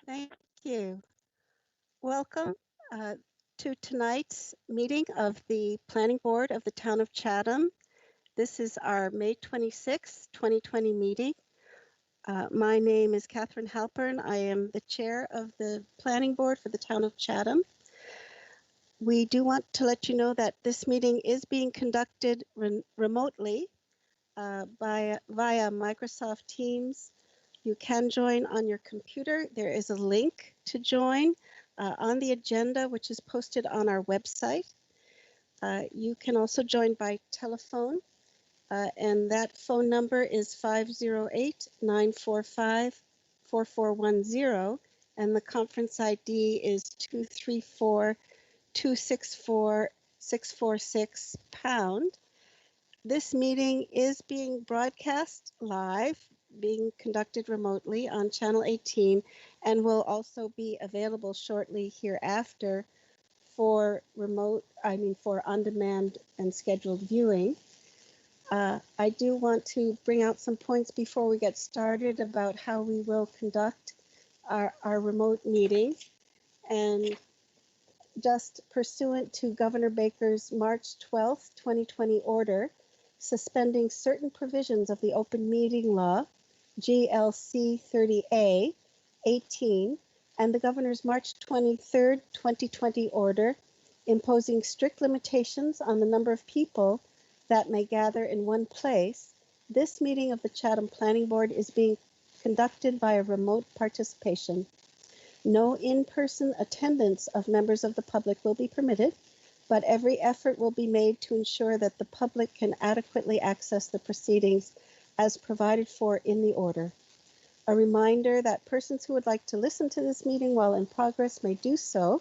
Thank you. Welcome to tonight's meeting of the Planning Board of the Town of Chatham. This is our May 26, 2020 meeting. My name is Catherine Halpern. I am the chair of the Planning Board for the Town of Chatham. We do want to let you know that this meeting is being conducted remotely via Microsoft Teams. You can join on your computer. There is a link to join on the agenda, which is posted on our website. You can also join by telephone, and that phone number is 508-945-4410, and the conference ID is 234-264-646#. This meeting is being broadcast live, being conducted remotely on Channel 18, and will also be available shortly hereafter for on-demand and scheduled viewing. I do want to bring out some points before we get started about how we will conduct our remote meetings. And just pursuant to Governor Baker's March 12th, 2020 order, suspending certain provisions of the Open Meeting Law, GLC 30A 18, and the Governor's March 23rd, 2020 order, imposing strict limitations on the number of people that may gather in one place, this meeting of the Chatham Planning Board is being conducted via remote participation. No in-person attendance of members of the public will be permitted, but every effort will be made to ensure that the public can adequately access the proceedings as provided for in the order. A reminder that persons who would like to listen to this meeting while in progress may do so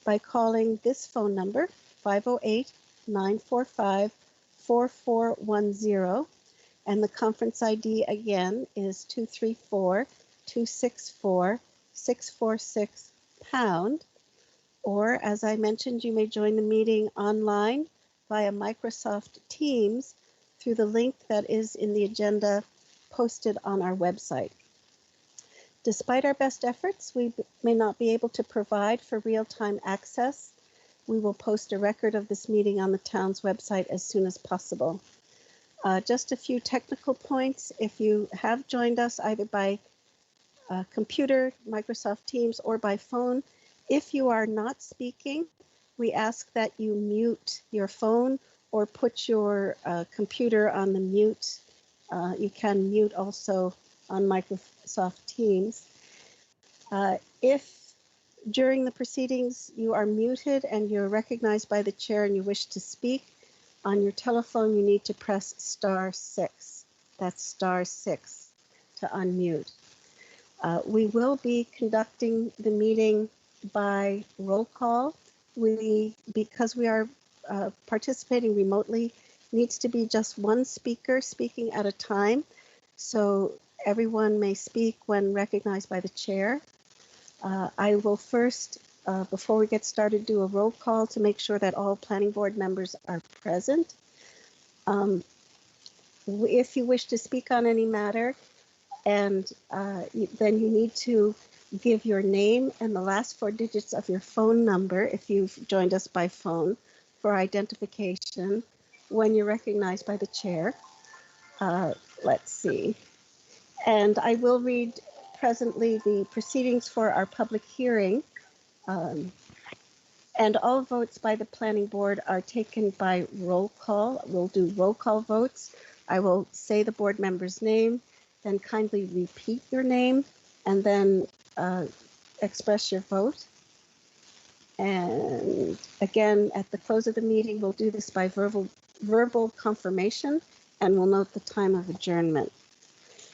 by calling this phone number, 508-945-4410, and the conference ID again is 234-264-646#. Or, as I mentioned, you may join the meeting online via Microsoft Teams through the link that is in the agenda posted on our website. Despite our best efforts, we may not be able to provide for real-time access. We will post a record of this meeting on the town's website as soon as possible. Just a few technical points. If you have joined us either by computer, Microsoft Teams, or by phone, if you are not speaking, we ask that you mute your phone or put your computer on the mute. You can mute also on Microsoft Teams. If during the proceedings you are muted and you're recognized by the chair and you wish to speak, on your telephone you need to press *6. That's *6 to unmute. We will be conducting the meeting by roll call. Because we are participating remotely, needs to be just one speaker speaking at a time, so everyone may speak when recognized by the chair. I will first, before we get started, do a roll call to make sure that all planning board members are present. If you wish to speak on any matter, and then you need to give your name and the last 4 digits of your phone number if you've joined us by phone for identification when you're recognized by the chair. Let's see. And I will read presently the proceedings for our public hearing. And all votes by the planning board are taken by roll call. We'll do roll call votes. I will say the board member's name, then kindly repeat your name, and then express your vote. And again, at the close of the meeting, we'll do this by verbal confirmation, and we'll note the time of adjournment.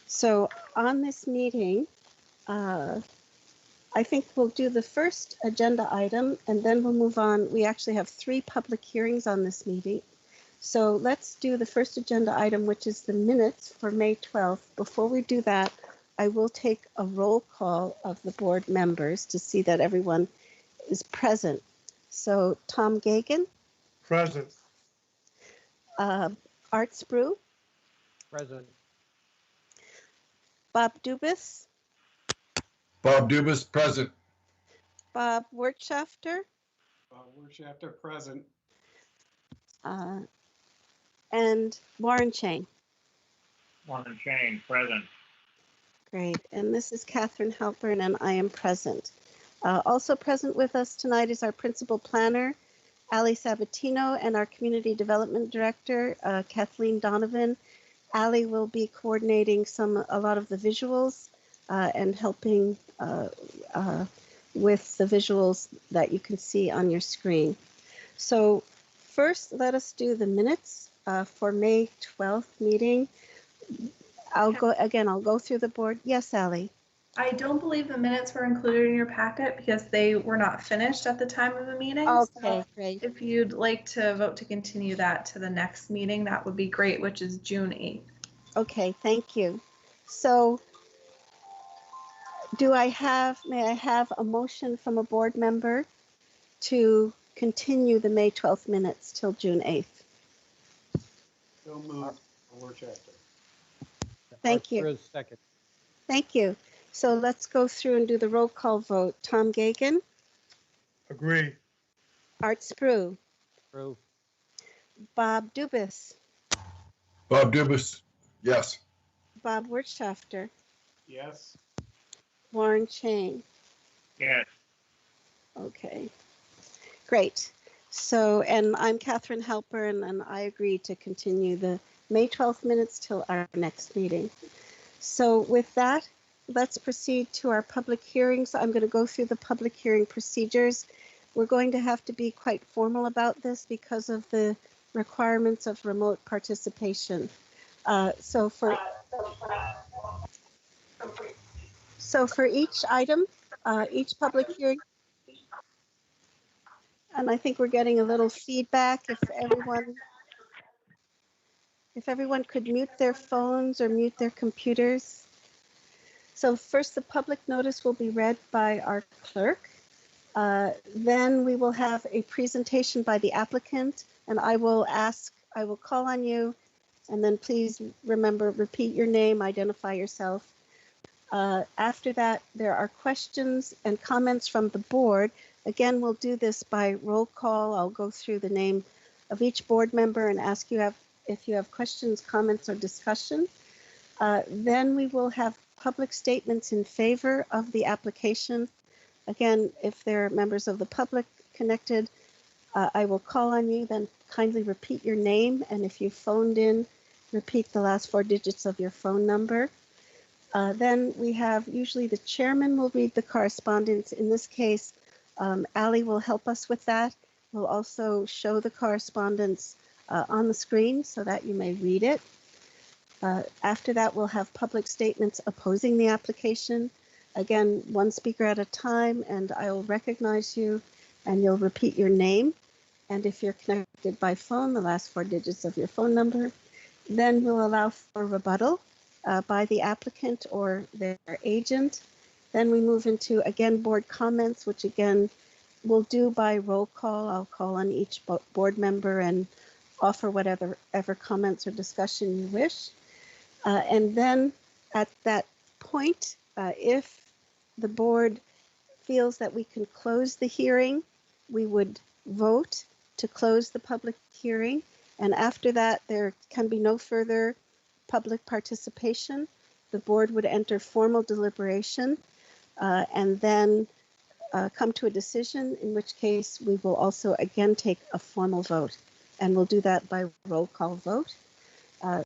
So on this meeting, I think we'll do the first agenda item, and then we'll move on. We actually have 3 public hearings on this meeting. So let's do the first agenda item, which is the minutes for May 12th. Before we do that, I will take a roll call of the board members to see that everyone is present. So Tom Gagan. Present. Art Sprue. Present. Bob Dubus. Bob Dubus, present. Bob Wirtschafter, Bob Wirtschafter, present. and Warren Chain. Warren Chain, present. Great. And this is Catherine Halpern, and I am present. Also present with us tonight is our principal planner, Ali Sabatino, and our community development director, Kathleen Donovan. Ali will be coordinating a lot of the visuals and helping with the visuals that you can see on your screen. So first, let us do the minutes for May 12th meeting. I'll go through the board. Yes, Ali. I don't believe the minutes were included in your packet because they were not finished at the time of the meeting. Okay, so great. if you'd like to vote to continue that to the next meeting, that would be great, which is June 8th. Okay, thank you. So may I have a motion from a board member to continue the May 12th minutes till June 8th? So moved. Wirtschafter. Thank you. Arthur, second. Thank you. So let's go through and do the roll call vote. Tom Gagan, Agree. Art Sprue, Approve. Bob Dubus, Bob Dubus, yes. Bob Wirtschafter, Yes. Warren Chain. Yes. Okay, great. So, and I'm Catherine Halpern, and I agree to continue the May 12th minutes till our next meeting. So with that, let's proceed to our public hearings. I'm going to go through the public hearing procedures. We're going to have to be quite formal about this because of the requirements of remote participation. So for each item, each public hearing, and I think we're getting a little feedback. If everyone could mute their phones or mute their computers. So first, the public notice will be read by our clerk. Then we will have a presentation by the applicant, and I will call on you, and then please remember, repeat your name, identify yourself. After that, there are questions and comments from the board. Again, we'll do this by roll call. I'll go through the name of each board member and ask you if you have questions, comments, or discussion. Then we will have public statements in favor of the application. Again, if there are members of the public connected, I will call on you, then kindly repeat your name, and if you phoned in, repeat the last 4 digits of your phone number. Then we have, usually the chairman will read the correspondence. In this case, Ali will help us with that. We'll also show the correspondence on the screen so that you may read it. After that, we'll have public statements opposing the application. Again, one speaker at a time, and I will recognize you, and you'll repeat your name. And if you're connected by phone, the last 4 digits of your phone number. Then we'll allow for rebuttal by the applicant or their agent. Then we move into, again, board comments, which again, we'll do by roll call. I'll call on each board member and offer whatever comments or discussion you wish. And then at that point, if the board feels that we can close the hearing, we would vote to close the public hearing. And after that, there can be no further public participation. The board would enter formal deliberation and then come to a decision, in which case we will also again take a formal vote. And we'll do that by roll call vote.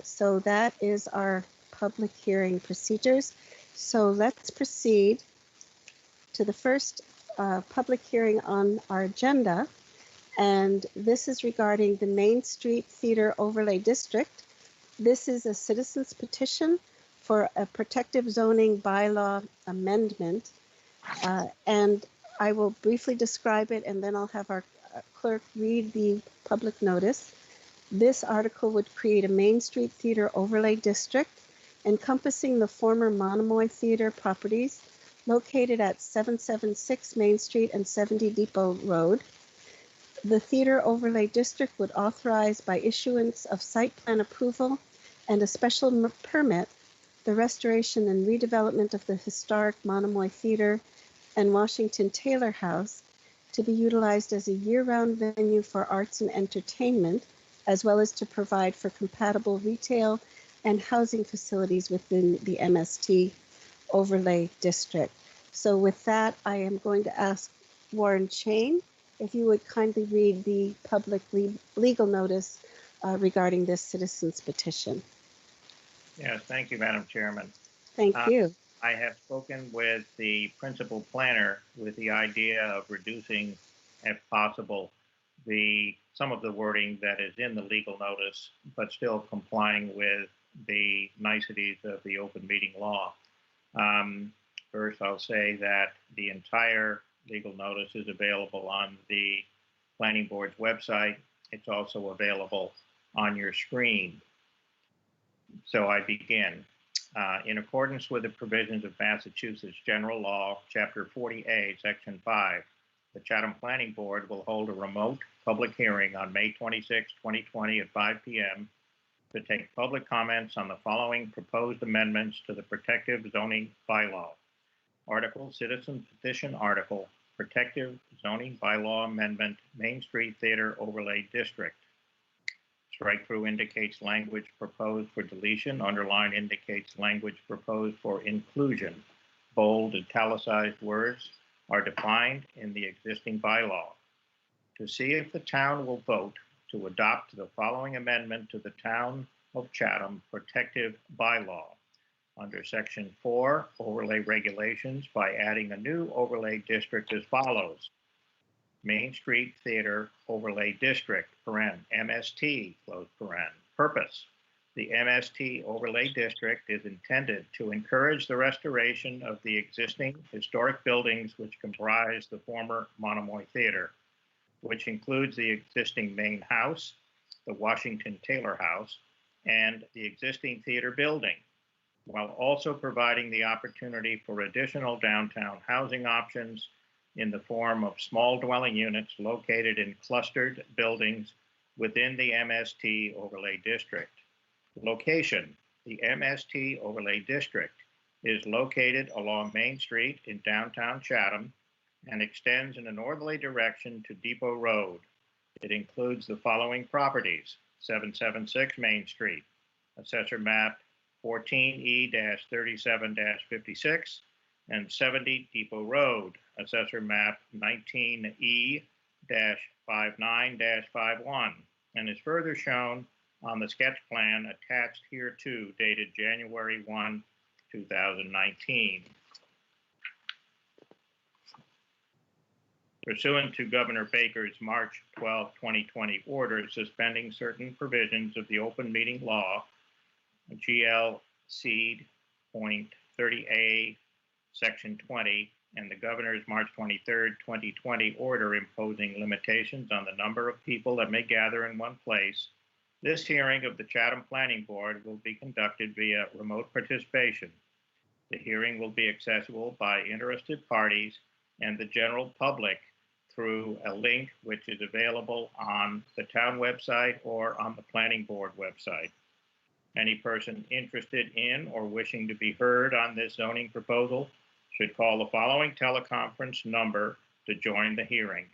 So that is our public hearing procedures. So let's proceed to the first public hearing on our agenda. And this is regarding the Main Street Theater Overlay District. This is a citizen's petition for a protective zoning bylaw amendment. And I will briefly describe it, and then I'll have our clerk read the public notice. This article would create a Main Street Theater Overlay District encompassing the former Monomoy Theater properties located at 776 Main Street and 70 Depot Road. The Theater Overlay District would authorize by issuance of site plan approval and a special permit the the restoration and redevelopment of the historic Monomoy Theater and Washington Taylor House to be utilized as a year-round venue for arts and entertainment, as well as to provide for compatible retail and housing facilities within the MST Overlay District. So with that, I am going to ask Warren Chain if you would kindly read the public legal notice regarding this citizens petition. Yes, thank you, Madam Chairman. Thank you. I have spoken with the principal planner with the idea of reducing, if possible, some of the wording that is in the legal notice, but still complying with the niceties of the open meeting law. First, I'll say that the entire legal notice is available on the Planning Board's website. It's also available on your screen. So I begin. In accordance with the provisions of Massachusetts General Law, Chapter 40A, Section 5, the Chatham Planning Board will hold a remote public hearing on May 26, 2020 at 5 p.m. to take public comments on the following proposed amendments to the Protective Zoning Bylaw. Article, Citizen Petition Article, Protective Zoning Bylaw Amendment, Main Street Theater Overlay District. Strike through indicates language proposed for deletion. Underline indicates language proposed for inclusion. Bold, italicized words are defined in the existing bylaw. To see if the town will vote to adopt the following amendment to the Town of Chatham Protective Bylaw under Section 4, Overlay Regulations, by adding a new overlay district as follows. Main Street Theater Overlay District, MST, close paren. Purpose. The MST Overlay District is intended to encourage the restoration of the existing historic buildings which comprise the former Monomoy Theater, which includes the existing main house, the Washington Taylor House, and the existing theater building, while also providing the opportunity for additional downtown housing options in the form of small dwelling units located in clustered buildings within the MST Overlay District. Location. The MST Overlay District is located along Main Street in downtown Chatham and extends in a northerly direction to Depot Road. It includes the following properties: 776 Main Street, Assessor Map 14E-37-56, and 70 Depot Road, Assessor Map 19E-59-51, and is further shown on the sketch plan attached hereto, dated January 1, 2019. Pursuant to Governor Baker's March 12, 2020 order suspending certain provisions of the open meeting law, GLC.30A, Section 20, and the Governor's March 23, 2020 order imposing limitations on the number of people that may gather in one place, this hearing of the Chatham Planning Board will be conducted via remote participation. The hearing will be accessible by interested parties and the general public through a link which is available on the town website or on the Planning Board website. Any person interested in or wishing to be heard on this zoning proposal should call the following teleconference number to join the hearing.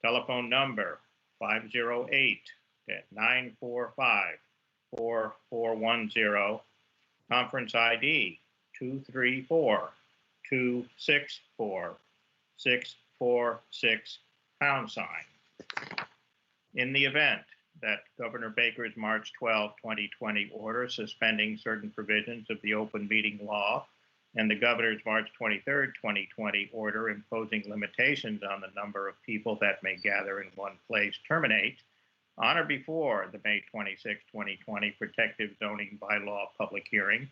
Telephone number 508-945-4410, conference ID 234-264-646 #. In the event that Governor Baker's March 12, 2020 order suspending certain provisions of the open meeting law and the Governor's March 23, 2020 order imposing limitations on the number of people that may gather in one place terminate on or before the May 26, 2020 Protective Zoning Bylaw public hearing,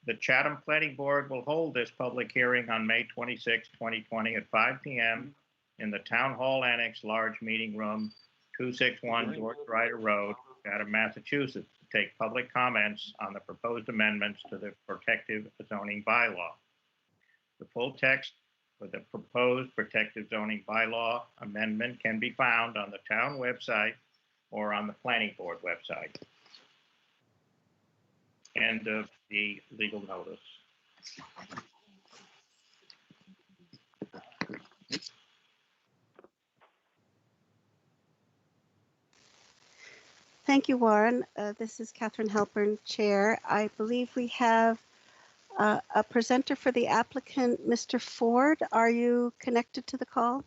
the Chatham Planning Board will hold this public hearing on May 26, 2020 at 5 p.m. in the Town Hall Annex Large Meeting Room, 261 George Ryder Road, Chatham, Massachusetts, to take public comments on the proposed amendments to the Protective Zoning Bylaw. The full text for the proposed Protective Zoning Bylaw amendment can be found on the town website or on the Planning Board website. End of the legal notice. Thank you, Warren. This is Catherine Halpern, Chair. I believe we have a presenter for the applicant, Mr. Ford. Are you connected to the call?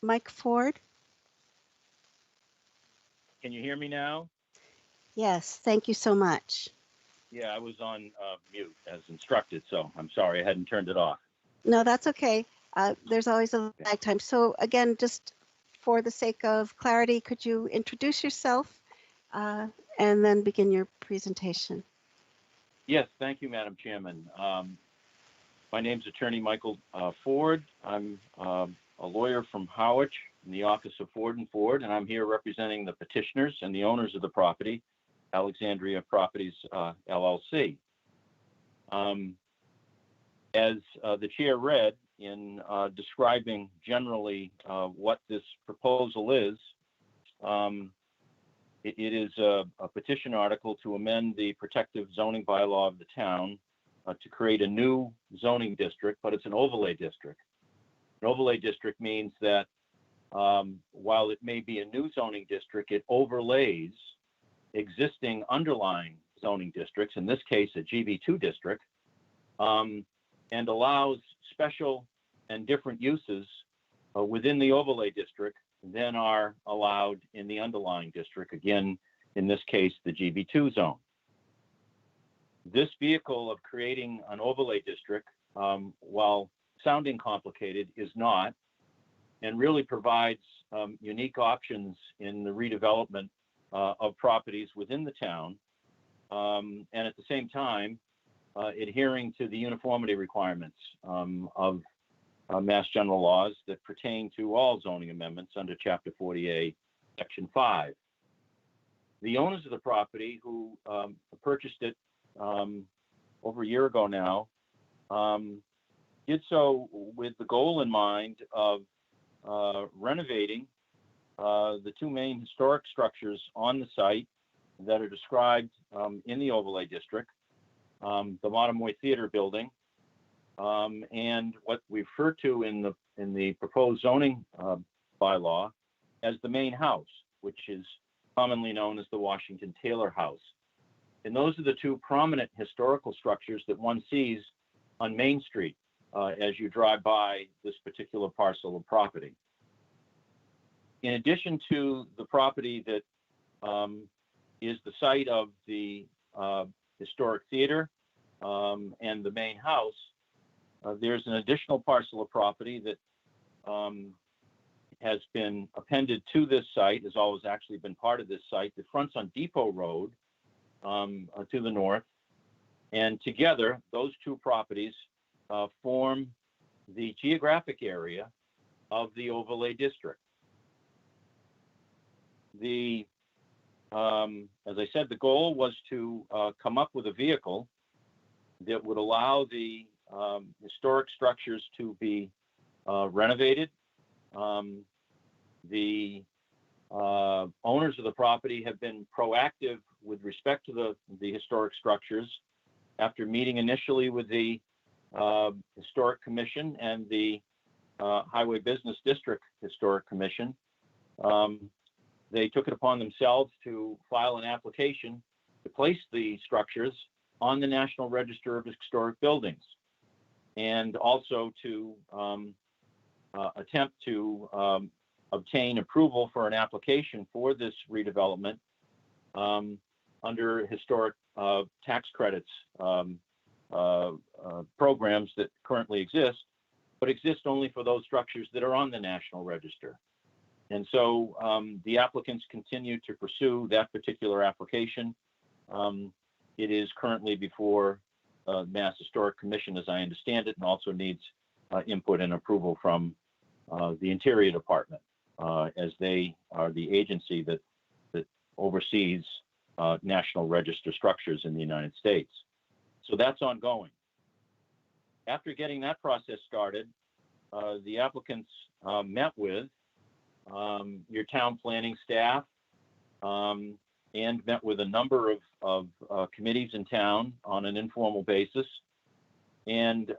Mike Ford? Can you hear me now? Yes, thank you so much. Yeah, I was on mute as instructed, so I'm sorry I hadn't turned it off. No, that's okay. There's always a lag time. So again, just for the sake of clarity, could you introduce yourself and then begin your presentation? Yes, thank you, Madam Chairman. My name's Attorney Michael Ford. I'm a lawyer from Harwich in the office of Ford & Ford, and I'm here representing the petitioners and the owners of the property, Alexandria Properties, LLC. As the chair read in describing generally what this proposal is, it is a petition article to amend the protective zoning bylaw of the town to create a new zoning district, but it's an overlay district. An overlay district means that while it may be a new zoning district, it overlays existing underlying zoning districts, in this case a GB2 district, and allows special and different uses within the overlay district than are allowed in the underlying district, again, in this case, the GB2 zone. This vehicle of creating an overlay district, while sounding complicated, is not, and really provides unique options in the redevelopment of properties within the town, and at the same time, adhering to the uniformity requirements of Mass General laws that pertain to all zoning amendments under Chapter 40A, Section 5. The owners of the property who purchased it over a year ago now did so with the goal in mind of renovating the two main historic structures on the site that are described in the overlay district, the Monomoy Theater building, and what we refer to in the proposed zoning bylaw as the main house, which is commonly known as the Washington Taylor House. And those are the two prominent historical structures that one sees on Main Street as you drive by this particular parcel of property. In addition to the property that is the site of the historic theater and the main house, there's an additional parcel of property that has been appended to this site, has always actually been part of this site, that fronts on Depot Road to the north. And together, those two properties form the geographic area of the overlay district. As I said, the goal was to come up with a vehicle that would allow the historic structures to be renovated. The owners of the property have been proactive with respect to the historic structures after meeting initially with the Historic Commission and the Highway Business District Historic Commission. They took it upon themselves to file an application to place the structures on the National Register of Historic Buildings, and also to attempt to obtain approval for an application for this redevelopment under historic tax credits programs that currently exist, but exist only for those structures that are on the National Register. And so the applicants continue to pursue that particular application. It is currently before Mass Historic Commission, as I understand it, and also needs input and approval from the Interior Department, as they are the agency that oversees National Register structures in the United States. So that's ongoing. After getting that process started, the applicants met with your town planning staff, and met with a number of committees in town on an informal basis, and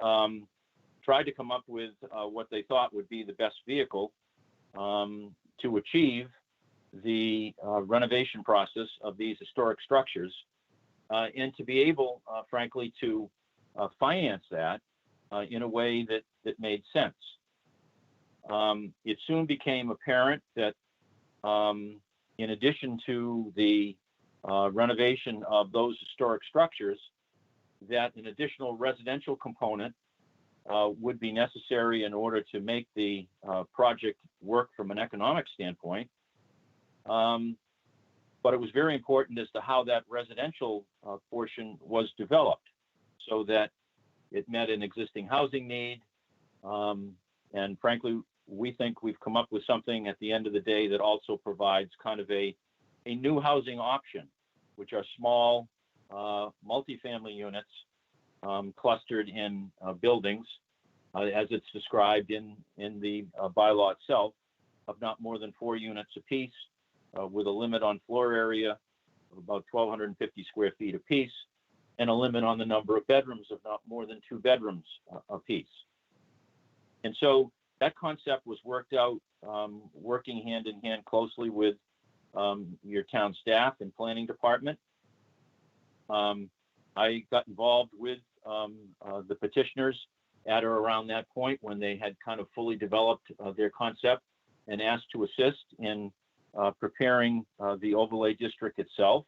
tried to come up with what they thought would be the best vehicle to achieve the renovation process of these historic structures, and to be able, frankly, to finance that in a way that made sense. It soon became apparent that in addition to the renovation of those historic structures, that an additional residential component would be necessary in order to make the project work from an economic standpoint. But it was very important as to how that residential portion was developed so that it met an existing housing need. And frankly, we think we've come up with something at the end of the day that also provides kind of a new housing option, which are small multifamily units clustered in buildings, as it's described in the bylaw itself, of not more than 4 units apiece, with a limit on floor area of about 1,250 square feet apiece, and a limit on the number of bedrooms of not more than 2 bedrooms apiece. And so that concept was worked out, working hand in hand closely with your town staff and planning department. I got involved with the petitioners at or around that point when they had kind of fully developed their concept, and asked to assist in preparing the overlay district itself.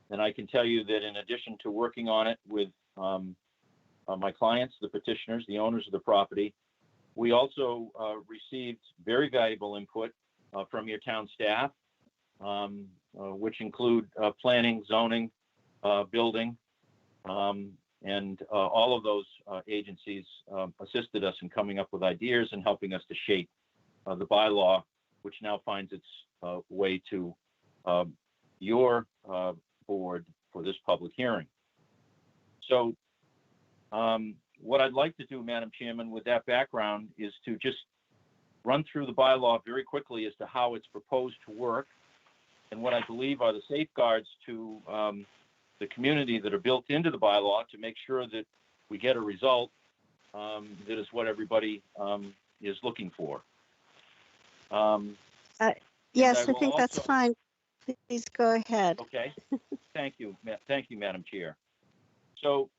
And I can tell you that in addition to working on it with my clients, the petitioners, the owners of the property, we also received very valuable input from your town staff, which include planning, zoning, building, and all of those agencies assisted us in coming up with ideas and helping us to shape the bylaw, which now finds its way to your board for this public hearing. So what I'd like to do, Madam Chairman, with that background is to just run through the bylaw very quickly as to how it's proposed to work and what I believe are the safeguards to the community that are built into the bylaw to make sure that we get a result that is what everybody is looking for. Yes, I I think that's also- fine. Please go ahead. Okay, thank you, Madam Chair. So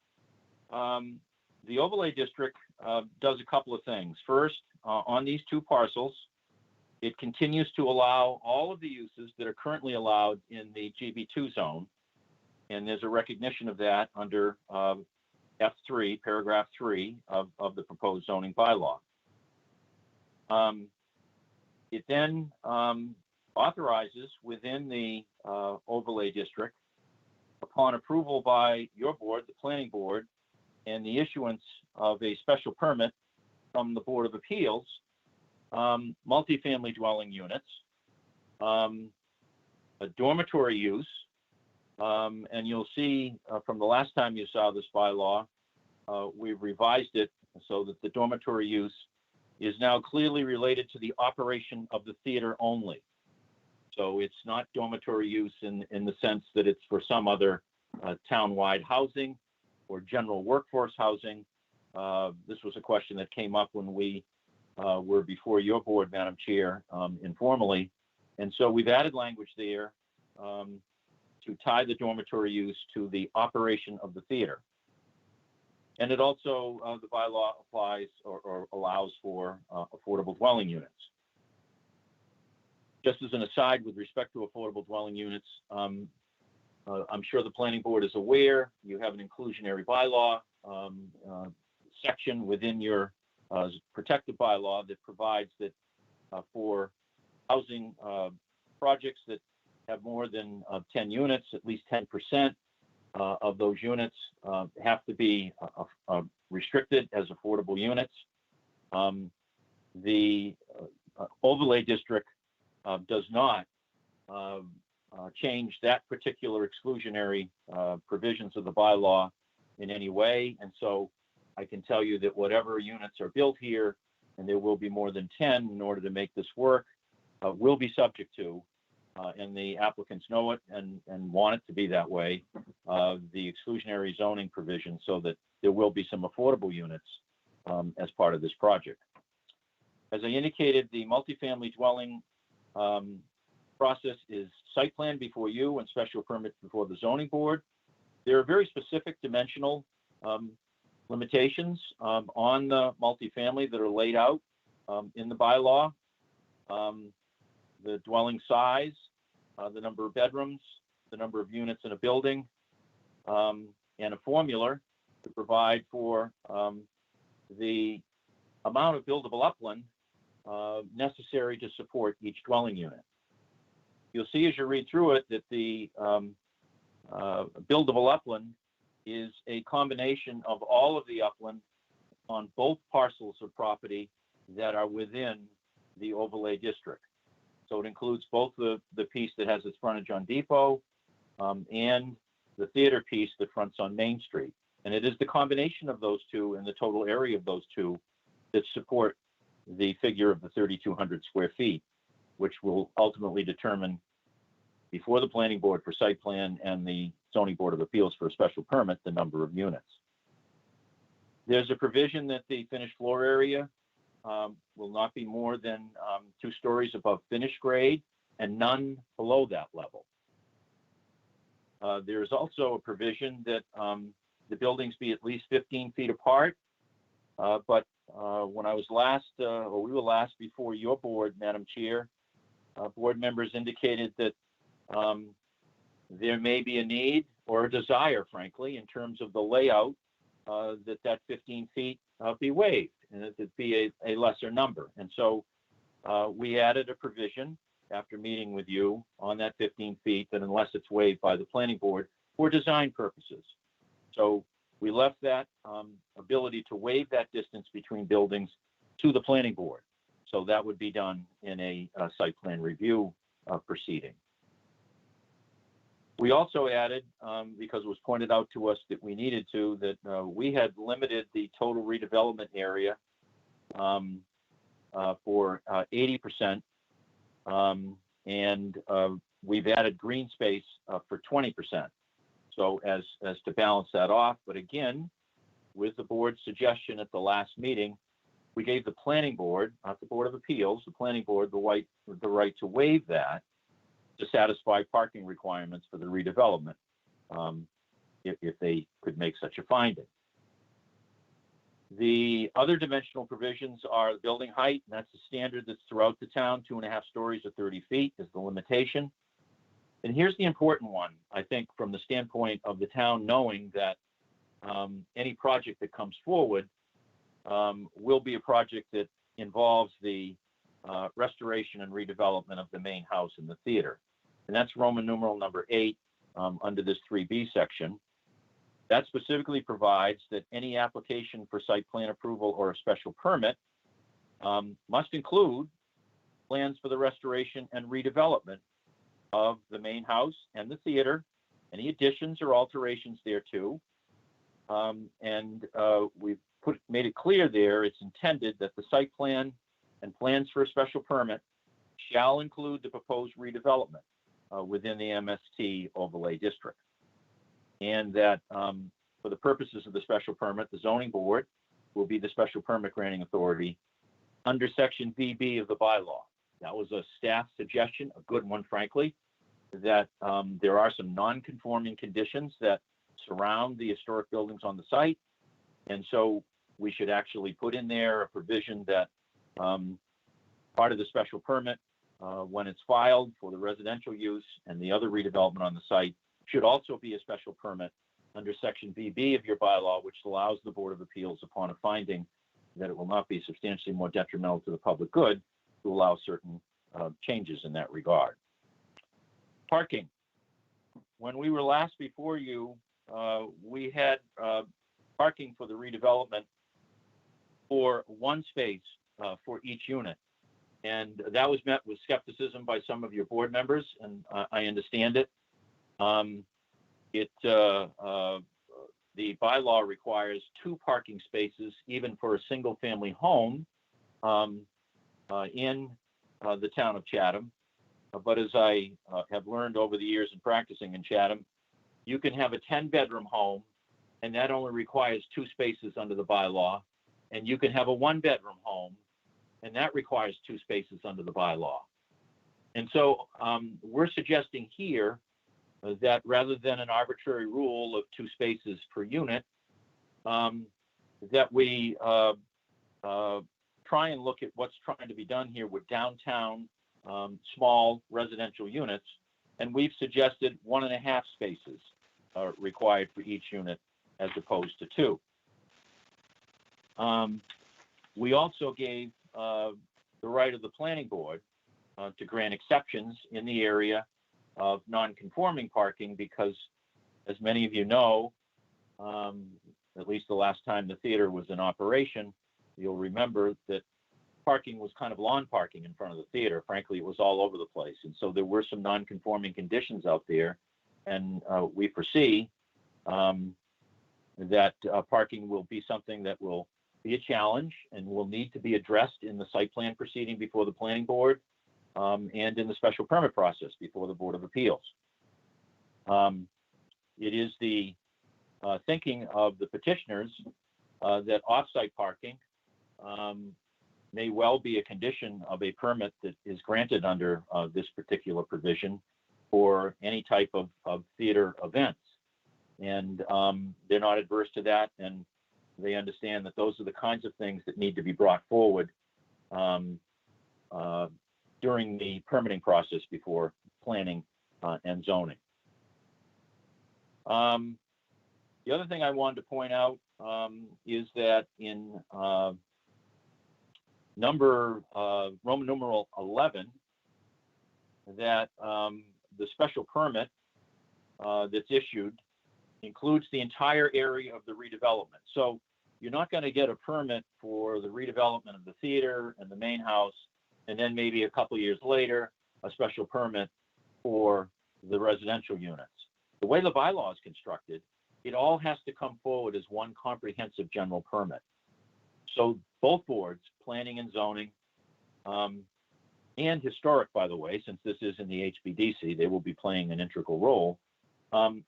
the overlay district does a couple of things. First, on these 2 parcels, it continues to allow all of the uses that are currently allowed in the GB2 zone, and there's a recognition of that under F3, paragraph 3 of the proposed zoning bylaw. It then authorizes within the overlay district, upon approval by your board, the planning board, and the issuance of a special permit from the Board of Appeals, multifamily dwelling units, a dormitory use, and you'll see from the last time you saw this bylaw, we've revised it so that the dormitory use is now clearly related to the operation of the theater only. So it's not dormitory use in the sense that it's for some other town-wide housing or general workforce housing. This was a question that came up when we were before your board, Madam Chair, informally. And so we've added language there to tie the dormitory use to the operation of the theater. And it also, the bylaw applies or allows for affordable dwelling units. Just as an aside with respect to affordable dwelling units, I'm sure the planning board is aware you have an inclusionary bylaw section within your protective bylaw that provides that for housing projects that have more than 10 units, at least 10% of those units have to be restricted as affordable units. The overlay district does not change that particular exclusionary provisions of the bylaw in any way. And so I can tell you that whatever units are built here, and there will be more than 10 in order to make this work, will be subject to and the applicants know it and want it to be that way, the exclusionary zoning provision so that there will be some affordable units as part of this project. As I indicated, the multifamily dwelling process is site plan before you and special permit before the zoning board. There are very specific dimensional limitations on the multifamily that are laid out in the bylaw. The dwelling size, the number of bedrooms, the number of units in a building, and a formula to provide for the amount of buildable upland necessary to support each dwelling unit. You'll see as you read through it that the buildable upland is a combination of all of the upland on both parcels of property that are within the overlay district. So it includes both the piece that has its frontage on Depot and the theater piece that fronts on Main Street. And it is the combination of those two and the total area of those two that support the figure of the 3,200 square feet, which will ultimately determine before the planning board for site plan and the zoning board of appeals for a special permit, the number of units. There's a provision that the finished floor area will not be more than 2 stories above finished grade and none below that level. There is also a provision that the buildings be at least 15 feet apart. But when I was last, or we were last before your board, Madam Chair, board members indicated that there may be a need or a desire, frankly, in terms of the layout, that 15 feet be waived and that it be a lesser number. And so we added a provision after meeting with you on that 15 feet that unless it's waived by the planning board for design purposes. So we left that ability to waive that distance between buildings to the planning board. So that would be done in a site plan review proceeding. We also added, because it was pointed out to us that we needed to, that we had limited the total redevelopment area for 80%, and we've added green space for 20%. So as to balance that off, but again, with the board's suggestion at the last meeting, we gave the planning board, not the Board of Appeals, the planning board the right to waive that to satisfy parking requirements for the redevelopment, if they could make such a finding. The other dimensional provisions are the building height, and that's the standard that's throughout the town. 2.5 stories or 30 feet is the limitation. And here's the important one, I think, from the standpoint of the town knowing that any project that comes forward will be a project that involves the restoration and redevelopment of the main house and the theater. And that's Roman numeral number 8 under this 3B section. That specifically provides that any application for site plan approval or a special permit must include plans for the restoration and redevelopment of the main house and the theater, any additions or alterations thereto. And we've made it clear there, it's intended that the site plan and plans for a special permit shall include the proposed redevelopment within the MST Overlay District. And that for the purposes of the special permit, the zoning board will be the special permit granting authority under section VB of the bylaw. That was a staff suggestion, a good one, frankly, that there are some non-conforming conditions that surround the historic buildings on the site. And so we should actually put in there a provision that part of the special permit, when it's filed for the residential use and the other redevelopment on the site, should also be a special permit under section VB of your bylaw, which allows the Board of Appeals, upon a finding that it will not be substantially more detrimental to the public good, to allow certain changes in that regard. Parking. When we were last before you, we had parking for the redevelopment for 1 space for each unit. And that was met with skepticism by some of your board members, and I understand it. The bylaw requires 2 parking spaces, even for a single-family home in the town of Chatham, but as I have learned over the years in practicing in Chatham, you can have a 10-bedroom home, and that only requires 2 spaces under the bylaw. And you can have a 1-bedroom home, and that requires 2 spaces under the bylaw. And so we're suggesting here that rather than an arbitrary rule of 2 spaces per unit, that we try and look at what's trying to be done here with downtown small residential units. And we've suggested 1.5 spaces required for each unit as opposed to 2. We also gave the right of the planning board to grant exceptions in the area of non-conforming parking because, as many of you know, at least the last time the theater was in operation, you'll remember that parking was kind of lawn parking in front of the theater. Frankly, it was all over the place. And so there were some non-conforming conditions out there. And we foresee that parking will be something that will be a challenge and will need to be addressed in the site plan proceeding before the planning board and in the special permit process before the Board of Appeals. It is the thinking of the petitioners that off-site parking may well be a condition of a permit that is granted under this particular provision for any type of theater events. And they're not adverse to that, and they understand that those are the kinds of things that need to be brought forward during the permitting process before planning and zoning. The other thing I wanted to point out is that in Roman numeral 11, that the special permit that's issued includes the entire area of the redevelopment. So you're not going to get a permit for the redevelopment of the theater and the main house, and then maybe a couple of years later, a special permit for the residential units. The way the bylaw is constructed, it all has to come forward as one comprehensive general permit. So both boards, planning and zoning, and historic, by the way, since this is in the HBDC, they will be playing an integral role,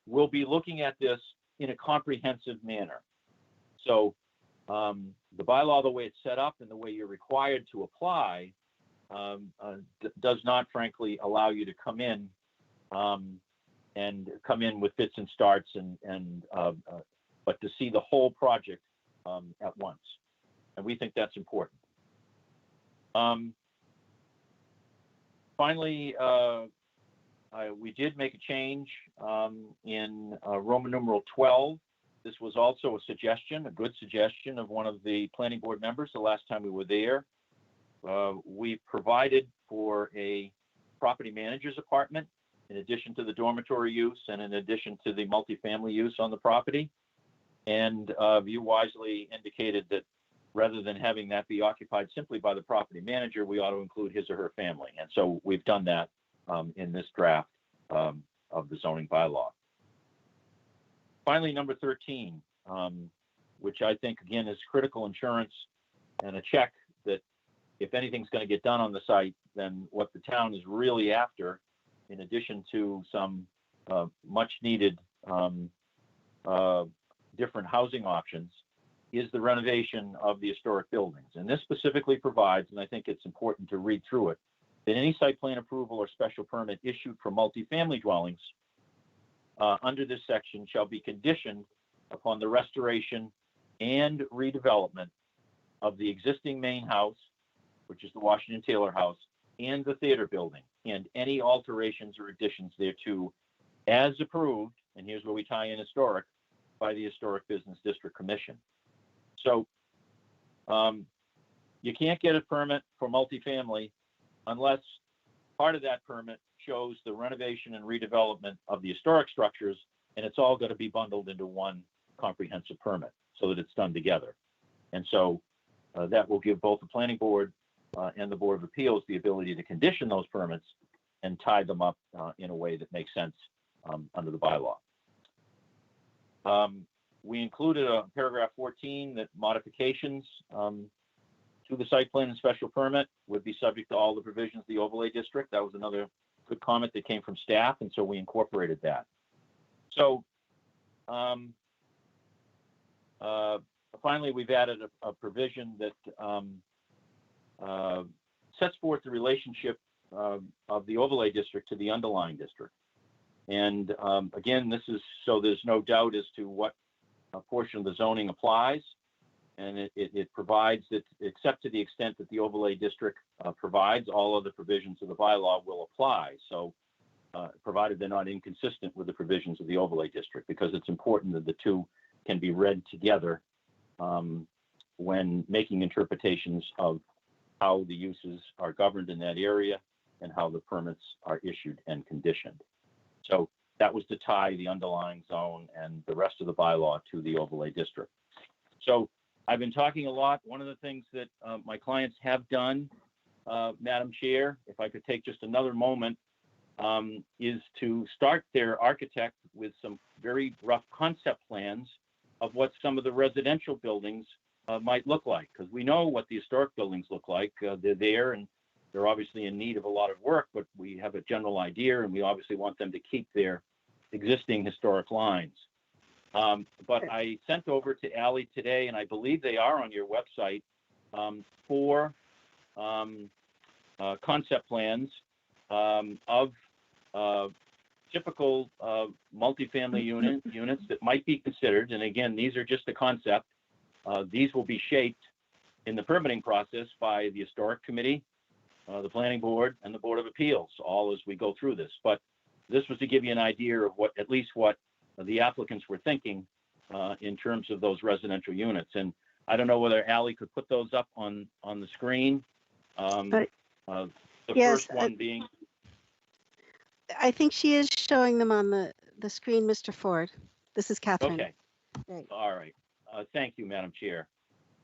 will be looking at this in a comprehensive manner. So the bylaw, the way it's set up and the way you're required to apply, does not, frankly, allow you to come in with fits and starts but to see the whole project at once. And we think that's important. Finally, we did make a change in Roman numeral 12. This was also a suggestion, a good suggestion of one of the planning board members the last time we were there. We provided for a property manager's apartment in addition to the dormitory use and in addition to the multifamily use on the property. And you wisely indicated that rather than having that be occupied simply by the property manager, we ought to include his or her family. And so we've done that in this draft of the zoning bylaw. Finally, number 13, which I think, again, is critical insurance and a check that if anything's going to get done on the site, then what the town is really after, in addition to some much needed different housing options, is the renovation of the historic buildings. And this specifically provides, and I think it's important to read through it, that any site plan approval or special permit issued for multifamily dwellings under this section shall be conditioned upon the restoration and redevelopment of the existing main house, which is the Washington Taylor House, and the theater building, and any alterations or additions thereto as approved, and here's where we tie in historic, by the Historic Business District Commission. So you can't get a permit for multifamily unless part of that permit shows the renovation and redevelopment of the historic structures, and it's all going to be bundled into one comprehensive permit so that it's done together. And so that will give both the planning board and the Board of Appeals the ability to condition those permits and tie them up in a way that makes sense under the bylaw. We included a paragraph 14 that modifications to the site plan and special permit would be subject to all the provisions of the overlay district. That was another good comment that came from staff, and so we incorporated that. So finally, we've added a provision that sets forth the relationship of the overlay district to the underlying district. And again, this is so there's no doubt as to what portion of the zoning applies. And it provides that, except to the extent that the overlay district provides, all other provisions of the bylaw will apply. So provided they're not inconsistent with the provisions of the overlay district, because it's important that the two can be read together when making interpretations of how the uses are governed in that area and how the permits are issued and conditioned. So that was to tie the underlying zone and the rest of the bylaw to the overlay district. So I've been talking a lot. One of the things that my clients have done, Madam Chair, if I could take just another moment, is to start their architect with some very rough concept plans of what some of the residential buildings might look like, because we know what the historic buildings look like. They're there and they're obviously in need of a lot of work, but we have a general idea and we obviously want them to keep their existing historic lines. But I sent over to Ally today, and I believe they are on your website, 4 concept plans of typical multifamily units that might be considered. And again, these are just a concept. These will be shaped in the permitting process by the Historic Committee, the Planning Board, and the Board of Appeals, all as we go through this. But this was to give you an idea of what, at least what the applicants were thinking in terms of those residential units. And I don't know whether Ally could put those up on the screen. The yes, first one being. I think she is showing them on the screen, Mr. Ford. This is Catherine. Okay. Right. All right. Thank you, Madam Chair.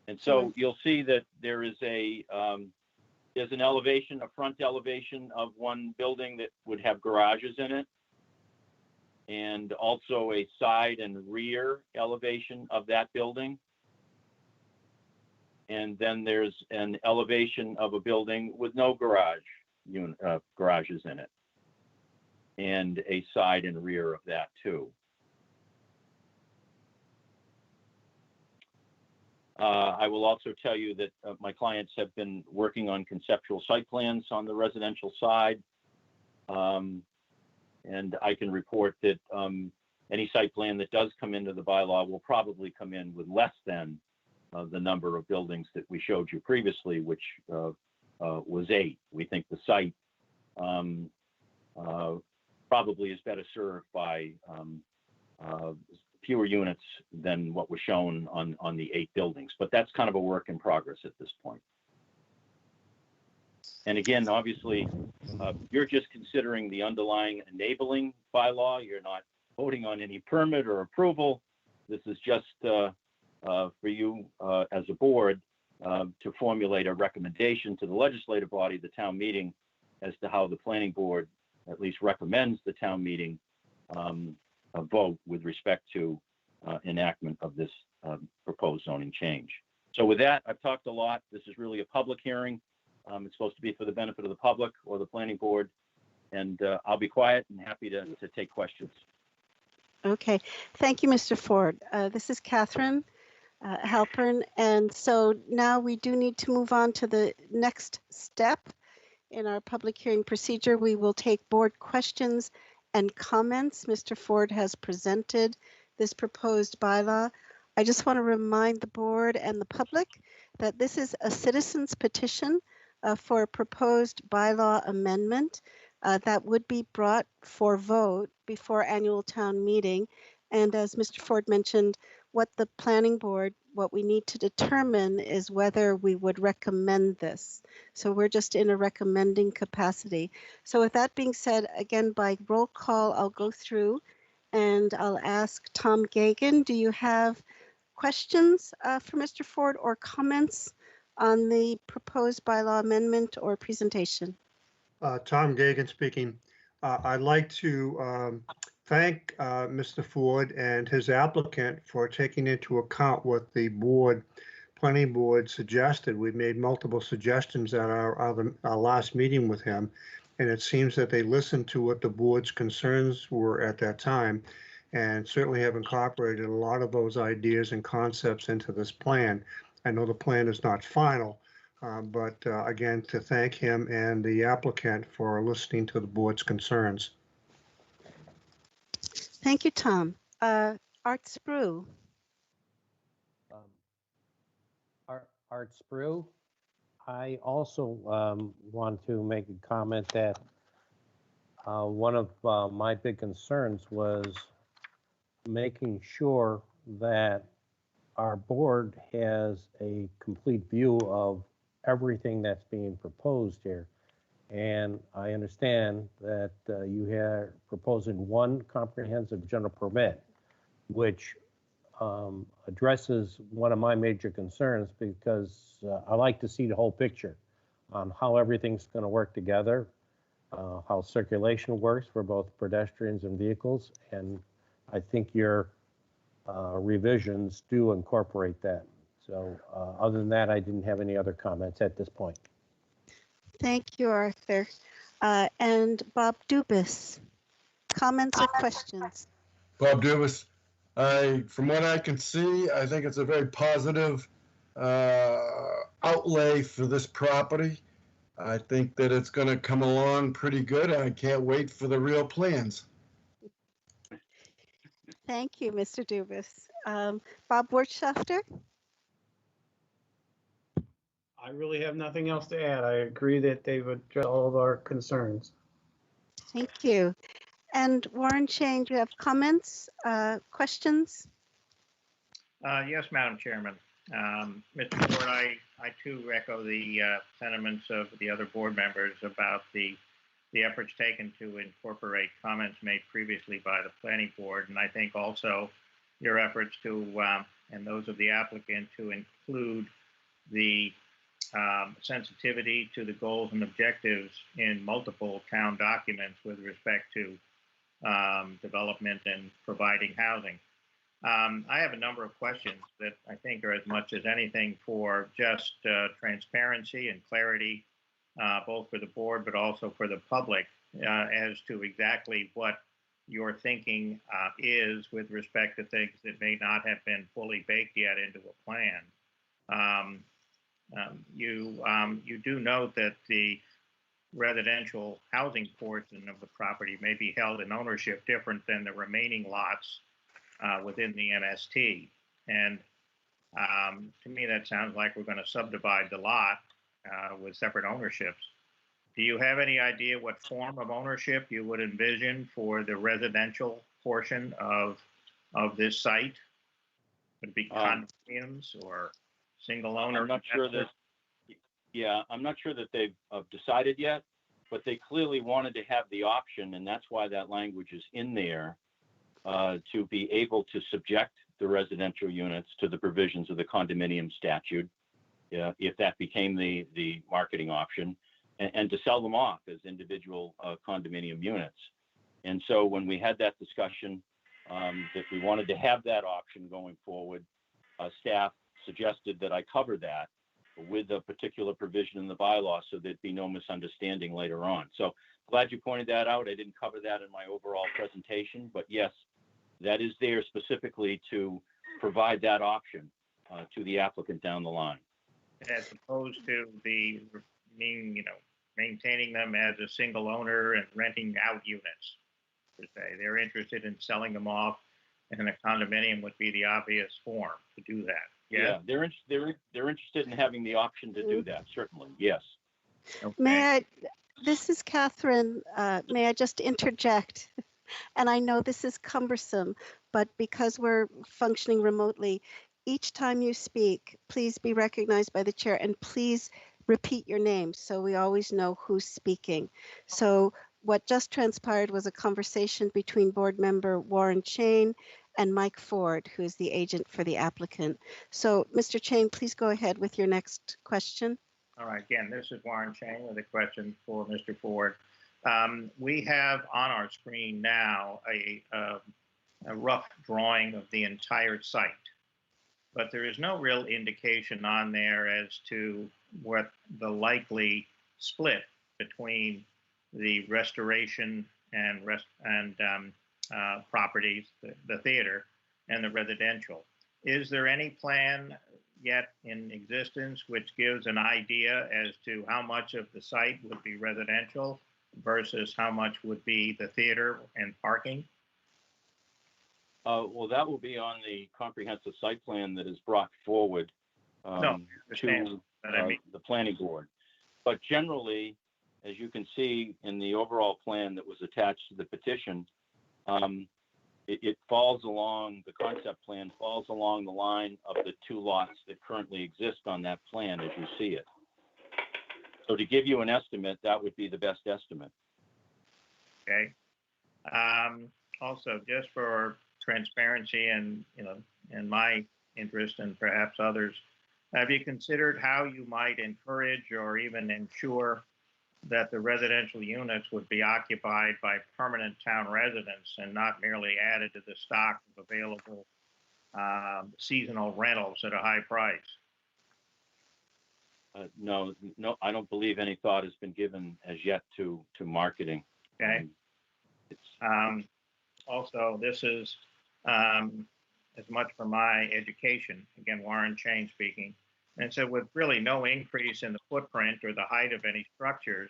And so you'll see that there is there's an elevation, a front elevation of one building that would have garages in it, and also a side and rear elevation of that building. And then there's an elevation of a building with no garages in it, and a side and rear of that too. I will also tell you that my clients have been working on conceptual site plans on the residential side. And I can report that any site plan that does come into the bylaw will probably come in with less than the number of buildings that we showed you previously, which was 8. We think the site probably is better served by fewer units than what was shown on the 8 buildings, but that's kind of a work in progress at this point. And again, obviously, you're just considering the underlying enabling bylaw. You're not voting on any permit or approval. This is just for you as a board to formulate a recommendation to the legislative body, the town meeting, as to how the planning board at least recommends the town meeting vote with respect to enactment of this proposed zoning change. So with that, I've talked a lot. This is really a public hearing. It's supposed to be for the benefit of the public or the planning board. And I'll be quiet and happy to take questions. Okay. Thank you, Mr. Ford. This is Catherine Halpern. And so now we do need to move on to the next step in our public hearing procedure. We will take board questions and comments. Mr. Ford has presented this proposed bylaw. I just want to remind the board and the public that this is a citizen's petition for a proposed bylaw amendment that would be brought for vote before annual town meeting. And as Mr. Ford mentioned, what the planning board, what we need to determine is whether we would recommend this. So we're just in a recommending capacity. So with that being said, again, by roll call, I'll go through and I'll ask Tom Gagan, do you have questions for Mr. Ford or comments on the proposed bylaw amendment or presentation? Tom Gagan speaking. I'd like to thank Mr. Ford and his applicant for taking into account what the planning board suggested. We made multiple suggestions at our last meeting with him, And it seems that they listened to what the board's concerns were at that time and certainly have incorporated a lot of those ideas and concepts into this plan. I know the plan is not final, but again, to thank him and the applicant for listening to the board's concerns. Thank you, Tom. Art Sprue. Art Sprue. I also want to make a comment that one of my big concerns was making sure that our board has a complete view of everything that's being proposed here. And I understand that you are proposing one comprehensive general permit, which addresses one of my major concerns, because I like to see the whole picture on how everything's going to work together, how circulation works for both pedestrians and vehicles. And I think your revisions do incorporate that. So other than that, I didn't have any other comments at this point. Thank you, Arthur. And Bob Dubus, comments or questions? Bob Dubus. From what I can see, I think it's a very positive outlay for this property. I think that it's going to come along pretty good. I can't wait for the real plans. Thank you, Mr. Dubus. Bob Wirtschafter? I really have nothing else to add. I agree that they've addressed all of our concerns. Thank you. And Warren Chain, do you have comments, questions? Yes, Madam Chairman. Mr. Ford, I too echo the sentiments of the other board members about the efforts taken to incorporate comments made previously by the planning board. And I think also your efforts to, and those of the applicant, to include the sensitivity to the goals and objectives in multiple town documents with respect to development and providing housing. I have a number of questions that I think are as much as anything for just transparency and clarity, both for the board but also for the public, as to exactly what your thinking is with respect to things that may not have been fully baked yet into a plan. You do note that the residential housing portion of the property may be held in ownership different than the remaining lots within the MST. And to me, that sounds like we're going to subdivide the lot with separate ownerships. Do you have any idea what form of ownership you would envision for the residential portion of this site? Would it be condominiums or single owner? I'm not sure that. Yeah, I'm not sure that they've decided yet, but they clearly wanted to have the option, and that's why that language is in there, to be able to subject the residential units to the provisions of the condominium statute, if that became the marketing option, and to sell them off as individual condominium units. And so when we had that discussion, that we wanted to have that option going forward, staff suggested that I cover that with a particular provision in the bylaw so there'd be no misunderstanding later on. So glad you pointed that out. I didn't cover that in my overall presentation, but yes, that is there specifically to provide that option to the applicant down the line. As opposed to maintaining them as a single owner and renting out units, per se. They're interested in selling them off, and a condominium would be the obvious form to do that. Yeah, they're interested in having the option to do that, certainly, yes. Okay. This is Catherine, may I just interject? And I know this is cumbersome, but because we're functioning remotely, each time you speak, please be recognized by the chair and please repeat your name so we always know who's speaking. So what just transpired was a conversation between board member Warren Chain and Mike Ford, who is the agent for the applicant. So Mr. Chain, please go ahead with your next question. All right, again, this is Warren Chain with a question for Mr. Ford. We have on our screen now a rough drawing of the entire site, but there is no real indication on there as to what the likely split between the restoration and properties, the theater, and the residential. Is there any plan yet in existence which gives an idea as to how much of the site would be residential versus how much would be the theater and parking? Well, that will be on the comprehensive site plan that is brought forward No, to the planning board. But generally, as you can see in the overall plan that was attached to the petition, it falls along, the concept plan falls along the line of the two lots that currently exist on that plan as you see it. So to give you an estimate, that would be the best estimate. Okay. Also, just for transparency and, in my interest and perhaps others, have you considered how you might encourage or even ensure that the residential units would be occupied by permanent town residents and not merely added to the stock of available seasonal rentals at a high price? No, I don't believe any thought has been given as yet to marketing. Okay. Also, this is as much for my education, again, Warren Chain speaking. And so with really no increase in the footprint or the height of any structures,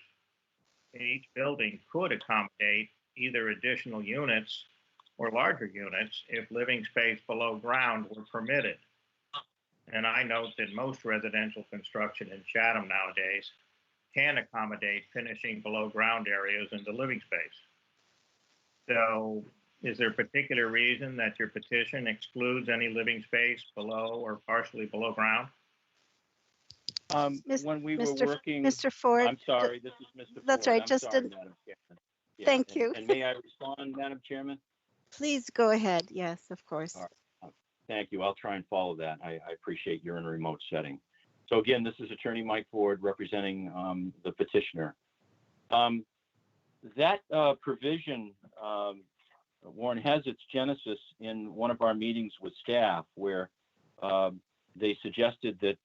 each building could accommodate either additional units or larger units if living space below ground were permitted. And I note that most residential construction in Chatham nowadays can accommodate finishing below ground areas into living space. So is there a particular reason that your petition excludes any living space below or partially below ground? When we were Mr. working, Mr. Ford. I'm sorry, this is Mr. That's Ford. right, I'm just sorry, an- Madam Chairman. Yeah, Thank you. And may I respond, Madam Chairman? Please go ahead. Yes, of course. All right. Thank you. I'll try and follow that. I appreciate you're in a remote setting. So again, this is Attorney Mike Ford representing the petitioner. That provision, Warren, has its genesis in one of our meetings with staff where they suggested that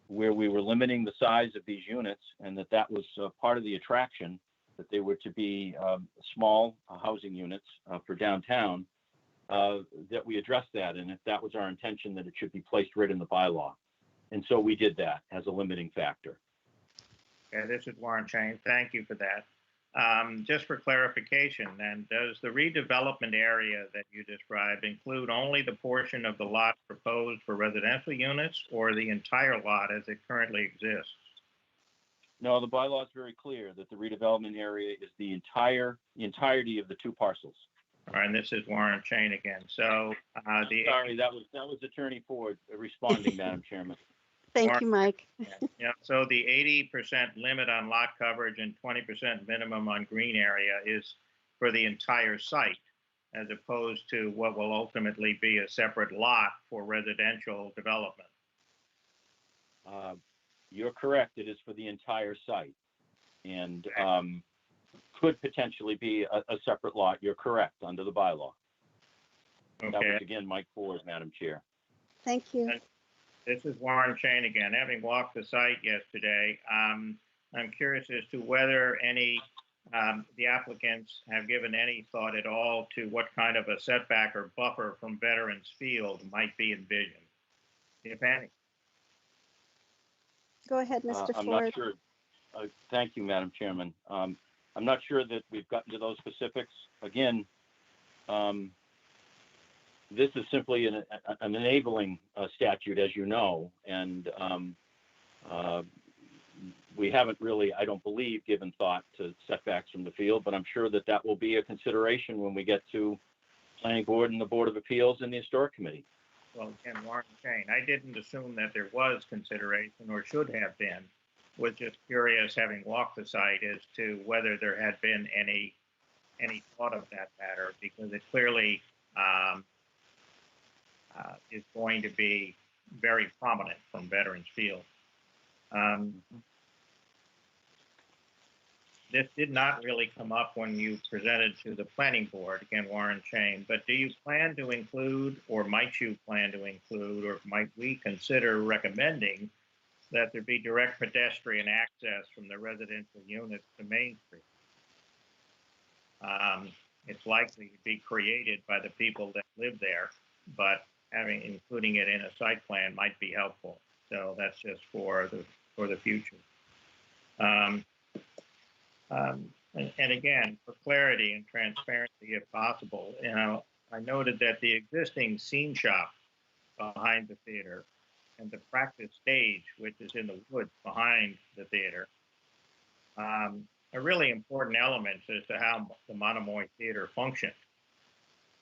where we were limiting the size of these units and that was part of the attraction, that they were to be small housing units for downtown, that we addressed that. And if that was our intention, that it should be placed right in the bylaw. And so we did that as a limiting factor. Okay, this is Warren Chain. Thank you for that. Just for clarification, then, does the redevelopment area that you described include only the portion of the lot proposed for residential units or the entire lot as it currently exists? No, the bylaw is very clear that the redevelopment area is the entirety of the two parcels. All right, and this is Warren Chain again. So Sorry, that was Attorney Ford responding, Madam Chairman. Thank you, Mike. Yeah, so the 80% limit on lot coverage and 20% minimum on green area is for the entire site, as opposed to what will ultimately be a separate lot for residential development. You're correct. It is for the entire site and could potentially be a separate lot. You're correct under the bylaw. Okay. That was, again, Mike Ford, Madam Chair. Thank you. This is Warren Chain again. Having walked the site yesterday, I'm curious as to whether the applicants have given any thought at all to what kind of a setback or buffer from Veterans Field might be envisioned, if any. Go ahead, Mr. I'm Ford. not sure. Thank you, Madam Chairman. I'm not sure that we've gotten to those specifics. Again, this is simply an enabling statute, as you know, and we haven't really, I don't believe, given thought to setbacks from the field, but I'm sure that will be a consideration when we get to Planning Board and the Board of Appeals and the Historic Committee. Well, again, Warren Chain, I didn't assume that there was consideration or should have been. Was just curious, having walked the site, as to whether there had been any thought of that matter, because it clearly is going to be very prominent from Veterans Field. This did not really come up when you presented to the Planning Board, again, Warren Chain, but do you plan to include, or might you plan to include, or might we consider recommending that there be direct pedestrian access from the residential units to Main Street. It's likely to be created by the people that live there, but including it in a site plan might be helpful. So that's just for the future. And again, for clarity and transparency, if possible, I noted that the existing scene shop behind the theater and the practice stage, which is in the woods behind the theater, are really important elements as to how the Monomoy Theater functions.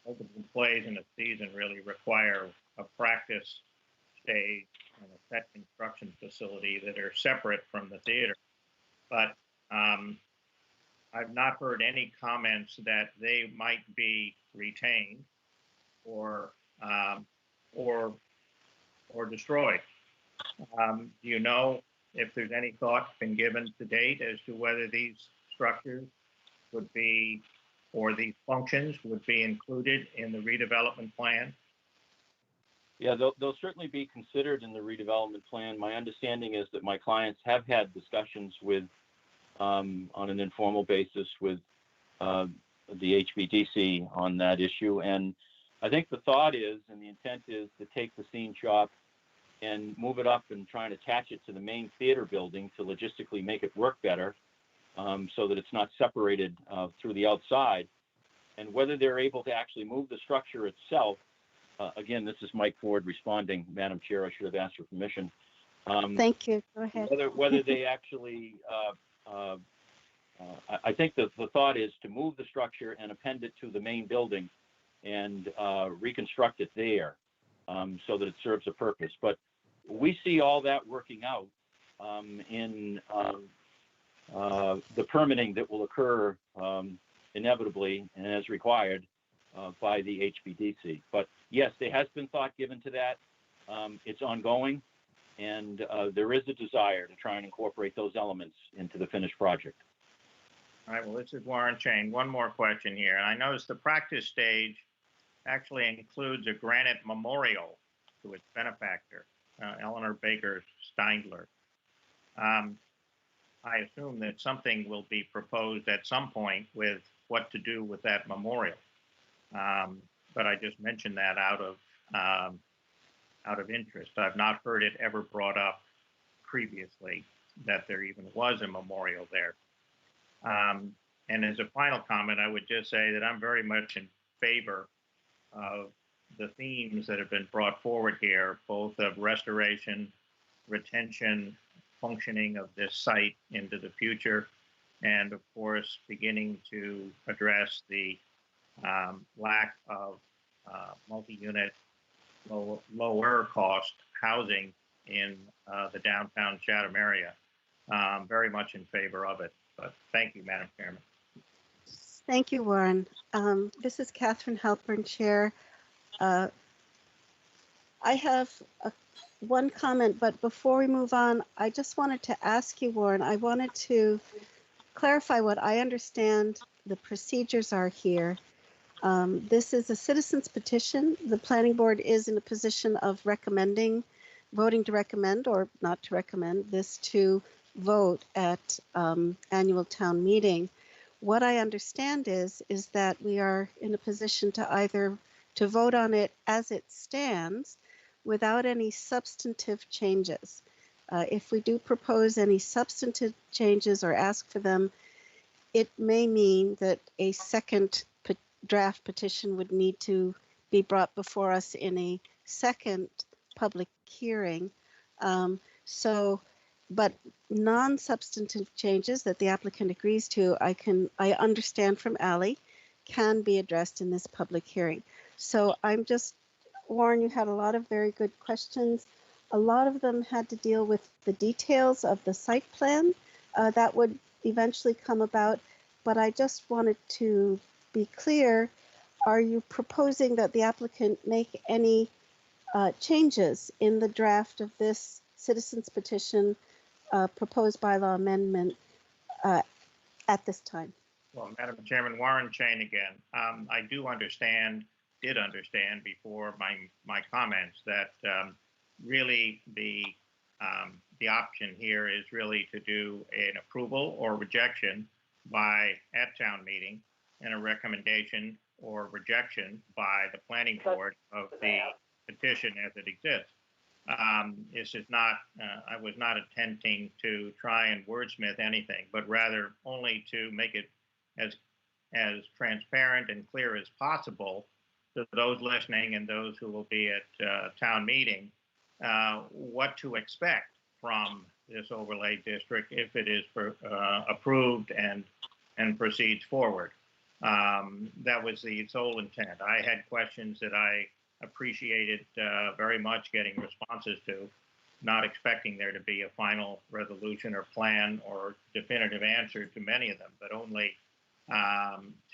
Multiple plays in a season really require a practice stage and a set construction facility that are separate from the theater. But I've not heard any comments that they might be retained or destroyed. Do you know if there's any thought been given to date as to whether these structures would be, or these functions would be included in the redevelopment plan? Yeah, they'll certainly be considered in the redevelopment plan. My understanding is that my clients have had discussions with, on an informal basis with the HBDC on that issue. And I think the thought is, and the intent is, to take the scene shop and move it up and try and attach it to the main theater building to logistically make it work better, so that it's not separated through the outside. And whether they're able to actually move the structure itself, again, this is Mike Ford responding, Madam Chair, I should have asked for permission. Thank you. Go ahead. Whether they actually, I think the thought is to move the structure and append it to the main building and reconstruct it there, so that it serves a purpose. But we see all that working out in the permitting that will occur inevitably and as required by the HBDC. But yes, there has been thought given to that. It's ongoing, and there is a desire to try and incorporate those elements into the finished project. All right, well, this is Warren Chain. One more question here. I noticed the practice stage actually includes a Granite Memorial to its benefactor, Eleanor Baker Steindler. I assume that something will be proposed at some point with what to do with that memorial. But I just mentioned that out of interest. I've not heard it ever brought up previously that there even was a memorial there. And as a final comment, I would just say that I'm very much in favor of the themes that have been brought forward here, both of restoration, retention, functioning of this site into the future, and of course, beginning to address the lack of multi-unit, lower cost housing in the downtown Chatham area. Very much in favor of it. But thank you, Madam Chairman. Thank you, Warren. This is Catherine Halpern, Chair. I have one comment, but before we move on, I just wanted to ask you, Warren, I wanted to clarify what I understand the procedures are here. This is a citizen's petition. The planning board is in a position of recommending, voting to recommend or not to recommend this to vote at annual town meeting. What I understand is that we are in a position to either to vote on it as it stands without any substantive changes. If we do propose any substantive changes or ask for them, it may mean that a second draft petition would need to be brought before us in a second public hearing. But non-substantive changes that the applicant agrees to, I understand from Ally, can be addressed in this public hearing. So I'm just, Warren, you had a lot of very good questions. A lot of them had to deal with the details of the site plan that would eventually come about. But I just wanted to be clear, are you proposing that the applicant make any changes in the draft of this citizen's petition proposed bylaw amendment at this time? Well, Madam Chairman, Warren Chain again. I did understand before my comments that really the The option here is really to do an approval or rejection at town meeting, and a recommendation or rejection by the planning board of the petition as it exists. This is not, I was not attempting to try and wordsmith anything, but rather only to make it as transparent and clear as possible to those listening and those who will be at town meeting, what to expect from this overlay district if it is approved and proceeds forward. That was the sole intent. I had questions that I appreciated very much getting responses to, not expecting there to be a final resolution or plan or definitive answer to many of them, but only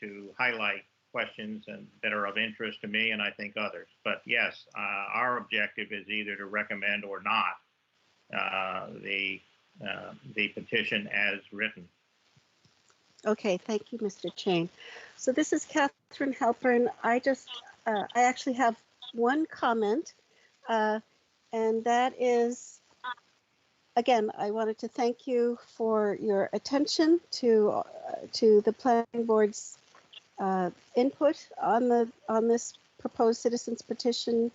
to highlight questions that are of interest to me and I think others. But yes, our objective is either to recommend or not the petition as written. Okay, thank you, Mr. Chain. So this is Catherine Halpern. I actually have one comment, and that is, again, I wanted to thank you for your attention to the planning board's input on this proposed citizens petition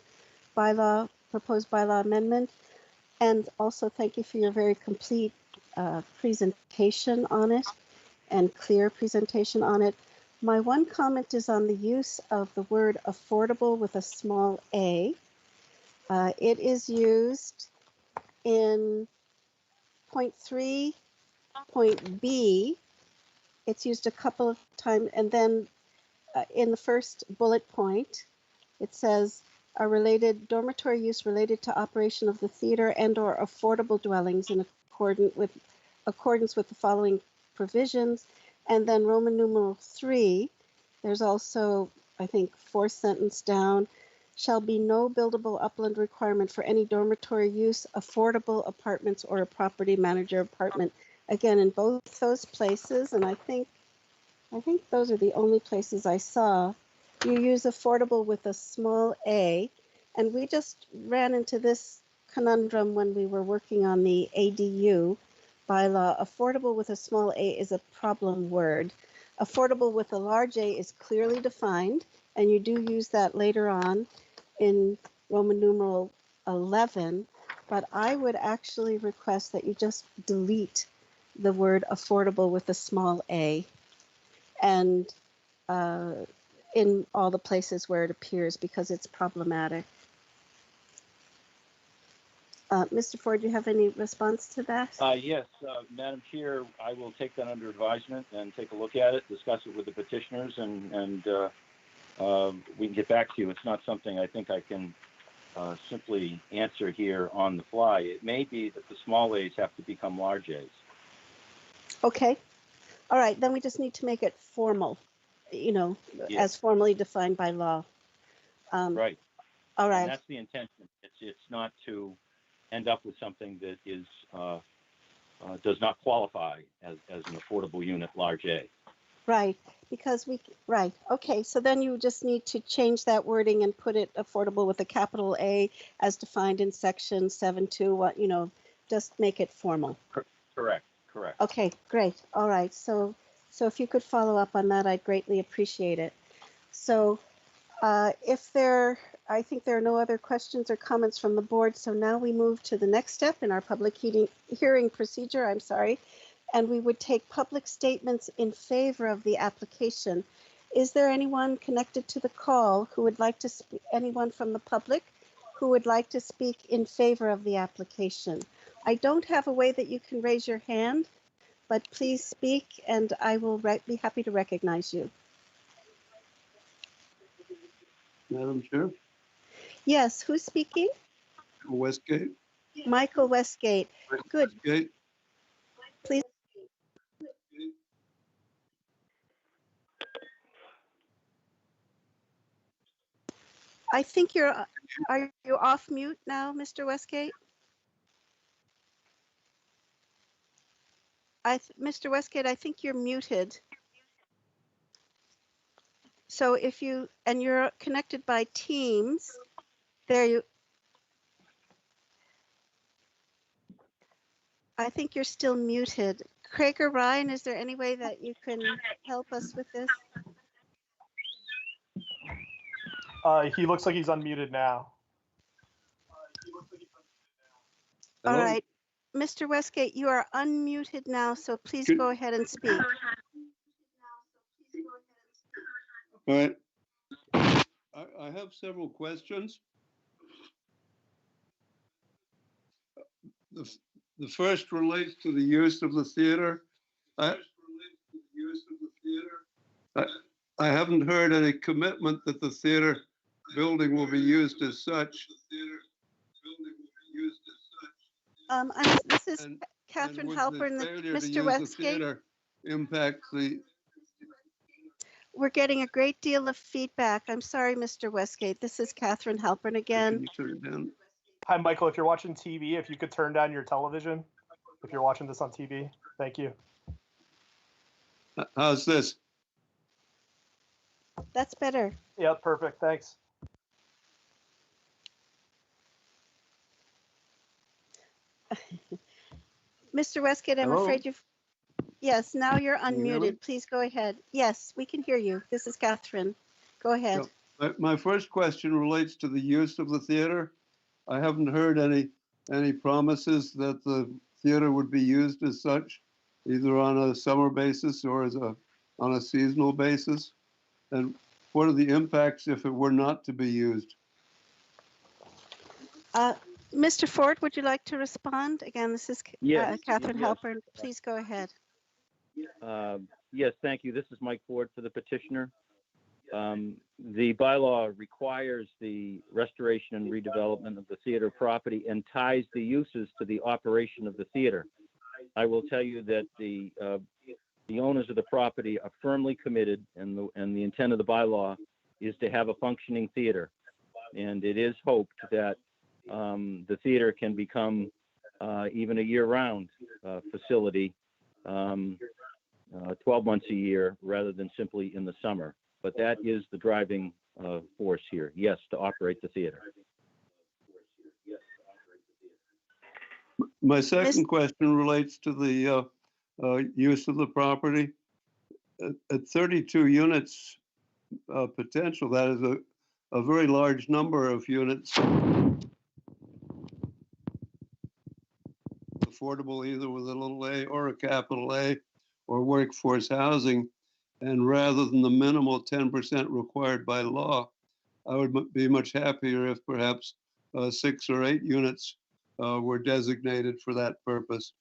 proposed bylaw amendment, and also thank you for your very complete presentation on it and clear presentation on it. My one comment is on the use of the word affordable with a small a. It is used in point 3, point B. It's used a couple of times, and then in the first bullet point, it says a related dormitory use related to operation of the theater and or affordable dwellings in accordance with the following provisions. And then Roman numeral 3, there's also, I think, fourth sentence down, shall be no buildable upland requirement for any dormitory use, affordable apartments, or a property manager apartment. Again, in both those places, and I think those are the only places I saw, you use affordable with a small a, and we just ran into this conundrum when we were working on the ADU bylaw. Affordable with a small a is a problem word. Affordable with a large a is clearly defined, and you do use that later on in Roman numeral 11, but I would actually request that you just delete the word affordable with a small a, and in all the places where it appears, because it's problematic. Mr. Ford, do you have any response to that? Yes, Madam Chair, I will take that under advisement and take a look at it, discuss it with the petitioners, and we can get back to you. It's not something I think I can simply answer here on the fly. It may be that the small a's have to become large a's. Okay. All right, then we just need to make it formal, Yes. as formally defined by law. Right. All right. And that's the intention. It's not to end up with something that is does not qualify as an affordable unit large A. Right, because right. Okay, so then you just need to change that wording and put it affordable with a capital A as defined in section 7.2, just make it formal. Correct. Okay, great. All right. So if you could follow up on that, I'd greatly appreciate it. So I think there are no other questions or comments from the board. So now we move to the next step in our public hearing procedure. I'm sorry. And we would take public statements in favor of the application. Is there anyone connected to the call who would like to speak, anyone from the public who would like to speak in favor of the application? I don't have a way that you can raise your hand, but please speak and I will be happy to recognize you. Madam Chair, Yes, who's speaking? Westgate. Michael Westgate. Good. Westgate. Please. I think are you off mute now, Mr. Westgate? Mr. Westgate, I think you're muted. So if you're connected by Teams, there you. I think you're still muted. Craig or Ryan, is there any way that you can help us with this? He looks like he's unmuted now. All Hello? right. Mr. Westgate, you are unmuted now, so please Good. go ahead and speak. All right. I have several questions. The first relates to the use of the theater. I haven't heard any commitment that the theater building will be used as such. This is And- Catherine would Halpern, the failure to Mr. use the Westgate. theater impact the, We're getting a great deal of feedback. I'm sorry, Mr. Westgate. This is Catherine Halpern can again. you turn it down? Hi, Michael. If you're watching TV, if you could turn down your television, if you're watching this on TV, thank you. How's this? That's better. Yeah, perfect. Thanks. Mr. Westgate, I'm Hello? afraid you've, yes, now you're Can you hear me? unmuted. Please go ahead. Yes, we can hear you. This is Catherine. Go ahead. My first question relates to the use of the theater. I haven't heard any promises that the theater would be used as such, either on a summer basis or on a seasonal basis. And what are the impacts if it were not to be used? Mr. Ford, would you like to respond? Again, this is Yes, Catherine yes. Halpern. Please go ahead. Yes, thank you. This is Mike Ford for the petitioner. The bylaw requires the restoration and redevelopment of the theater property and ties the uses to the operation of the theater. I will tell you that the owners of the property are firmly committed, and the intent of the bylaw is to have a functioning theater. And it is hoped that the theater can become even a year-round facility, 12 months a year rather than simply in the summer. But that is the driving force here, yes, to operate the theater. My second question relates to the use of the property. At 32 units potential, that is a very large number of units. Affordable either with a little a or a capital A or workforce housing. And rather than the minimal 10% required by law, I would be much happier if perhaps 6 or 8 units were designated for that purpose.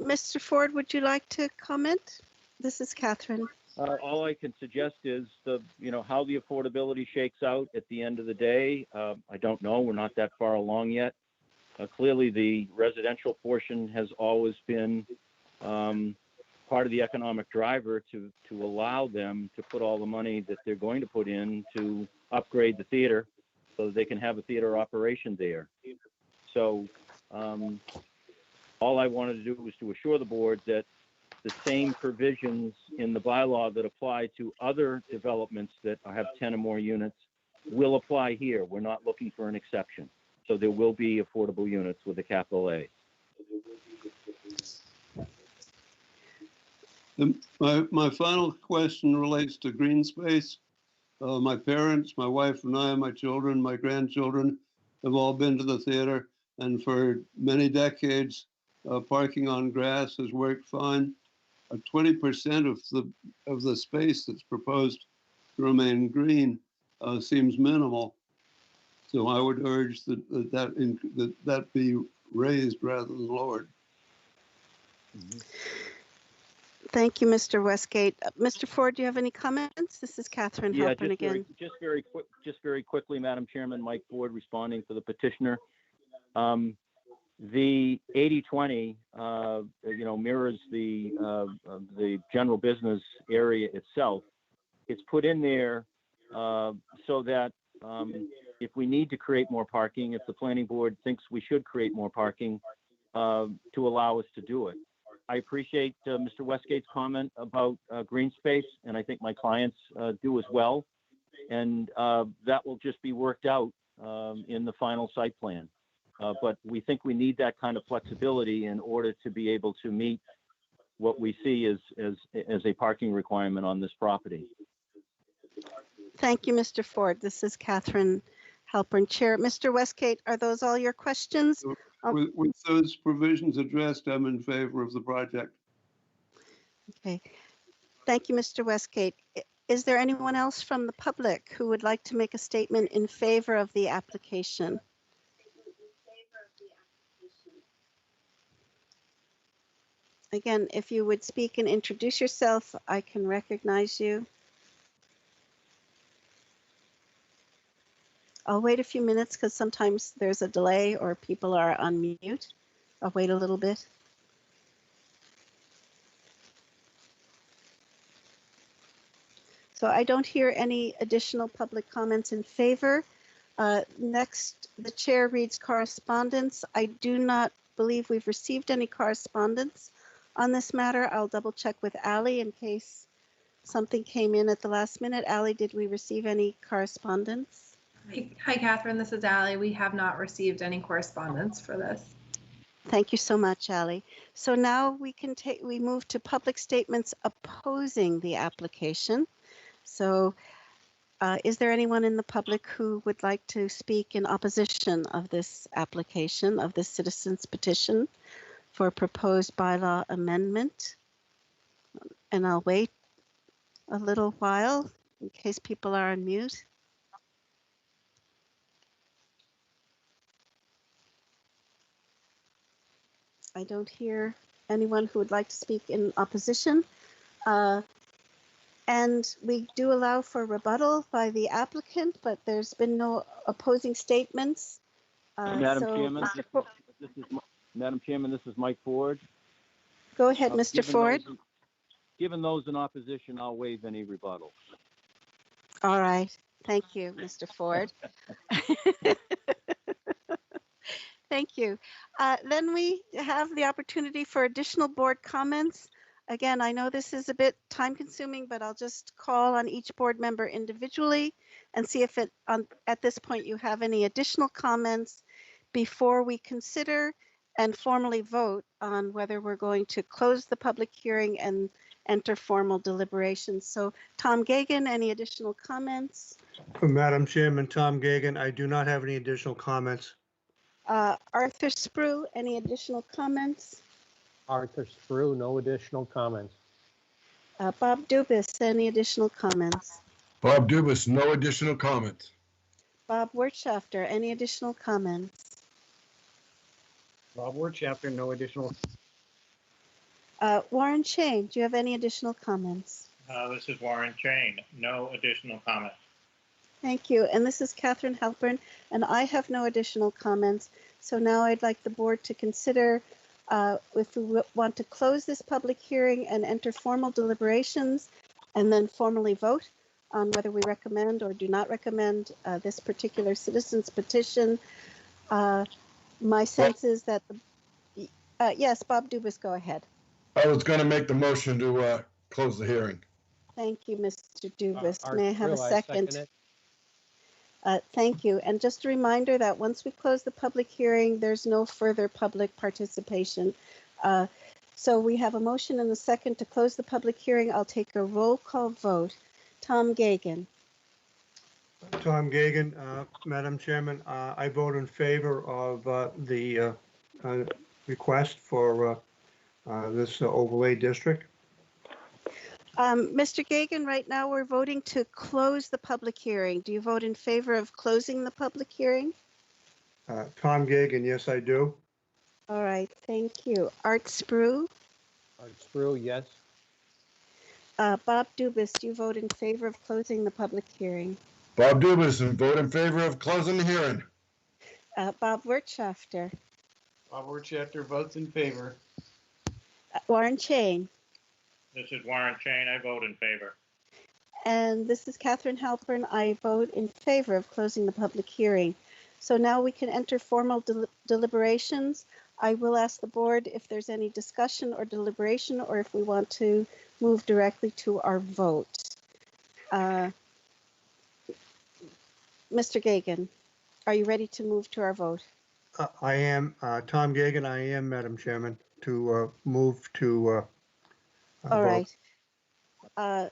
Mr. Ford, would you like to comment? This is Catherine. All I can suggest is how the affordability shakes out at the end of the day. I don't know. We're not that far along yet. Clearly, the residential portion has always been part of the economic driver to allow them to put all the money that they're going to put in to upgrade the theater so that they can have a theater operation there. So all I wanted to do was to assure the board that the same provisions in the bylaw that apply to other developments that have 10 or more units will apply here. We're not looking for an exception. So there will be affordable units with a capital A. My final question relates to green space. My parents, my wife and I, my children, my grandchildren have all been to the theater, and for many decades, parking on grass has worked fine. 20% of the space that's proposed to remain green seems minimal. So I would urge that be raised rather than lowered. Mm-hmm. Thank you, Mr. Westgate. Mr. Ford, do you have any comments? This is Catherine Halpern again. Just very quickly, Madam Chairman, Mike Ford responding to the petitioner. The 80-20, mirrors the general business area itself. It's put in there so that if we need to create more parking, if the planning board thinks we should create more parking, to allow us to do it. I appreciate Mr. Westgate's comment about green space, and I think my clients do as well. And that will just be worked out in the final site plan. but we think we need that kind of flexibility in order to be able to meet what we see as a parking requirement on this property. Thank you, Mr. Ford. This is Catherine Halpern, Chair. Mr. Westgate, are those all your questions? With those provisions addressed, I'm in favor of the project. Okay. Thank you, Mr. Westgate. Is there anyone else from the public who would like to make a statement in favor of the application? Again, if you would speak and introduce yourself, I can recognize you. I'll wait a few minutes because sometimes there's a delay or people are on mute. I'll wait a little bit. So I don't hear any additional public comments in favor. Next, the chair reads correspondence. I do not believe we've received any correspondence on this matter. I'll double check with Ally in case something came in at the last minute. Ally, did we receive any correspondence? Hi, Catherine. This is Ally. We have not received any correspondence for this. Thank you so much, Ally. So now we move to public statements opposing the application. So is there anyone in the public who would like to speak in opposition of this application, of this citizen's petition for proposed bylaw amendment? And I'll wait a little while in case people are on mute. I don't hear anyone who would like to speak in opposition. And we do allow for rebuttal by the applicant, but there's been no opposing statements. Madam Chairman, this is Mike Ford. Go ahead, Mr. Ford. Given those in opposition, I'll waive any rebuttal. All right. Thank you, Mr. Ford. Thank you. Then we have the opportunity for additional board comments. Again, I know this is a bit time consuming, but I'll just call on each board member individually and see if at this point you have any additional comments before we consider and formally vote on whether we're going to close the public hearing and enter formal deliberations. So Tom Gagan, any additional comments? Madam Chairman, Tom Gagan, I do not have any additional comments. Arthur Sprue, any additional comments? Arthur Sprue, no additional comments. Bob Dubus, any additional comments? Bob Dubus, no additional comments. Bob Wirtschafter, any additional comments? Bob Wirtschafter, no additional. Warren Chain, do you have any additional comments? This is Warren Chain. No additional comments. Thank you. And this is Catherine Halpern, and I have no additional comments. So now I'd like the board to consider if we want to close this public hearing and enter formal deliberations and then formally vote on whether we recommend or do not recommend this particular citizen's petition. My sense is that, yes, Bob Dubus, go ahead. I was going to make the motion to close the hearing. Thank you, Mr. Dubus. Art May I have a Sprue, second? Thank you. And just a reminder that once we close the public hearing, there's no further public participation. So we have a motion and a second to close the public hearing. I'll take a roll call vote. Tom Gagan. Tom Gagan, Madam Chairman, I vote in favor of the request for this overlay district. Mr. Gagan, right now we're voting to close the public hearing. Do you vote in favor of closing the public hearing? Tom Gagan, yes, I do. All right, thank you. Art Sprue? Art Sprue, yes. Bob Dubus, do you vote in favor of closing the public hearing? Bob Dubus, and vote in favor of closing the hearing. Bob Wirtschafter? Bob Wirtschafter votes in favor. Warren Chain? This is Warren Chain. I vote in favor. And this is Catherine Halpern. I vote in favor of closing the public hearing. So now we can enter formal deliberations. I will ask the board if there's any discussion or deliberation or if we want to move directly to our vote. Mr. Gagan, are you ready to move to our vote? I am, Tom Gagan, I am, Madam Chairman, to move to All vote. right.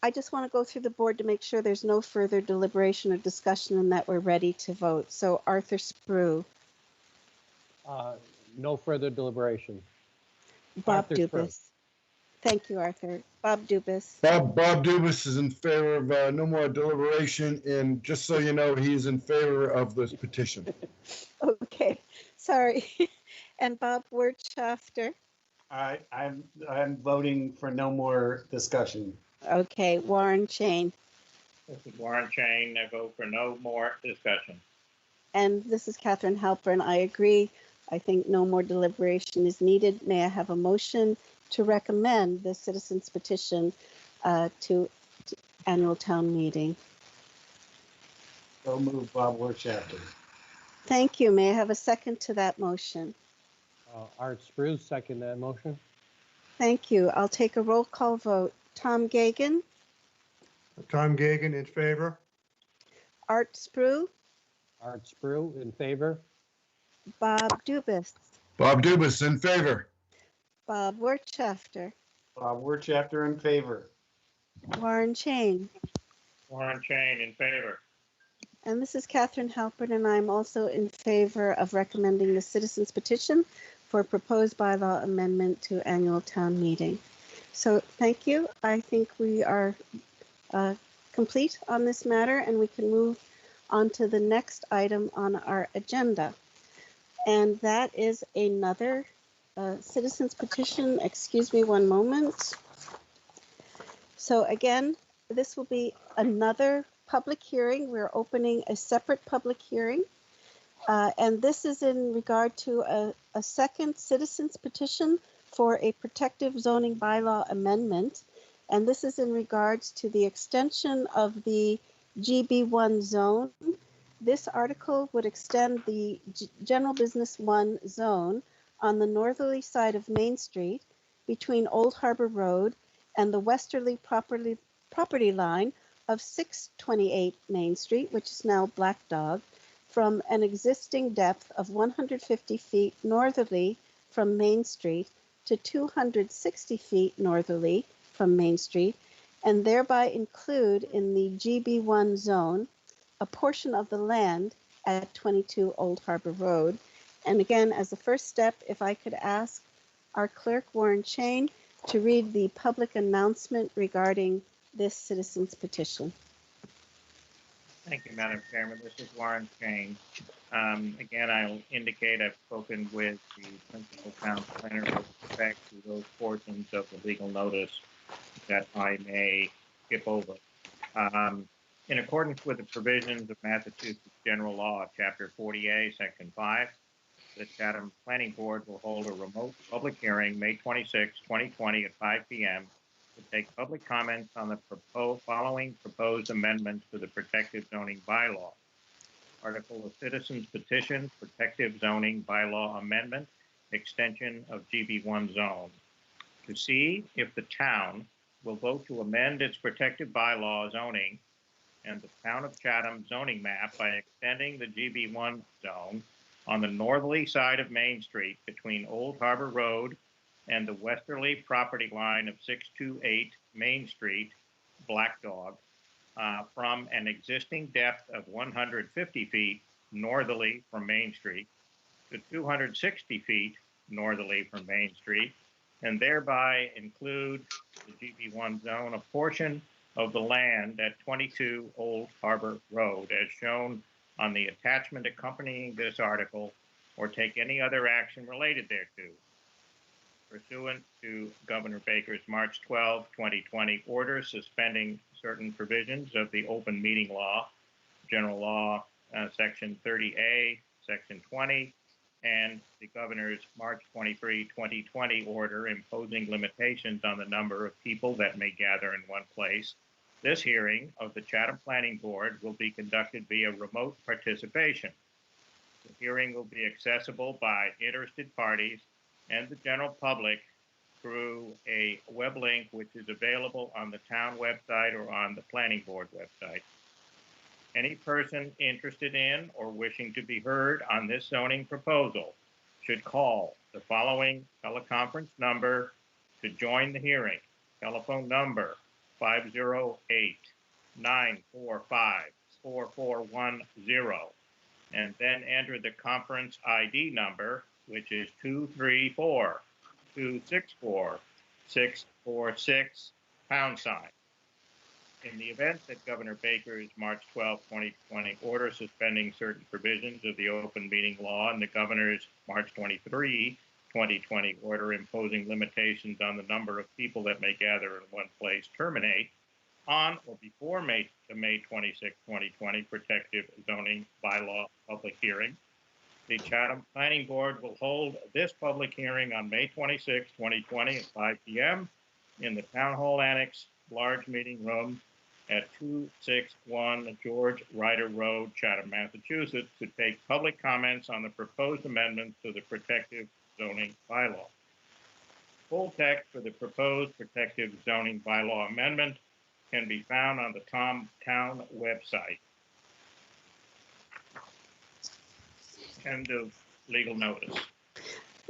I just want to go through the board to make sure there's no further deliberation or discussion and that we're ready to vote. So Arthur Sprue, No further deliberation. Bob Arthur Sprue. Dubus. Thank you, Arthur. Bob Dubus. Bob Dubus is in favor of no more deliberation, and just so you know, he's in favor of this petition. Okay, sorry. And Bob Wirtschafter. I'm voting for no more discussion. Okay, Warren Chain. This is Warren Chain. I vote for no more discussion. And this is Catherine Halpern. I agree. I think no more deliberation is needed. May I have a motion to recommend the citizens petition to annual town meeting? So move, Bob Wirtschafter. Thank you. May I have a second to that motion? Art Spruce, second that motion. Thank you. I'll take a roll call vote. Tom Gagan, Tom Gagan in favor. Art Sprue, Art Sprue in favor. Bob Dubus, Bob Dubus in favor. Bob Wirtschafter, Bob Wirtschafter in favor. Warren Chain. Warren Chain in favor. And this is Catherine Halpern, and I'm also in favor of recommending the citizens petition for proposed bylaw amendment to annual town meeting. So thank you. I think we are complete on this matter, and we can move on to the next item on our agenda. And that is another citizens petition. Excuse me one moment. So again, this will be another public hearing. We're opening a separate public hearing. And this is in regard to a second citizens petition for a protective zoning bylaw amendment. And this is in regards to the extension of the GB1 zone. This article would extend the General Business 1 zone on the northerly side of Main Street between Old Harbor Road and the westerly property line of 628 Main Street, which is now Black Dog, from an existing depth of 150 feet northerly from Main Street to 260 feet northerly from Main Street, and thereby include in the GB1 zone a portion of the land at 22 Old Harbor Road. And again, as a first step, if I could ask our clerk, Warren Chain, to read the public announcement regarding this citizens petition. Thank you, Madam Chairman. This is Warren Chain. Again, I'll indicate I've spoken with the principal town planner with respect to those portions of the legal notice that I may skip over. In accordance with the provisions of Massachusetts General Law, Chapter 40A, Section 5, the Chatham Planning Board will hold a remote public hearing May 26, 2020 at 5 p.m. to take public comments on the following proposed amendments to the protective zoning bylaw. Article of Citizens Petition, Protective Zoning Bylaw Amendment, Extension of GB1 Zone. To see if the town will vote to amend its protective bylaw zoning and the Town of Chatham zoning map by extending the GB1 zone on the northerly side of Main Street between Old Harbor Road and the westerly property line of 628 Main Street, Black Dog, from an existing depth of 150 feet northerly from Main Street to 260 feet northerly from Main Street, and thereby include the GB1 zone a portion of the land at 22 Old Harbor Road as shown on the attachment accompanying this article, or take any other action related thereto. Pursuant to Governor Baker's March 12, 2020 order suspending certain provisions of the open meeting law, General Law, Section 30A, Section 20, and the Governor's March 23, 2020 order imposing limitations on the number of people that may gather in one place, this hearing of the Chatham Planning Board will be conducted via remote participation. The hearing will be accessible by interested parties and the general public through a web link which is available on the town website or on the planning board website. Any person interested in or wishing to be heard on this zoning proposal should call the following teleconference number to join the hearing. Telephone number 508-945-4410, and then enter the conference ID number, which is 234-264-646 #. In the event that Governor Baker's March 12, 2020 order suspending certain provisions of the open meeting law and the governor's March 23, 2020 order imposing limitations on the number of people that may gather in one place terminate on or before the May 26, 2020 protective zoning bylaw public hearing, the Chatham Planning Board will hold this public hearing on May 26, 2020 at 5 p.m. in the Town Hall Annex Large Meeting Room at 261 George Ryder Road, Chatham, Massachusetts, to take public comments on the proposed amendments to the protective zoning bylaw. Full text for the proposed protective zoning bylaw amendment can be found on the town website. End of legal notice.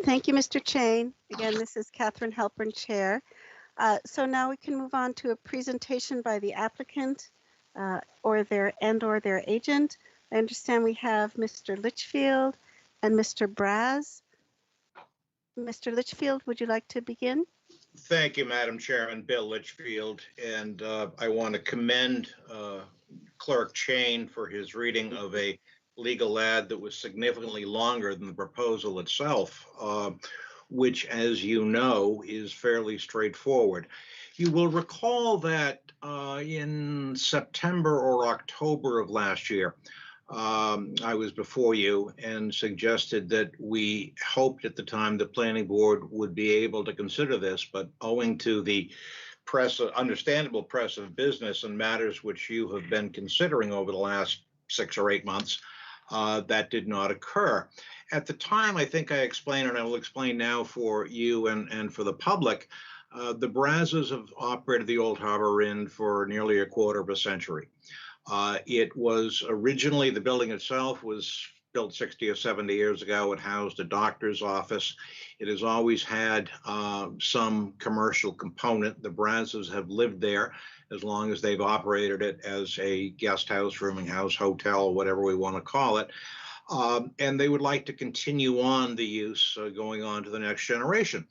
Thank you, Mr. Chain. Again, this is Catherine Halpern, Chair. So now we can move on to a presentation by the applicant or their agent. I understand we have Mr. Litchfield and Mr. Braz. Mr. Litchfield, would you like to begin? Thank you, Madam Chairman. Bill Litchfield, and I want to commend Clerk Chain for his reading of a legal ad that was significantly longer than the proposal itself, which, as you know, is fairly straightforward. You will recall that in September or October of last year, I was before you and suggested that we hoped at the time the planning board would be able to consider this, but owing to the understandable press of business and matters which you have been considering over the last 6 or 8 months, that did not occur. At the time, I think I explained, and I will explain now for you and for the public, the Brazos have operated the Old Harbor Inn for nearly a quarter of a century. It was originally, the building itself was built 60 or 70 years ago. It housed a doctor's office. It has always had some commercial component. The Brazos have lived there as long as they've operated it as a guest house, rooming house, hotel, whatever we want to call it. And they would like to continue on the use going on to the next generation.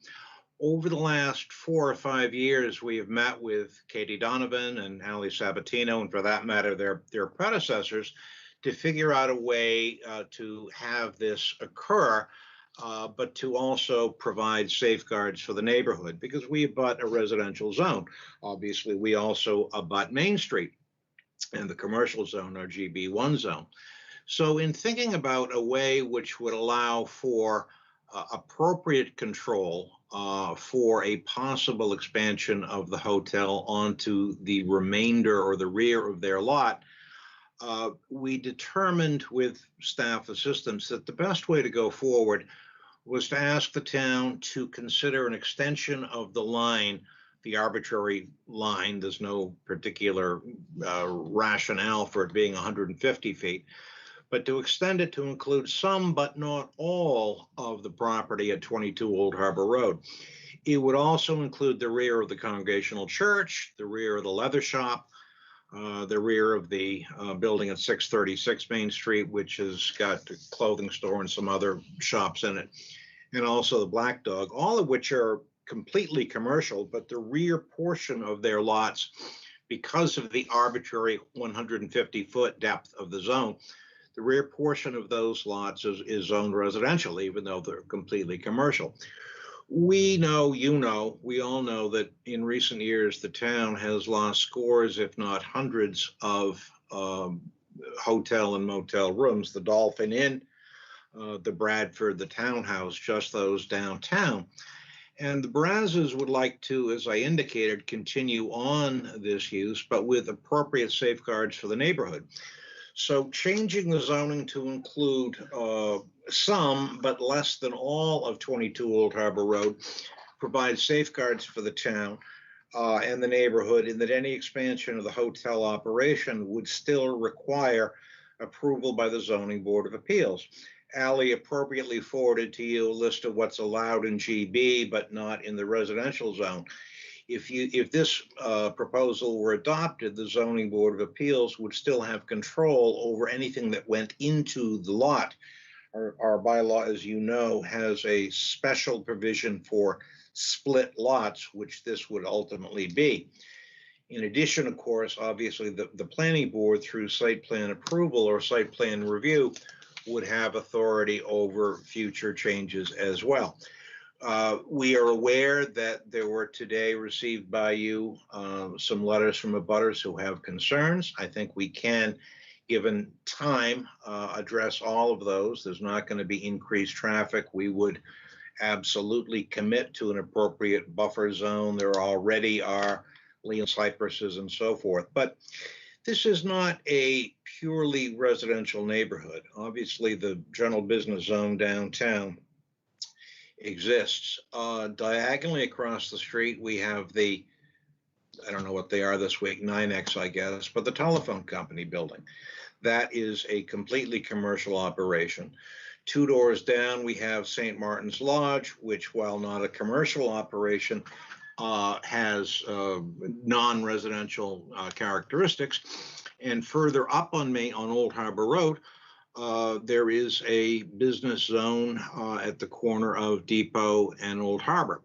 Over the last 4 or 5 years, we have met with Katie Donovan and Ali Sabatino, and for that matter, their predecessors, to figure out a way to have this occur, but to also provide safeguards for the neighborhood, because we abut a residential zone. Obviously, we also abut Main Street and the commercial zone, our GB1 zone. So in thinking about a way which would allow for appropriate control for a possible expansion of the hotel onto the remainder or the rear of their lot, we determined with staff assistance that the best way to go forward was to ask the town to consider an extension of the line, the arbitrary line. There's no particular rationale for it being 150 feet, but to extend it to include some, but not all, of the property at 22 Old Harbor Road. It would also include the rear of the Congregational Church, the rear of the leather shop, the rear of the building at 636 Main Street, which has got a clothing store and some other shops in it, and also the Black Dog, all of which are completely commercial, but the rear portion of their lots, because of the arbitrary 150-foot depth of the zone, the rear portion of those lots is zoned residential, even though they're completely commercial. We know, you know, we all know that in recent years, the town has lost scores, if not hundreds, of hotel and motel rooms. The Dolphin Inn, the Bradford, the Townhouse, just those downtown. And the Brazos would like to, as I indicated, continue on this use, but with appropriate safeguards for the neighborhood. So changing the zoning to include some, but less than all of 22 Old Harbor Road provides safeguards for the town, and the neighborhood, in that any expansion of the hotel operation would still require approval by the Zoning Board of Appeals. Ally appropriately forwarded to you a list of what's allowed in GB, but not in the residential zone. If this proposal were adopted, the Zoning Board of Appeals would still have control over anything that went into the lot. Our bylaw, as you know, has a special provision for split lots, which this would ultimately be. In addition, of course, obviously, the planning board, through site plan approval or site plan review, would have authority over future changes as well. We are aware that there were today received by you some letters from abutters who have concerns. I think we can, given time, address all of those. There's not going to be increased traffic. We would absolutely commit to an appropriate buffer zone. There already are lean cypresses and so forth. But this is not a purely residential neighborhood. Obviously, the general business zone downtown exists. Diagonally across the street, we have the, I don't know what they are this week, 9X, I guess, but the telephone company building. That is a completely commercial operation. 2 doors down, we have St. Martin's Lodge, which, while not a commercial operation, has non-residential characteristics. And further up on Old Harbor Road, there is a business zone at the corner of Depot and Old Harbor.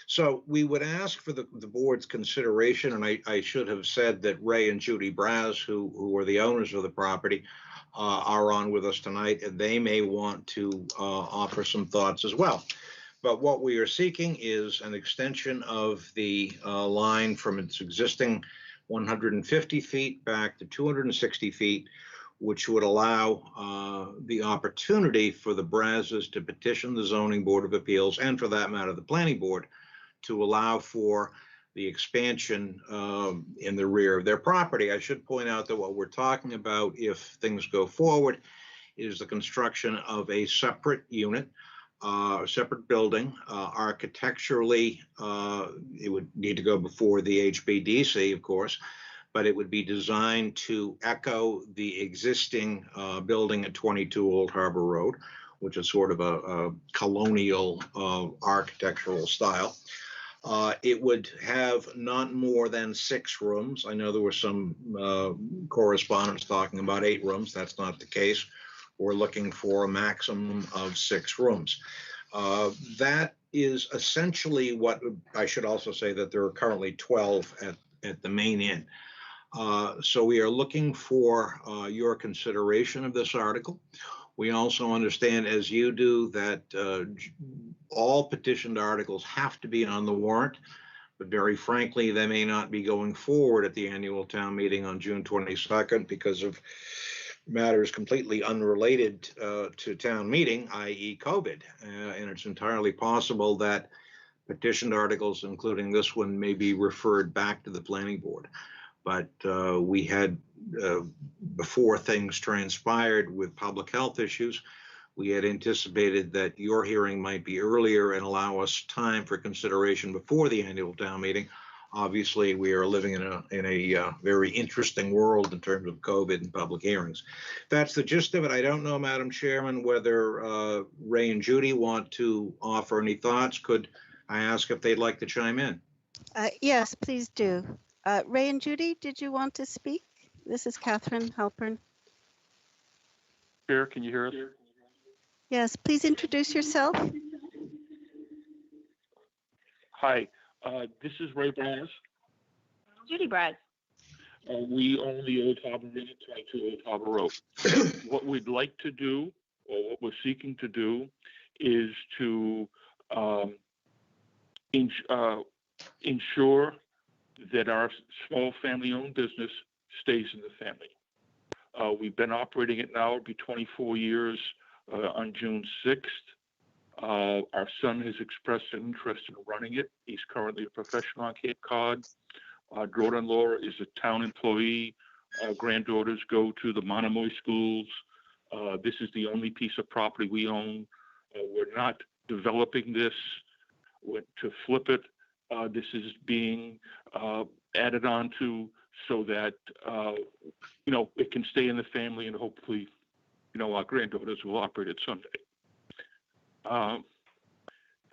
So we would ask for the board's consideration, and I should have said that Ray and Judy Braz, who are the owners of the property, are on with us tonight, and they may want to offer some thoughts as well. But what we are seeking is an extension of the line from its existing 150 feet back to 260 feet, which would allow the opportunity for the Brazos to petition the Zoning Board of Appeals, and for that matter, the Planning Board, to allow for the expansion in the rear of their property. I should point out that what we're talking about, if things go forward, is the construction of a separate unit, a separate building. Architecturally, it would need to go before the HBDC, of course, but it would be designed to echo the existing building at 22 Old Harbor Road, which is sort of a colonial architectural style. It would have not more than 6 rooms. I know there was some correspondence talking about 8 rooms. That's not the case. We're looking for a maximum of 6 rooms. That is essentially what, I should also say that there are currently 12 at the main inn. So we are looking for your consideration of this article. We also understand, as you do, that all petitioned articles have to be on the warrant, but very frankly, they may not be going forward at the annual town meeting on June 22nd because of matters completely unrelated to town meeting, i.e. COVID. And it's entirely possible that petitioned articles, including this one, may be referred back to the planning board. But we had, before things transpired with public health issues, we had anticipated that your hearing might be earlier and allow us time for consideration before the annual town meeting. Obviously, we are living in a very interesting world in terms of COVID and public hearings. That's the gist of it. I don't know, Madam Chairman, whether Ray and Judy want to offer any thoughts. Could I ask if they'd like to chime in? Yes, please do. Ray and Judy, did you want to speak? This is Catherine Halpern. Chair, can you hear us? Yes, please introduce yourself. Hi, this is Ray Braz. Judy Braz. We own the Old Harbor Inn at 22 Old Harbor Road. What we'd like to do, or what we're seeking to do, is to ensure that our small family-owned business stays in the family. We've been operating it now, it'll be 24 years on June 6th. Our son has expressed an interest in running it. He's currently a professional on Cape Cod. Our daughter-in-law is a town employee. Our granddaughters go to the Monomoy schools. This is the only piece of property we own. We're not developing this to flip it. this is being added on to so that, it can stay in the family and hopefully, our granddaughters will operate it someday.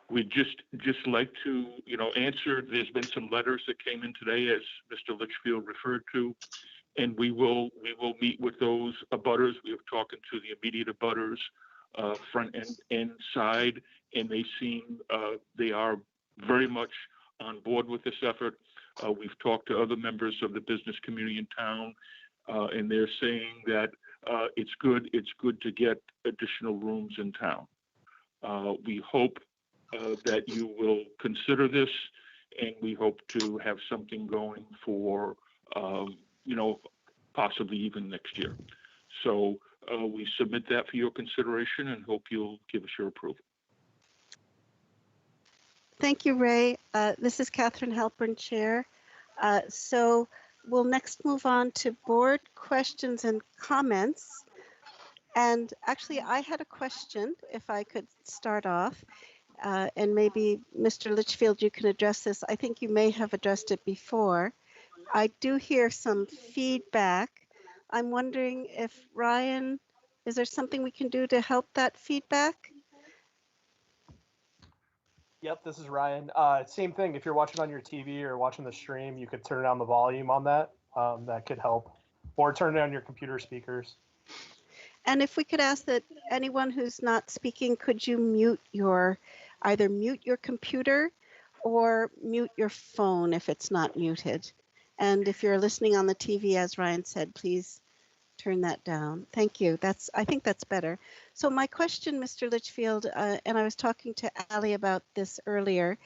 We'd just like to, answer, there's been some letters that came in today, as Mr. Litchfield referred to, and we will meet with those abutters. We have talking to the immediate abutters, front and side, and they are very much on board with this effort. We've talked to other members of the business community in town, and they're saying that it's good to get additional rooms in town. We hope that you will consider this, and we hope to have something going for, possibly even next year. So we submit that for your consideration and hope you'll give us your approval. Thank you, Ray. This is Catherine Halpern, Chair. So we'll next move on to board questions and comments. And actually, I had a question, if I could start off. And maybe, Mr. Litchfield, you can address this. I think you may have addressed it before. I do hear some feedback. I'm wondering if, Ryan, is there something we can do to help that feedback? Yep, this is Ryan. Same thing. If you're watching on your TV or watching the stream, you could turn down the volume on that. That could help. Or turn down your computer speakers. And if we could ask that anyone who's not speaking, could you either mute your computer or mute your phone if it's not muted? And if you're listening on the TV, as Ryan said, please turn that down. Thank you. I think that's better. So my question, Mr. Litchfield, and I was talking to Ali about this earlier.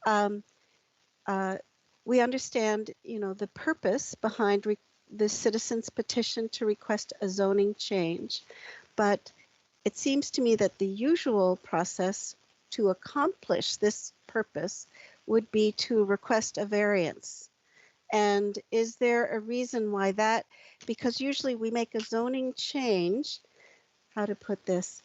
We understand, the purpose behind the citizens' petition to request a zoning change, but it seems to me that the usual process to accomplish this purpose would be to request a variance. And is there a reason why that? Because usually we make a zoning change. How to put this?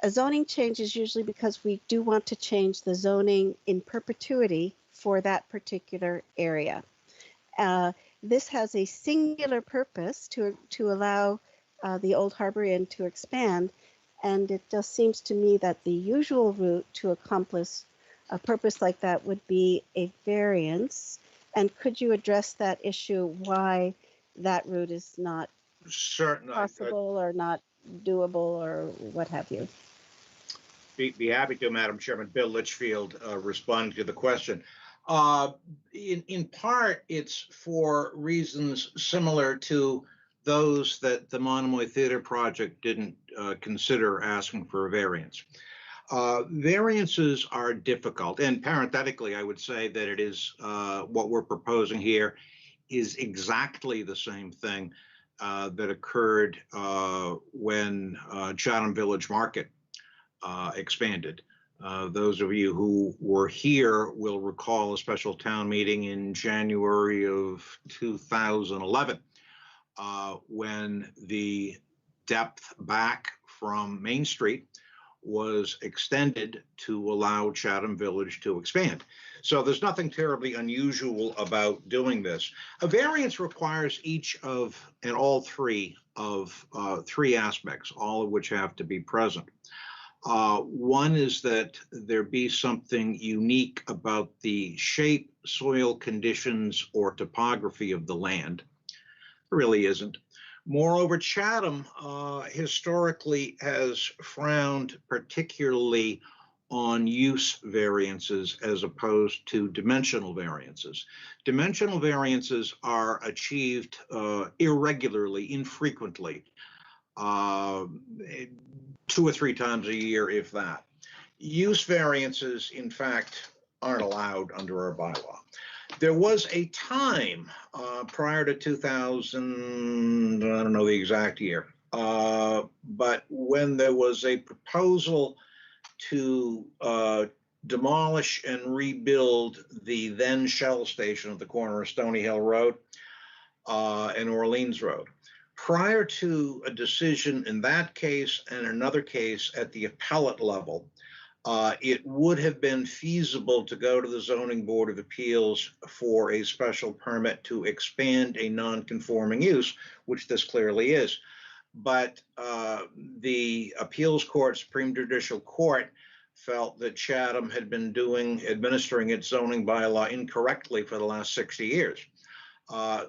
A zoning change is usually because we do want to change the zoning in perpetuity for that particular area. This has a singular purpose to allow the Old Harbor Inn to expand, and it just seems to me that the usual route to accomplish a purpose like that would be a variance. And could you address that issue, why that route is not possible or not doable or what have you? Be happy to, Madam Chairman. Bill Litchfield responding to the question. In part, it's for reasons similar to those that the Monomoy Theater project didn't consider asking for a variance. Variances are difficult, and parenthetically, I would say that it is what we're proposing here is exactly the same thing that occurred when Chatham Village Market expanded. Those of you who were here will recall a special town meeting in January of 2011 when the depth back from Main Street was extended to allow Chatham Village to expand. So there's nothing terribly unusual about doing this. A variance requires each of and all three of three aspects, all of which have to be present. One is that there be something unique about the shape, soil conditions, or topography of the land. There really isn't. Moreover, Chatham historically has frowned particularly on use variances as opposed to dimensional variances. Dimensional variances are achieved irregularly, infrequently, 2 or 3 times a year, if that. Use variances, in fact, aren't allowed under our bylaw. There was a time prior to 2000, I don't know the exact year, but when there was a proposal to demolish and rebuild the then Shell station at the corner of Stony Hill Road and Orleans Road. Prior to a decision in that case and another case at the appellate level, it would have been feasible to go to the Zoning Board of Appeals for a special permit to expand a non-conforming use, which this clearly is. But the appeals court, Supreme Judicial Court, felt that Chatham had been administering its zoning bylaw incorrectly for the last 60 years.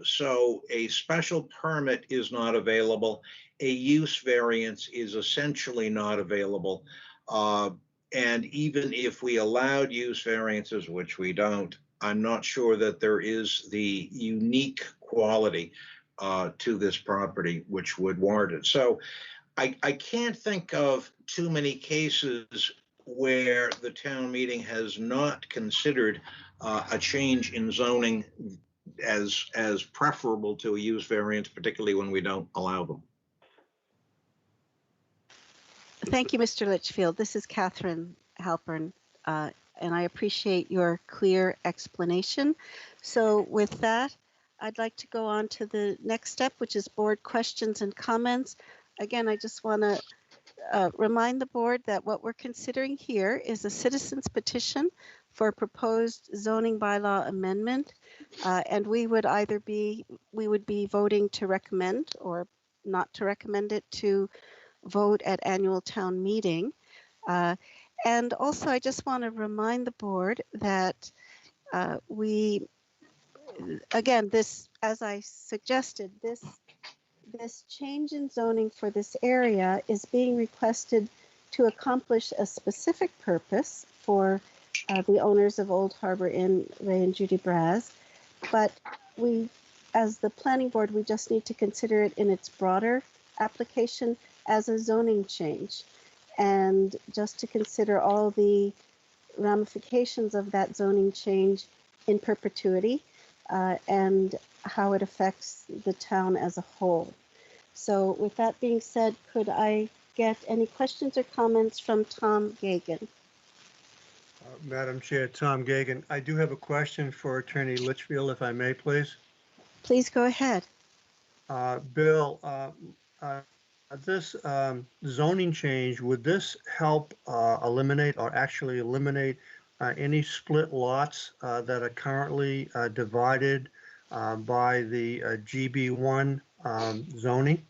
So a special permit is not available. A use variance is essentially not available. And even if we allowed use variances, which we don't, I'm not sure that there is the unique quality to this property which would warrant it. So I can't think of too many cases where the town meeting has not considered a change in zoning as preferable to a use variance, particularly when we don't allow them. Thank you, Mr. Litchfield. This is Catherine Halpern, and I appreciate your clear explanation. So with that, I'd like to go on to the next step, which is board questions and comments. Again, I just want to remind the board that what we're considering here is a citizen's petition for a proposed zoning bylaw amendment, and we would be voting to recommend or not to recommend it to vote at annual town meeting. And also, I just want to remind the board that again, this, as I suggested, this change in zoning for this area is being requested to accomplish a specific purpose for the owners of Old Harbor Inn, Ray and Judy Braz. But we, as the planning board, we just need to consider it in its broader application as a zoning change, and just to consider all the ramifications of that zoning change in perpetuity and how it affects the town as a whole. So with that being said, could I get any questions or comments from Tom Gagan? Madam Chair, Tom Gagan. I do have a question for Attorney Litchfield, if I may, please. Please go ahead. Bill, this zoning change, would this help eliminate or actually eliminate any split lots that are currently divided by the GB1 zoning?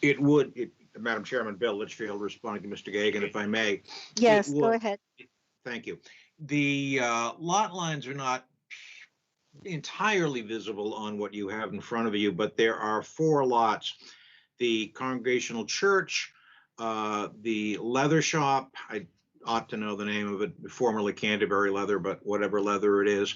It would, Madam Chairman, Bill Litchfield responding to Mr. Gagan, if I may. Yes, go ahead. Thank you. The lot lines are not entirely visible on what you have in front of you, but there are 4 lots. The Congregational Church, the leather shop, I ought to know the name of it, formerly Canterbury Leather, but whatever leather it is.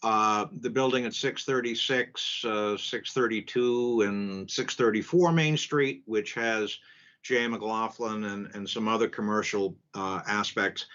The building at 636, 632, and 634 Main Street, which has J. McLaughlin and some other commercial aspects,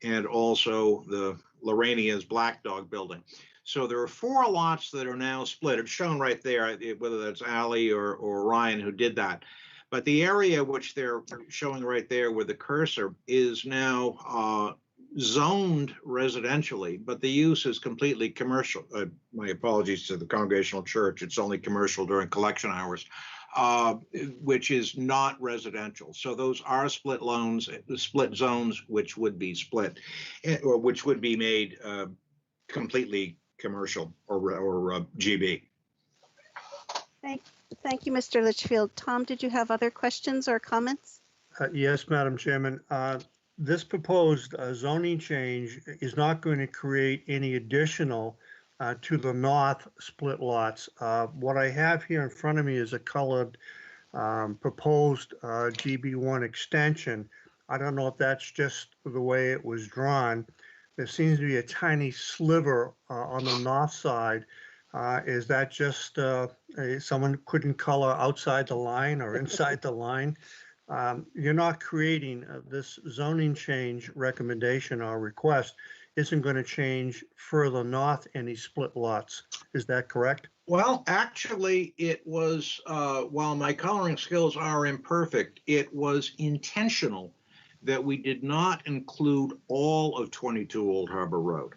and also the Lorania's Black Dog building. So there are 4 lots that are now split. It's shown right there, whether that's Allie or Ryan who did that. But the area which they're showing right there with the cursor is now zoned residentially, but the use is completely commercial. My apologies to the Congregational Church. It's only commercial during collection hours, which is not residential. So those are split zones, which would be split, or which would be made completely commercial or GB. Thank you, Mr. Litchfield. Tom, did you have other questions or comments? Yes, Madam Chairman. This proposed zoning change is not going to create any additional to the north split lots. What I have here in front of me is a colored proposed GB1 extension. I don't know if that's just the way it was drawn. There seems to be a tiny sliver on the north side. Is that just someone couldn't color outside the line or inside the line? You're not creating this zoning change recommendation or request isn't going to change further north any split lots. Is that correct? Well, actually, it was, while my coloring skills are imperfect, it was intentional that we did not include all of 22 Old Harbor Road.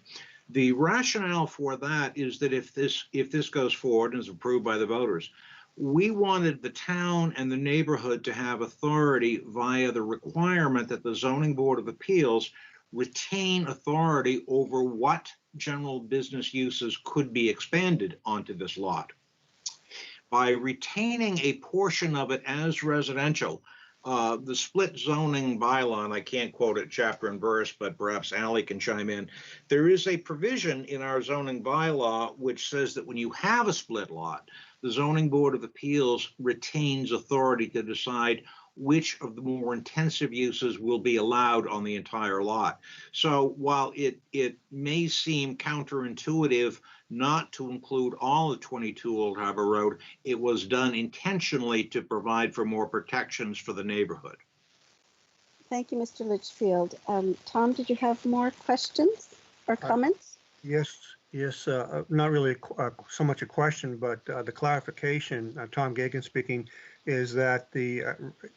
The rationale for that is that if this goes forward and is approved by the voters, we wanted the town and the neighborhood to have authority via the requirement that the Zoning Board of Appeals retain authority over what general business uses could be expanded onto this lot. By retaining a portion of it as residential, the split zoning bylaw, and I can't quote it chapter and verse, but perhaps Ally can chime in. There is a provision in our zoning bylaw which says that when you have a split lot, the Zoning Board of Appeals retains authority to decide which of the more intensive uses will be allowed on the entire lot. So while it may seem counterintuitive not to include all of 22 Old Harbor Road, it was done intentionally to provide for more protections for the neighborhood. Thank you, Mr. Litchfield. Tom, did you have more questions or comments? Yes, not really so much a question, but the clarification, Tom Gagan speaking, is that the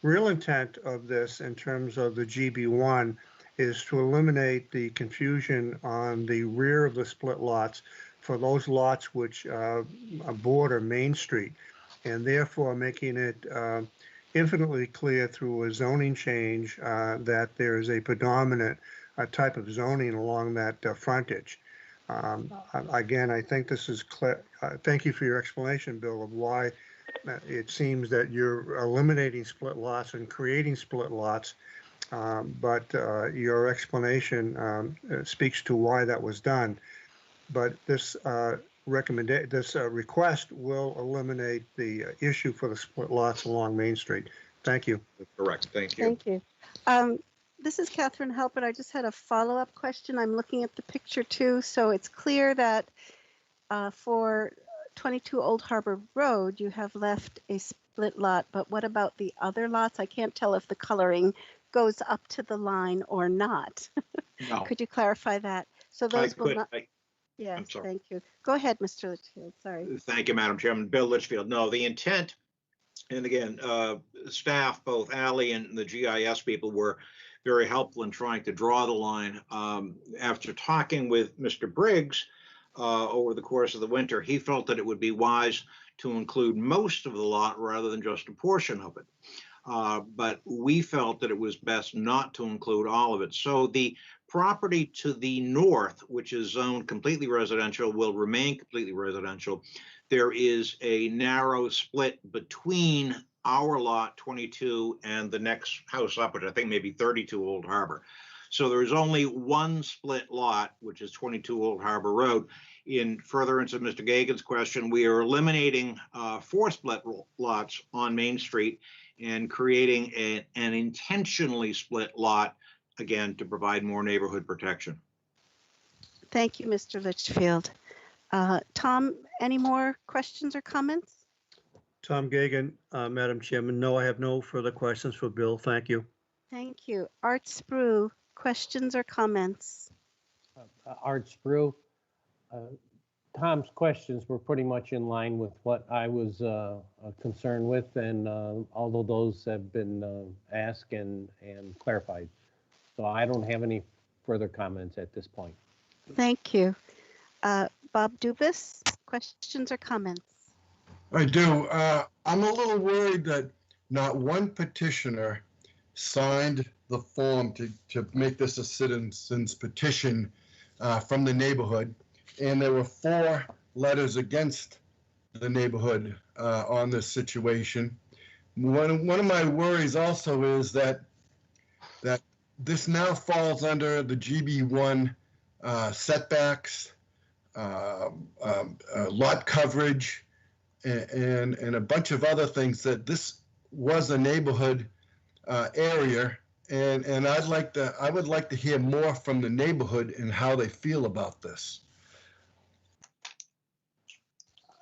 real intent of this in terms of the GB1 is to eliminate the confusion on the rear of the split lots for those lots which border Main Street, and therefore making it infinitely clear through a zoning change that there is a predominant type of zoning along that frontage. Again, I think this is clear. Thank you for your explanation, Bill, of why it seems that you're eliminating split lots and creating split lots. But your explanation speaks to why that was done. But this request will eliminate the issue for the split lots along Main Street. Thank you. Correct. Thank you. Thank you. This is Catherine Halpert. I just had a follow-up question. I'm looking at the picture too, so it's clear that for 22 Old Harbor Road, you have left a split lot, but what about the other lots? I can't tell if the coloring goes up to the line or not. No. Could you clarify that? So those will not. Yes, I'm sorry. thank you. Go ahead, Mr. Litchfield. Sorry. Thank you, Madam Chairman. Bill Litchfield. No, the intent, and again, staff, both Ally and the GIS people were very helpful in trying to draw the line. After talking with Mr. Briggs over the course of the winter, he felt that it would be wise to include most of the lot rather than just a portion of it. But we felt that it was best not to include all of it. So the property to the north, which is zoned completely residential, will remain completely residential. There is a narrow split between our lot 22 and the next house up, which I think may be 32 Old Harbor. So there's only one split lot, which is 22 Old Harbor Road. In furtherance of Mr. Gagan's question, we are eliminating 4 split lots on Main Street and creating an intentionally split lot, again, to provide more neighborhood protection. Thank you, Mr. Litchfield. Tom, any more questions or comments? Tom Gagan, Madam Chairman. No, I have no further questions for Bill. Thank you. Thank you. Art Sprue, questions or comments? Art Sprue, Tom's questions were pretty much in line with what I was concerned with, and although those have been asked and clarified. So I don't have any further comments at this point. Thank you. Bob Dubus, questions or comments? I do. I'm a little worried that not one petitioner signed the form to make this a citizen's petition from the neighborhood. And there were 4 letters against the neighborhood on this situation. One of my worries also is that this now falls under the GB1 setbacks, lot coverage, and a bunch of other things, that this was a neighborhood area, and I would like to hear more from the neighborhood and how they feel about this.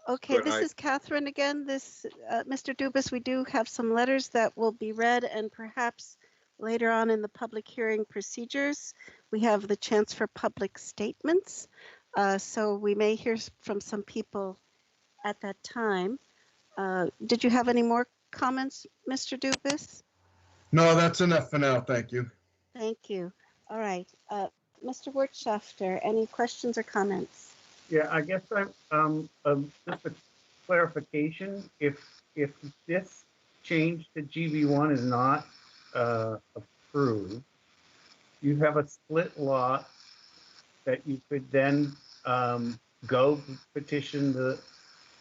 Okay, this is Catherine again. Mr. Dubus, we do have some letters that will be read, and perhaps later on in the public hearing procedures, we have the chance for public statements. So we may hear from some people at that time. Did you have any more comments, Mr. Dubus? No, that's enough for now. Thank you. Thank you. All right. Mr. Wirtschafter, any questions or comments? Yeah, I guess I'm just a clarification. If this change to GB1 is not approved, you have a split lot that you could then go petition the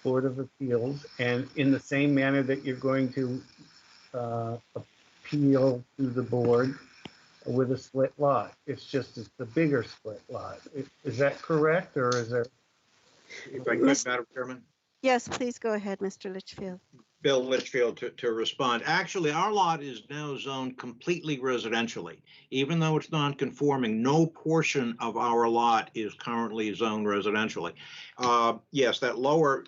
Board of Appeals, and in the same manner that you're going to appeal to the board with a split lot. It's just it's the bigger split lot. Is that correct, or is there? If I could, Madam Chairman. Yes, please go ahead, Mr. Litchfield. Bill Litchfield to respond. Actually, our lot is now zoned completely residentially. Even though it's non-conforming, no portion of our lot is currently zoned residentially. Yes, that lower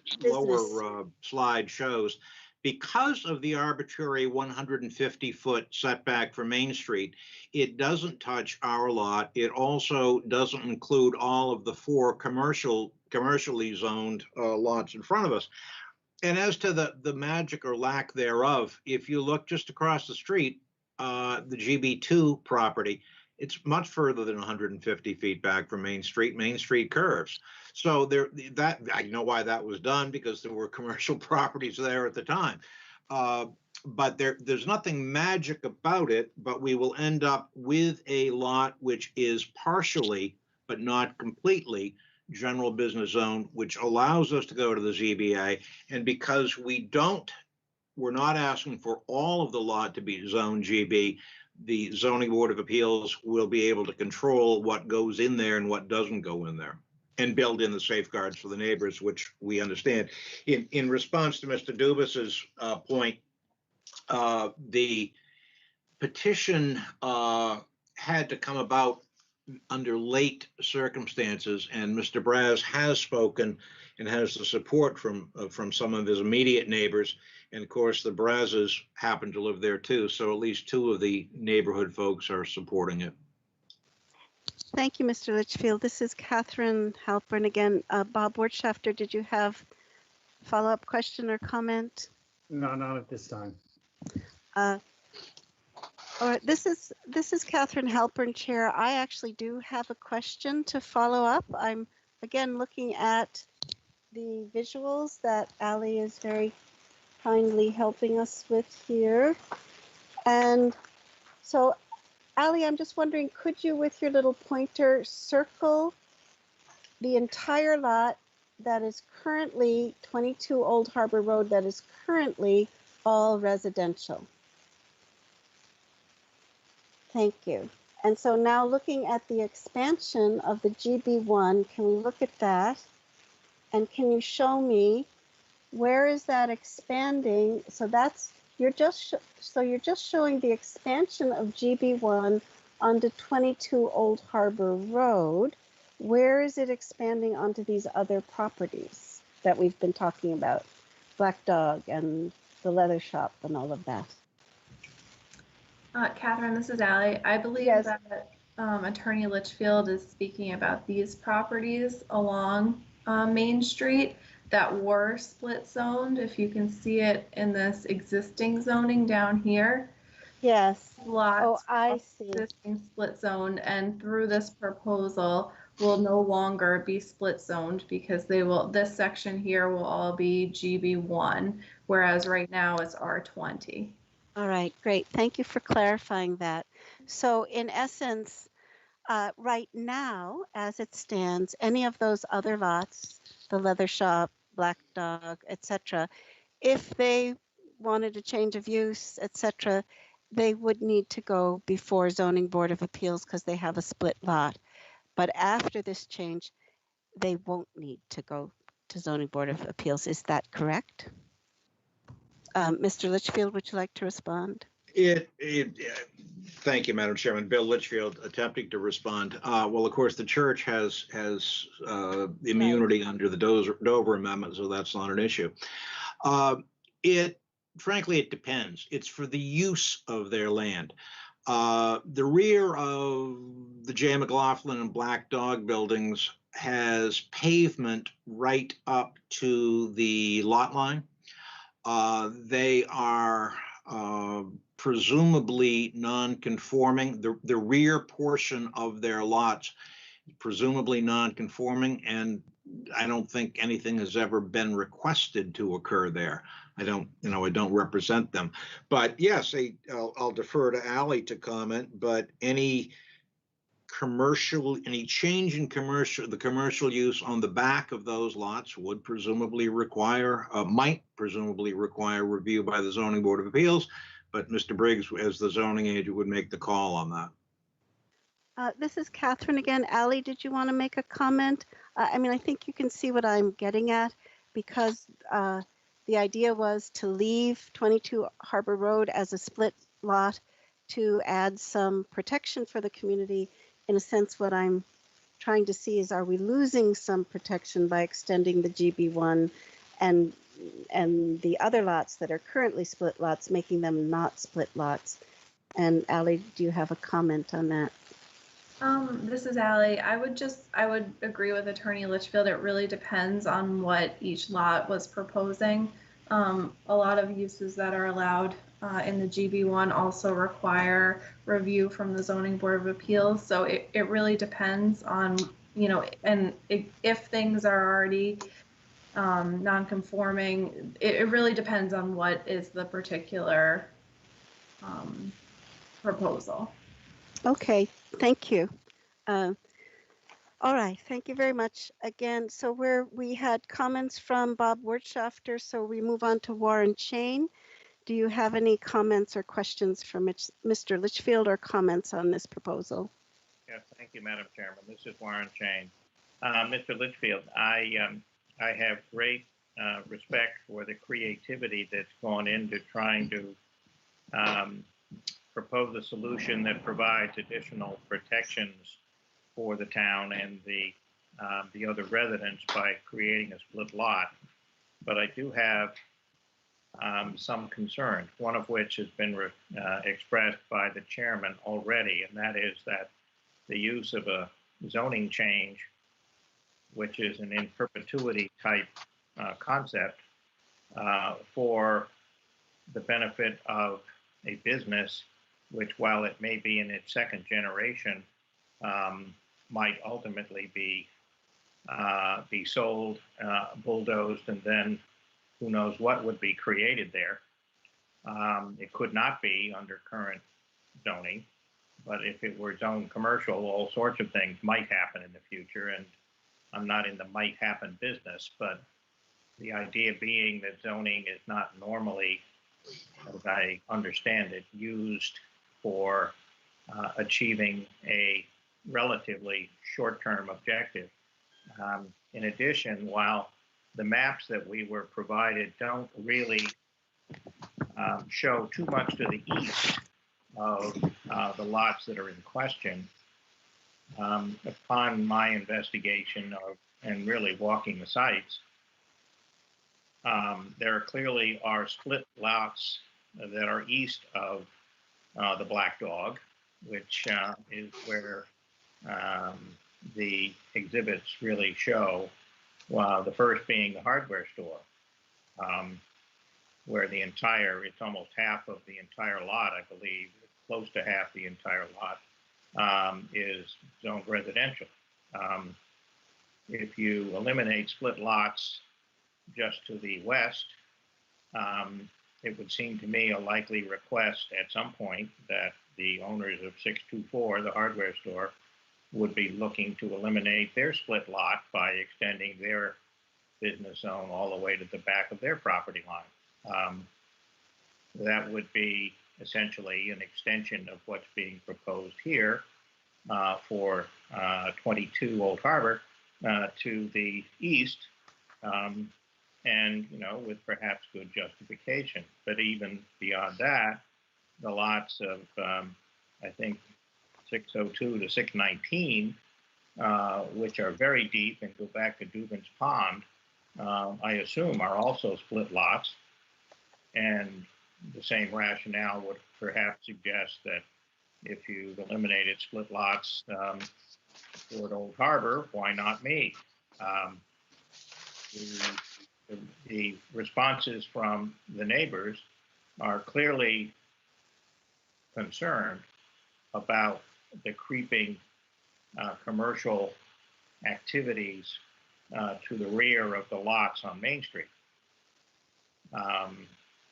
slide shows, because of the arbitrary 150-foot setback for Main Street, it doesn't touch our lot. It also doesn't include all of the 4 commercially zoned lots in front of us. And as to the magic or lack thereof, if you look just across the street, the GB2 property, it's much further than 150 feet back from Main Street. Main Street curves. So that I know why that was done, because there were commercial properties there at the time. But there's nothing magic about it, but we will end up with a lot which is partially, but not completely, general business zone, which allows us to go to the ZBA. And because we're not asking for all of the lot to be zone GB, the Zoning Board of Appeals will be able to control what goes in there and what doesn't go in there, and build in the safeguards for the neighbors, which we understand. In response to Mr. Dubus's point, the petition had to come about under late circumstances, and Mr. Braz has spoken and has the support from some of his immediate neighbors, and of course the Brazes happen to live there too, so at least 2 of the neighborhood folks are supporting it. Thank you, Mr. Litchfield. This is Catherine Halpern again. Bob Wertschafter, did you have a follow-up question or comment? No, not at this time. All right, this is Catherine Halpern, Chair. I actually do have a question to follow up. I'm again looking at the visuals that Ali is very kindly helping us with here. And so, Ali, I'm just wondering, could you, with your little pointer, circle the entire lot that is currently 22 Old Harbor Road, that is currently all residential? Thank you. And so now looking at the expansion of the GB1, can we look at that? And can you show me where is that expanding? So that's, you're just showing the expansion of GB1 onto 22 Old Harbor Road. Where is it expanding onto these other properties that we've been talking about? Black Dog and the leather shop and all of that. Catherine, this is Allie. I believe that Attorney Litchfield is speaking about these properties along Main Street that were split zoned. If you can see it in this existing zoning down here. Yes. Lots I see. Existing split zoned, and through this proposal will no longer be split zoned, because this section here will all be GB1, whereas right now it's R20. All right, great. Thank you for clarifying that. So in essence, right now, as it stands, any of those other lots, the leather shop, Black Dog, etc., if they wanted to change of use, etc., they would need to go before Zoning Board of Appeals because they have a split lot. But after this change, they won't need to go to Zoning Board of Appeals. Is that correct? Mr. Litchfield, would you like to respond? Thank you, Madam Chairman. Bill Litchfield attempting to respond. Well, of course, the church has immunity under the Dover Amendment, so that's not an issue. Frankly, it depends. It's for the use of their land. The rear of the J. McLaughlin and Black Dog buildings has pavement right up to the lot line. They are presumably non-conforming. The rear portion of their lots, presumably non-conforming, and I don't think anything has ever been requested to occur there. I don't represent them, but yes, I'll defer to Allie to comment. But any any change in the commercial use on the back of those lots would presumably might presumably require review by the Zoning Board of Appeals, but Mr. Briggs, as the zoning agent, would make the call on that. This is Catherine again. Ally, did you want to make a comment? I mean, I think you can see what I'm getting at, because the idea was to leave 22 Harbor Road as a split lot to add some protection for the community. In a sense, what I'm trying to see is, are we losing some protection by extending the GB1 and the other lots that are currently split lots, making them not split lots? And Ally, do you have a comment on that? This is Ally. I would agree with Attorney Litchfield. It really depends on what each lot was proposing. A lot of uses that are allowed in the GB1 also require review from the Zoning Board of Appeals. So it really depends on, and if things are already non-conforming, it really depends on what is the particular proposal. Okay, thank you. All right, thank you very much again. So we had comments from Bob Wirtschafter, so we move on to Warren Chain. Do you have any comments or questions from Mr. Litchfield, or comments on this proposal? Yes, thank you, Madam Chairman. This is Warren Chain. Mr. Litchfield, I have great respect for the creativity that's gone into trying to propose a solution that provides additional protections for the town and the other residents by creating a split lot. But I do have some concerns, one of which has been expressed by the chairman already, and that is that the use of a zoning change, which is an in perpetuity type concept, for the benefit of a business, which, while it may be in its second generation, might ultimately be sold, bulldozed, and then who knows what would be created there. It could not be under current zoning, but if it were zoned commercial, all sorts of things might happen in the future, and I'm not in the might happen business, but the idea being that zoning is not normally, as I understand it, used for achieving a relatively short-term objective. In addition, while the maps that we were provided don't really show too much to the east of the lots that are in question, upon my investigation and really walking the sites, there clearly are split lots that are east of the Black Dog, which is where the exhibits really show. The first being the hardware store, where it's almost half of the entire lot, I believe, close to half the entire lot is zoned residential. If you eliminate split lots just to the west, it would seem to me a likely request at some point that the owners of 624, the hardware store, would be looking to eliminate their split lot by extending their business zone all the way to the back of their property line. That would be essentially an extension of what's being proposed here for 22 Old Harbor to the east, and with perhaps good justification. But even beyond that, the lots of I think 602 to 619, which are very deep and go back to Dubin's Pond, I assume are also split lots. And the same rationale would perhaps suggest that if you've eliminated split lots toward Old Harbor, why not me? The responses from the neighbors are clearly concerned about the creeping commercial activities to the rear of the lots on Main Street.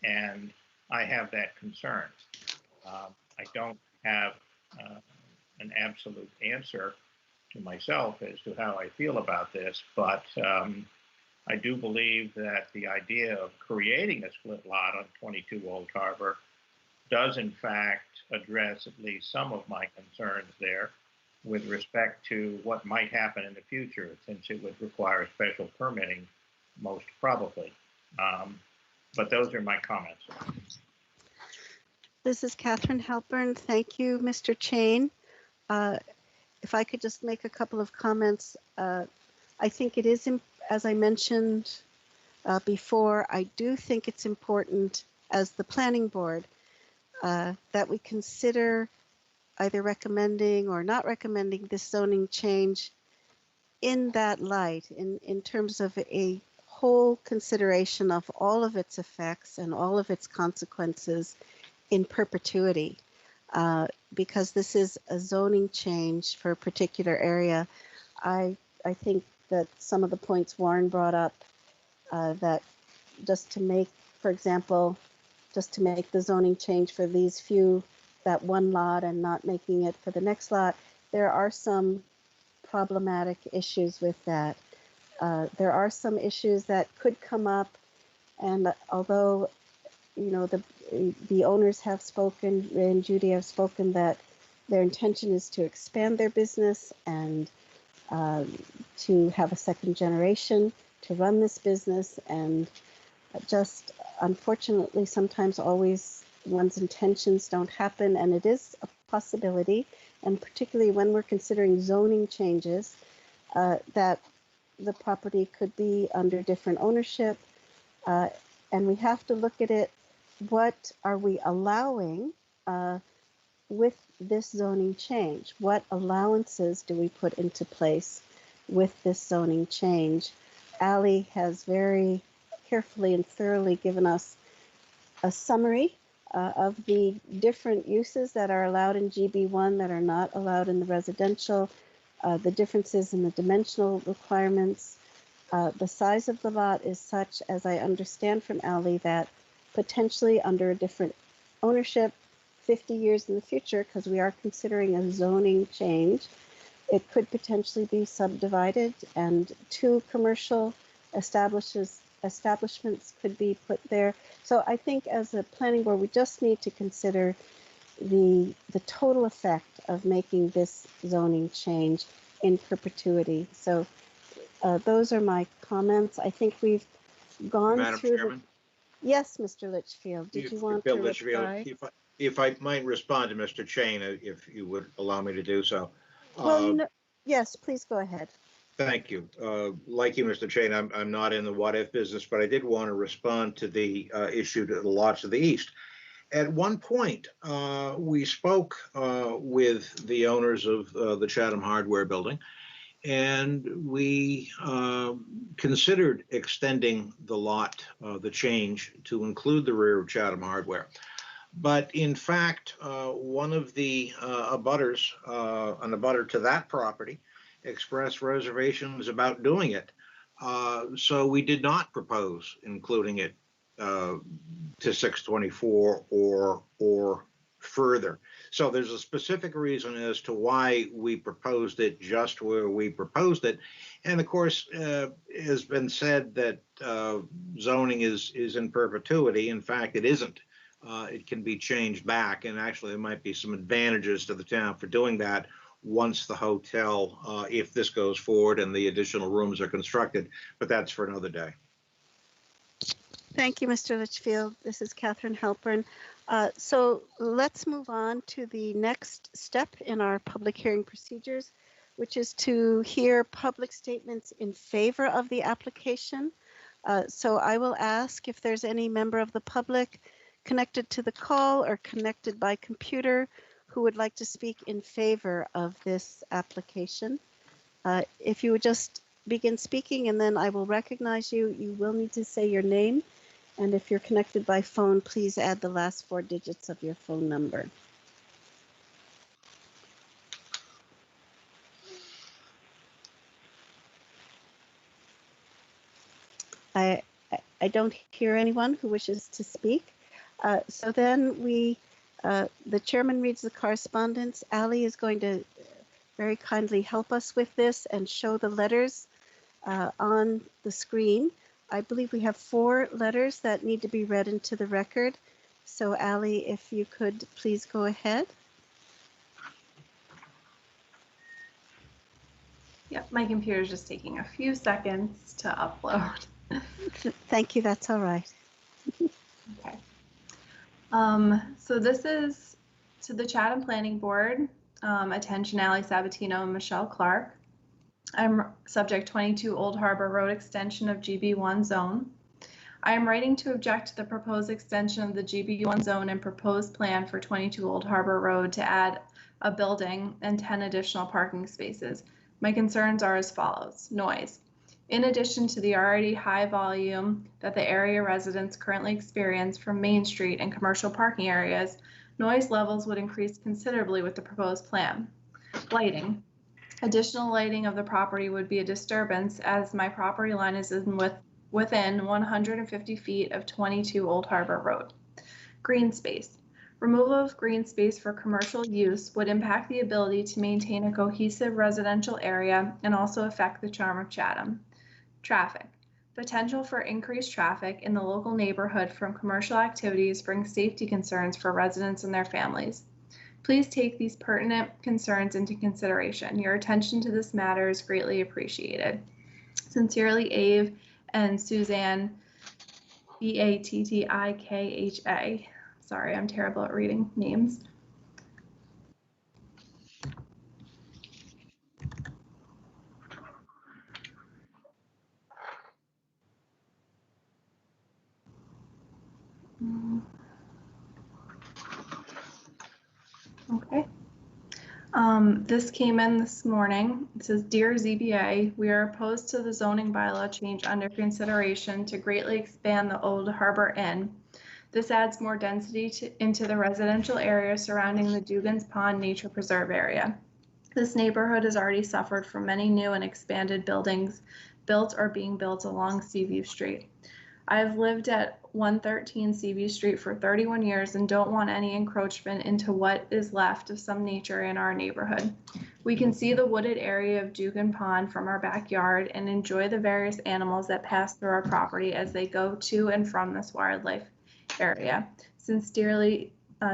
And I have that concern. I don't have an absolute answer to myself as to how I feel about this, but I do believe that the idea of creating a split lot on 22 Old Harbor does in fact address at least some of my concerns there with respect to what might happen in the future, since it would require special permitting, most probably. But those are my comments. This is Catherine Halpern. Thank you, Mr. Chain. If I could just make a couple of comments. I think it is, as I mentioned before, I do think it's important as the planning board that we consider either recommending or not recommending this zoning change in that light, in terms of a whole consideration of all of its effects and all of its consequences in perpetuity, because this is a zoning change for a particular area. I think that some of the points Warren brought up, that just to make, for example, just to make the zoning change for these few, that one lot, and not making it for the next lot, there are some problematic issues with that. There are some issues that could come up, and although, you know, the owners have spoken, Ray and Judy have spoken, that their intention is to expand their business and to have a second generation to run this business, and just unfortunately sometimes always one's intentions don't happen, and it is a possibility, and particularly when we're considering zoning changes, that the property could be under different ownership, and we have to look at it, what are we allowing with this zoning change? What allowances do we put into place with this zoning change? Ally has very carefully and thoroughly given us a summary of the different uses that are allowed in GB1 that are not allowed in the residential, the differences in the dimensional requirements. The size of the lot is such, as I understand from Ally, that potentially under a different ownership 50 years in the future, because we are considering a zoning change, it could potentially be subdivided and 2 commercial establishments could be put there. So I think as a planning board, we just need to consider the total effect of making this zoning change in perpetuity. So those are my comments. I think we've gone Madam through Chairman? Yes, Mr. Litchfield. Did you want Bill to Litchfield, reply? if I might respond to Mr. Chain, if you would allow me to do so. Well, yes, please go ahead. Thank you. Like you, Mr. Chain, I'm not in the what-if business, but I did want to respond to the issue to the lots to the east. At one point, we spoke with the owners of the Chatham Hardware Building, and we considered extending the lot, the change, to include the rear of Chatham Hardware. But in fact, one of the abutters, an abutter to that property, expressed reservations about doing it. So we did not propose including it to 624 or further. So there's a specific reason as to why we proposed it just where we proposed it. And of course, it has been said that zoning is in perpetuity. In fact, it isn't. It can be changed back, and actually there might be some advantages to the town for doing that once the hotel, if this goes forward and the additional rooms are constructed, but that's for another day. Thank you, Mr. Litchfield. This is Catherine Halpern. So let's move on to the next step in our public hearing procedures, which is to hear public statements in favor of the application. So I will ask if there's any member of the public connected to the call or connected by computer who would like to speak in favor of this application. If you would just begin speaking, and then I will recognize you. You will need to say your name. And if you're connected by phone, please add the last 4 digits of your phone number. I don't hear anyone who wishes to speak. So then we The chairman reads the correspondence. Ally is going to very kindly help us with this and show the letters on the screen. I believe we have 4 letters that need to be read into the record. So Ally, if you could please go ahead. Yep, my computer is just taking a few seconds to upload. Thank you, that's all right. Okay. So this is to the Chatham Planning Board. Attention Ally Sabatino and Michelle Clark. I'm subject 22 Old Harbor Road extension of GB1 zone. I am writing to object to the proposed extension of the GB1 zone and proposed plan for 22 Old Harbor Road to add a building and 10 additional parking spaces. My concerns are as follows. Noise. In addition to the already high volume that the area residents currently experience from Main Street and commercial parking areas, noise levels would increase considerably with the proposed plan. Lighting. Additional lighting of the property would be a disturbance as my property line is within 150 feet of 22 Old Harbor Road. Green space. Removal of green space for commercial use would impact the ability to maintain a cohesive residential area and also affect the charm of Chatham. Traffic. Potential for increased traffic in the local neighborhood from commercial activities brings safety concerns for residents and their families. Please take these pertinent concerns into consideration. Your attention to this matter is greatly appreciated. Sincerely, Ave and Suzanne, Battikha. Sorry, I'm terrible at reading names. Okay. This came in this morning. It says, Dear ZBA, we are opposed to the zoning bylaw change under consideration to greatly expand the Old Harbor Inn. This adds more density into the residential area surrounding the Dugan's Pond Nature Preserve area. This neighborhood has already suffered from many new and expanded buildings built or being built along Seaview Street. I've lived at 113 Seaview Street for 31 years and don't want any encroachment into what is left of some nature in our neighborhood. We can see the wooded area of Dugan Pond from our backyard and enjoy the various animals that pass through our property as they go to and from this wildlife area. Sincerely,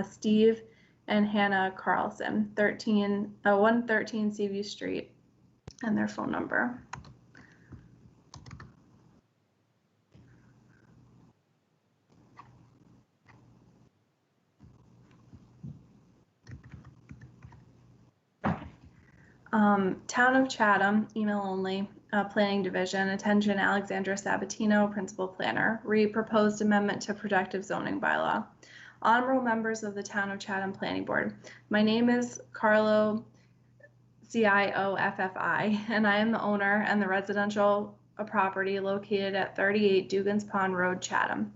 Steve and Hannah Carlson, 113 Seaview Street, and their phone number. Town of Chatham, email only, Planning Division, attention Alexandra Sabatino, Principal Planner, read proposed amendment to protective zoning bylaw. Honorable members of the Town of Chatham Planning Board, my name is Carlo Cioffi, and I am the owner and the residential property located at 38 Dugan's Pond Road, Chatham,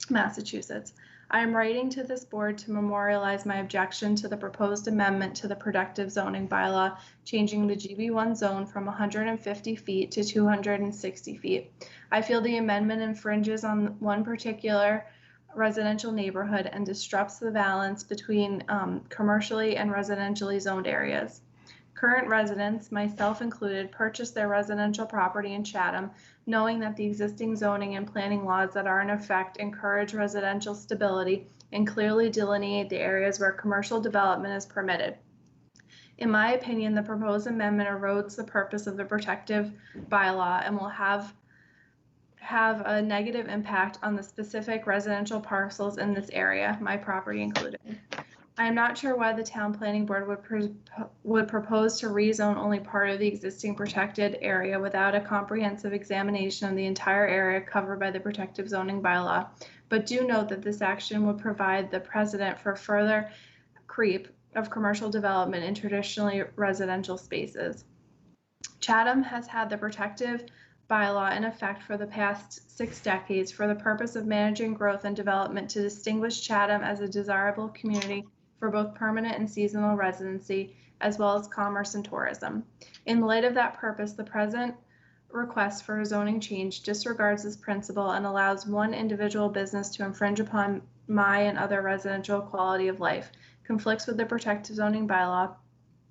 Massachusetts. I am writing to this board to memorialize my objection to the proposed amendment to the protective zoning bylaw, changing the GB1 zone from 150 feet to 260 feet. I feel the amendment infringes on one particular residential neighborhood and disrupts the balance between commercially and residentially zoned areas. Current residents, myself included, purchased their residential property in Chatham, knowing that the existing zoning and planning laws that are in effect encourage residential stability and clearly delineate the areas where commercial development is permitted. In my opinion, the proposed amendment erodes the purpose of the protective bylaw and will have a negative impact on the specific residential parcels in this area, my property included. I am not sure why the town planning board would propose to rezone only part of the existing protected area without a comprehensive examination of the entire area covered by the protective zoning bylaw, but do note that this action would provide the precedent for further creep of commercial development in traditionally residential spaces. Chatham has had the protective bylaw in effect for the past 6 decades for the purpose of managing growth and development to distinguish Chatham as a desirable community for both permanent and seasonal residency, as well as commerce and tourism. In light of that purpose, the present request for a zoning change disregards this principle and allows one individual business to infringe upon my and other residential quality of life, conflicts with the protective zoning bylaw,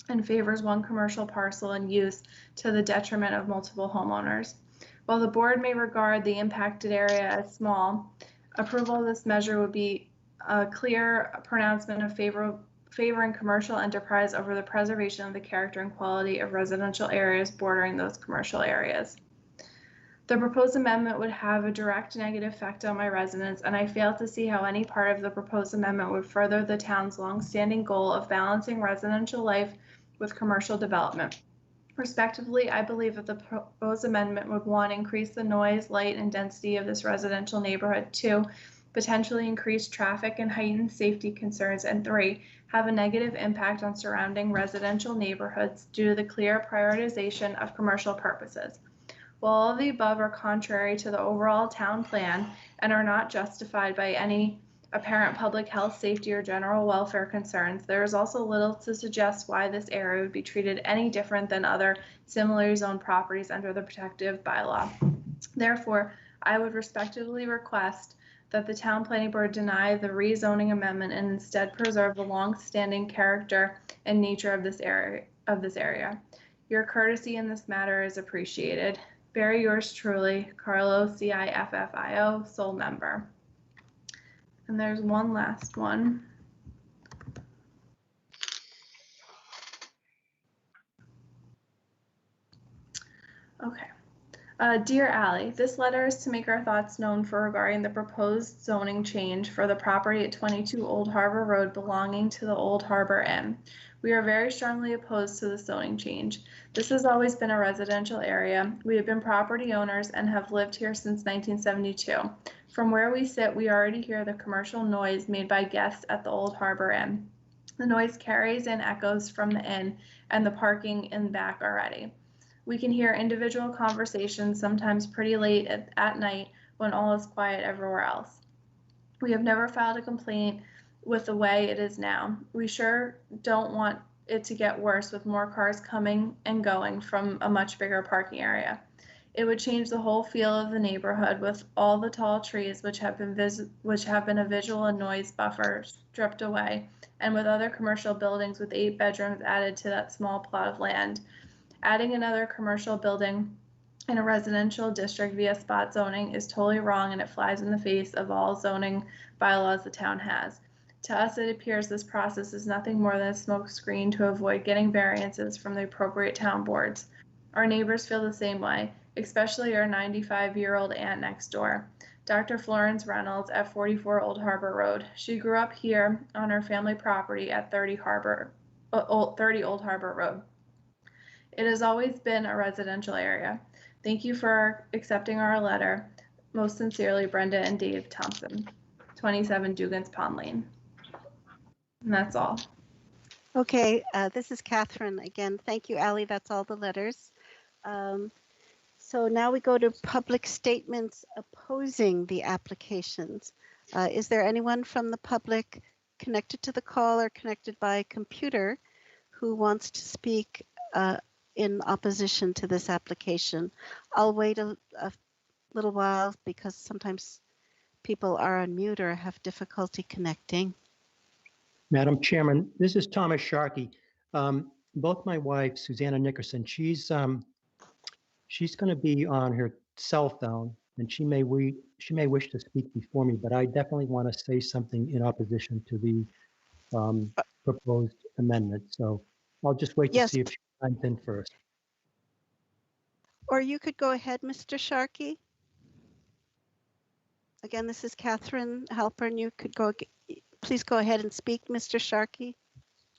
and favors one commercial parcel and use to the detriment of multiple homeowners. While the board may regard the impacted area as small, approval of this measure would be a clear pronouncement of favoring commercial enterprise over the preservation of the character and quality of residential areas bordering those commercial areas. The proposed amendment would have a direct negative effect on my residents, and I fail to see how any part of the proposed amendment would further the town's longstanding goal of balancing residential life with commercial development. Respectively, I believe that the proposed amendment would 1, increase the noise, light, and density of this residential neighborhood, 2, potentially increase traffic and heighten safety concerns, and 3, have a negative impact on surrounding residential neighborhoods due to the clear prioritization of commercial purposes. While all of the above are contrary to the overall town plan and are not justified by any apparent public health, safety, or general welfare concerns, there is also little to suggest why this area would be treated any different than other similarly zoned properties under the protective bylaw. Therefore, I would respectfully request that the town planning board deny the rezoning amendment and instead preserve the long-standing character and nature of this area. Your courtesy in this matter is appreciated. Very yours truly, Carlo CIFFIO, sole member. And there's one last one. Okay. Dear Ally, this letter is to make our thoughts known regarding the proposed zoning change for the property at 22 Old Harbor Road belonging to the Old Harbor Inn. We are very strongly opposed to the zoning change. This has always been a residential area. We have been property owners and have lived here since 1972. From where we sit, we already hear the commercial noise made by guests at the Old Harbor Inn. The noise carries in echoes from the inn and the parking in back already. We can hear individual conversations, sometimes pretty late at night when all is quiet everywhere else. We have never filed a complaint with the way it is now. We sure don't want it to get worse with more cars coming and going from a much bigger parking area. It would change the whole feel of the neighborhood with all the tall trees which have been a visual and noise buffer stripped away, and with other commercial buildings with 8 bedrooms added to that small plot of land. Adding another commercial building in a residential district via spot zoning is totally wrong, and it flies in the face of all zoning bylaws the town has. To us, it appears this process is nothing more than a smokescreen to avoid getting variances from the appropriate town boards. Our neighbors feel the same way, especially our 95-year-old aunt next door, Dr. Florence Reynolds at 44 Old Harbor Road. She grew up here on her family property at 30 Old Harbor Road. It has always been a residential area. Thank you for accepting our letter. Most sincerely, Brenda and Dave Thompson, 27 Dugan's Pond Lane. And that's all. Okay, this is Catherine again. Thank you, Ally. That's all the letters. So now we go to public statements opposing the applications. Is there anyone from the public connected to the call or connected by computer who wants to speak in opposition to this application? I'll wait a little while because sometimes people are on mute or have difficulty connecting. Madam Chairman, this is Thomas Sharkey. Both my wife, Susanna Nickerson, she's going to be on her cell phone, and she may wish to speak before me, but I definitely want to say something in opposition to the proposed amendment. So I'll just wait to see if she chimes in first. Or you could go ahead, Mr. Sharkey. Again, this is Catherine Halpern. You could go. Please go ahead and speak, Mr. Sharkey.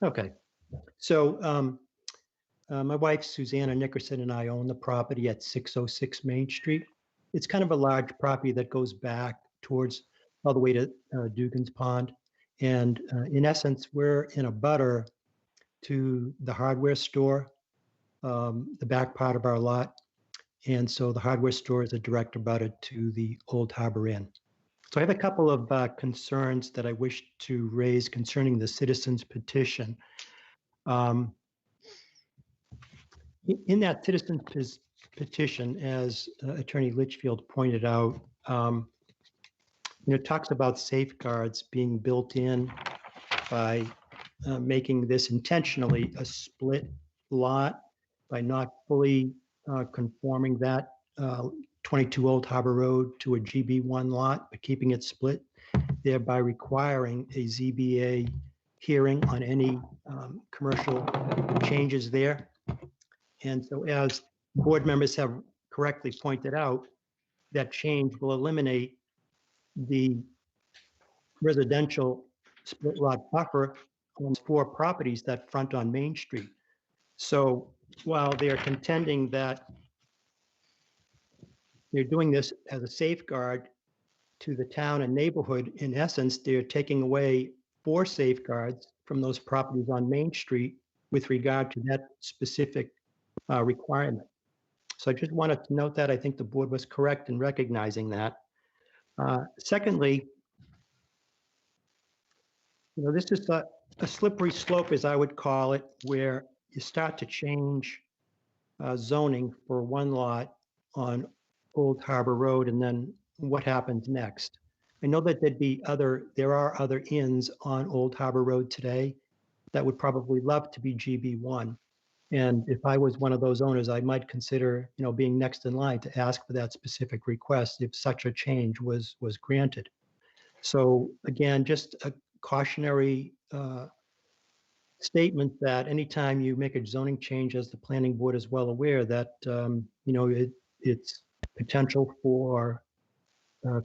Okay. So my wife, Susanna Nickerson, and I own the property at 606 Main Street. It's kind of a large property that goes back towards all the way to Dugan's Pond. And in essence, we're in a butter to the hardware store, the back part of our lot. And so the hardware store is a direct abutter to the Old Harbor Inn. So I have a couple of concerns that I wish to raise concerning the citizens petition. In that citizens petition, as Attorney Litchfield pointed out, it talks about safeguards being built in by making this intentionally a split lot, by not fully conforming that 22 Old Harbor Road to a GB1 lot, but keeping it split, thereby requiring a ZBA hearing on any commercial changes there. And so, as board members have correctly pointed out, that change will eliminate the residential split lot buffer on 4 properties that front on Main Street. So while they're contending that they're doing this as a safeguard to the town and neighborhood, in essence, they're taking away 4 safeguards from those properties on Main Street with regard to that specific requirement. So I just wanted to note that. I think the board was correct in recognizing that. Secondly, this is a slippery slope, as I would call it, where you start to change zoning for one lot on Old Harbor Road, and then what happens next? I know that there are other inns on Old Harbor Road today that would probably love to be GB1. And if I was one of those owners, I might consider, being next in line to ask for that specific request if such a change was granted. So again, just a cautionary statement that anytime you make a zoning change, as the planning board is well aware, that it's potential for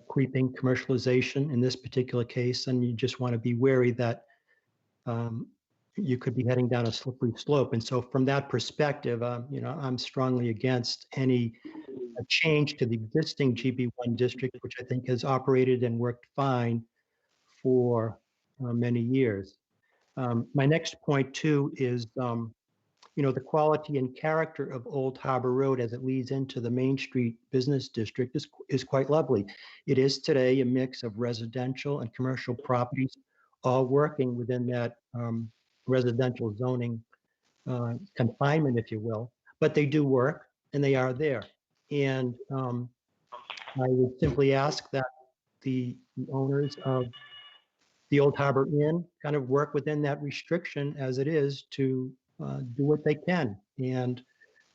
creeping commercialization in this particular case, and you just want to be wary that you could be heading down a slippery slope. And so from that perspective, I'm strongly against any change to the existing GB1 district, which I think has operated and worked fine for many years. My next point too is, the quality and character of Old Harbor Road as it leads into the Main Street Business District is quite lovely. It is today a mix of residential and commercial properties, all working within that residential zoning confinement, if you will, but they do work and they are there. And I would simply ask that the owners of the Old Harbor Inn kind of work within that restriction as it is to do what they can. And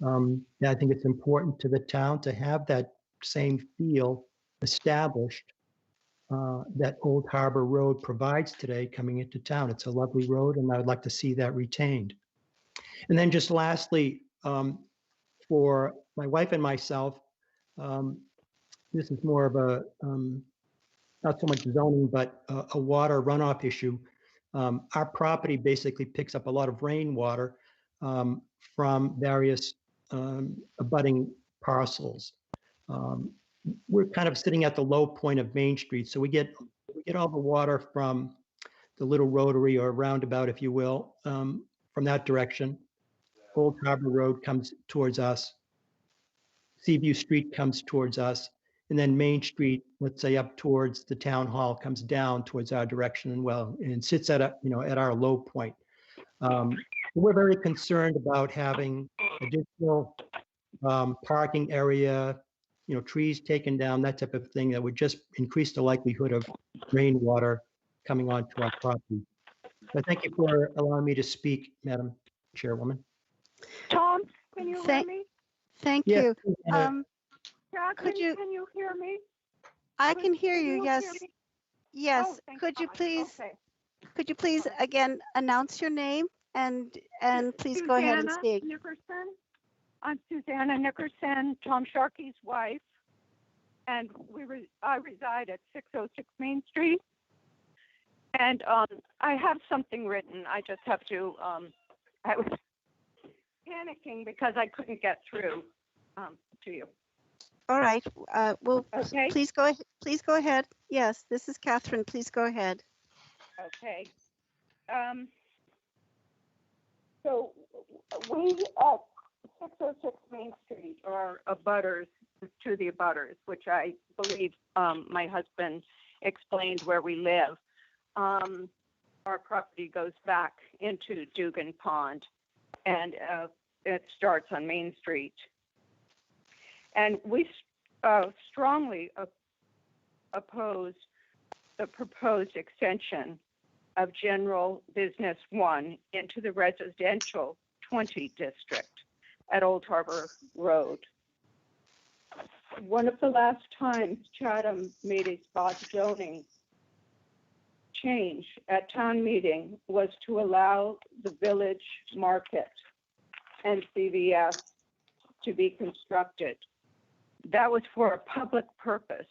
I think it's important to the town to have that same feel established that Old Harbor Road provides today coming into town. It's a lovely road, and I would like to see that retained. And then just lastly, for my wife and myself, this is more of a, not so much zoning, but a water runoff issue. Our property basically picks up a lot of rainwater from various abutting parcels. We're kind of sitting at the low point of Main Street, so we get all the water from the little rotary or roundabout, if you will, from that direction. Old Harbor Road comes towards us. Seaview Street comes towards us. And then Main Street, let's say up towards the town hall, comes down towards our direction and sits at our low point. We're very concerned about having additional parking area, trees taken down, that type of thing that would just increase the likelihood of rainwater coming onto our property. So thank you for allowing me to speak, Madam Chairwoman. Tom, can you hear me? Thank Yes, you. Can you hear me? I can hear you, yes. Hear me? Yes, Oh, thank could you God. please, Okay. again announce your name and please go ahead and speak. Nickerson. I'm Susanna Nickerson, Tom Sharkey's wife, and I reside at 606 Main Street. And I have something written. I just have to, I was panicking because I couldn't get through to you. All right, well, Okay. please go ahead. Yes, this is Catherine, please go ahead. Okay. So we at 606 Main Street are abutters to the abutters, which I believe my husband explained where we live. Our property goes back into Dugan Pond, and it starts on Main Street. And we strongly oppose the proposed extension of General Business 1 into the Residential 20 district at Old Harbor Road. One of the last times Chatham made a spot zoning change at town meeting was to allow the village market and CVS to be constructed. That was for a public purpose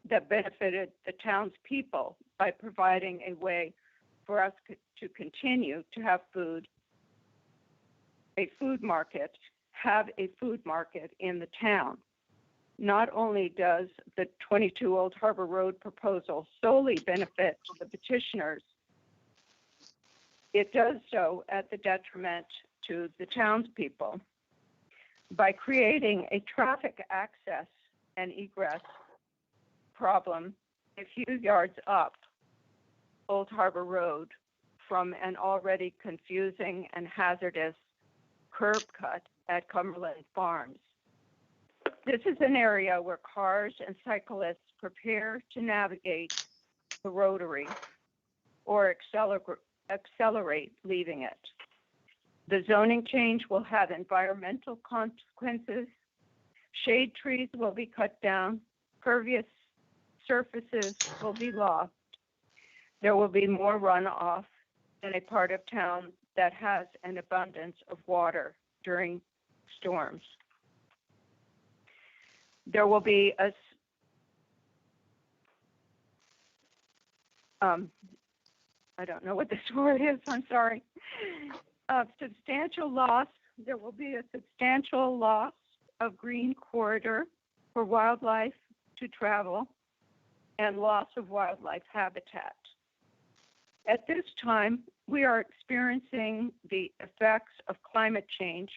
that benefited the townspeople by providing a way for us to continue to have a food market in the town. Not only does the 22 Old Harbor Road proposal solely benefit the petitioners, it does so at the detriment to the townspeople. By creating a traffic access and egress problem a few yards up Old Harbor Road from an already confusing and hazardous curb cut at Cumberland Farms. This is an area where cars and cyclists prepare to navigate the rotary or accelerate leaving it. The zoning change will have environmental consequences. Shade trees will be cut down, pervious surfaces will be lost. There will be more runoff in a part of town that has an abundance of water during storms. There will be a I don't know what this word is, I'm sorry. Substantial loss. There will be a substantial loss of green corridor for wildlife to travel and loss of wildlife habitat. At this time, we are experiencing the effects of climate change.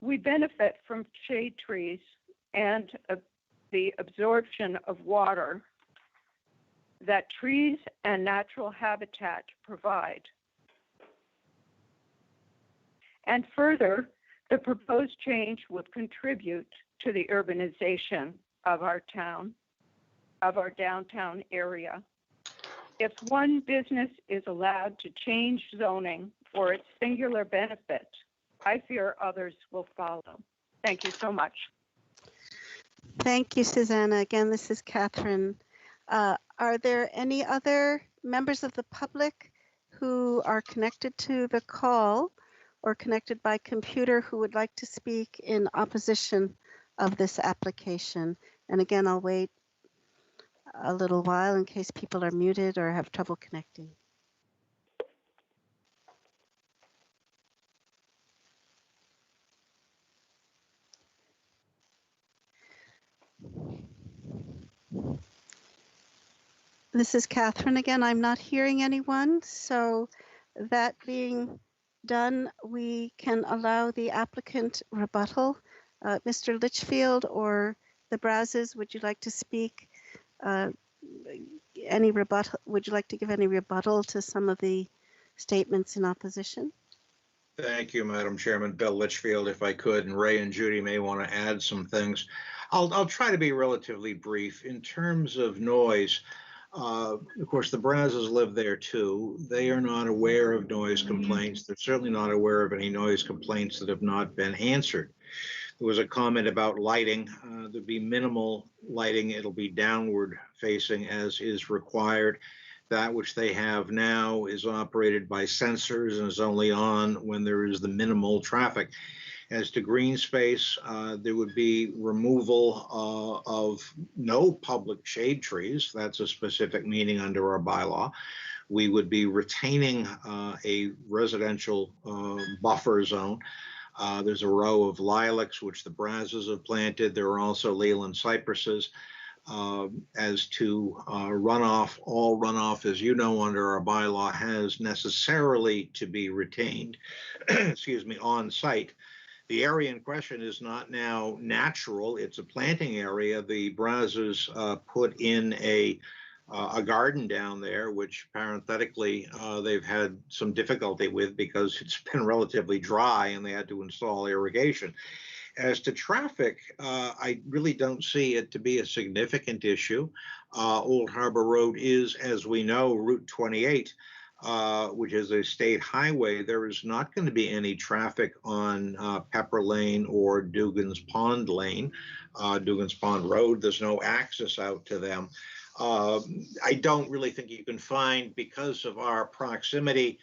We benefit from shade trees and the absorption of water that trees and natural habitat provide. And further, the proposed change would contribute to the urbanization of our town, of our downtown area. If one business is allowed to change zoning for its singular benefit, I fear others will follow. Thank you so much. Thank you, Susanna. Again, this is Catherine. Are there any other members of the public who are connected to the call or connected by computer who would like to speak in opposition of this application? And again, I'll wait a little while in case people are muted or have trouble connecting. This is Catherine again. I'm not hearing anyone. So that being done, we can allow the applicant rebuttal. Mr. Litchfield or the Brazos, would you like to speak? Any rebuttal? Would you like to give any rebuttal to some of the statements in opposition? Thank you, Madam Chairman. Bill Litchfield, if I could, and Ray and Judy may want to add some things. I'll try to be relatively brief. In terms of noise, of course, the Brazos live there too. They are not aware of noise complaints. They're certainly not aware of any noise complaints that have not been answered. There was a comment about lighting. There'd be minimal lighting. It'll be downward facing as is required. That which they have now is operated by sensors and is only on when there is the minimal traffic. As to green space, there would be removal of no public shade trees. That's a specific meaning under our bylaw. We would be retaining a residential buffer zone. There's a row of lilacs, which the Brazos have planted. There are also Leyland cypresses. As to runoff, all runoff, as you know, under our bylaw has necessarily to be retained, excuse me, on site. The area in question is not now natural. It's a planting area. The Brazos put in a garden down there, which parenthetically they've had some difficulty with because it's been relatively dry and they had to install irrigation. As to traffic, I really don't see it to be a significant issue. Old Harbor Road is, as we know, Route 28, which is a state highway. There is not going to be any traffic on Pepper Lane or Dugan's Pond Lane, Dugan's Pond Road. There's no access out to them. I don't really think you can find, because of our proximity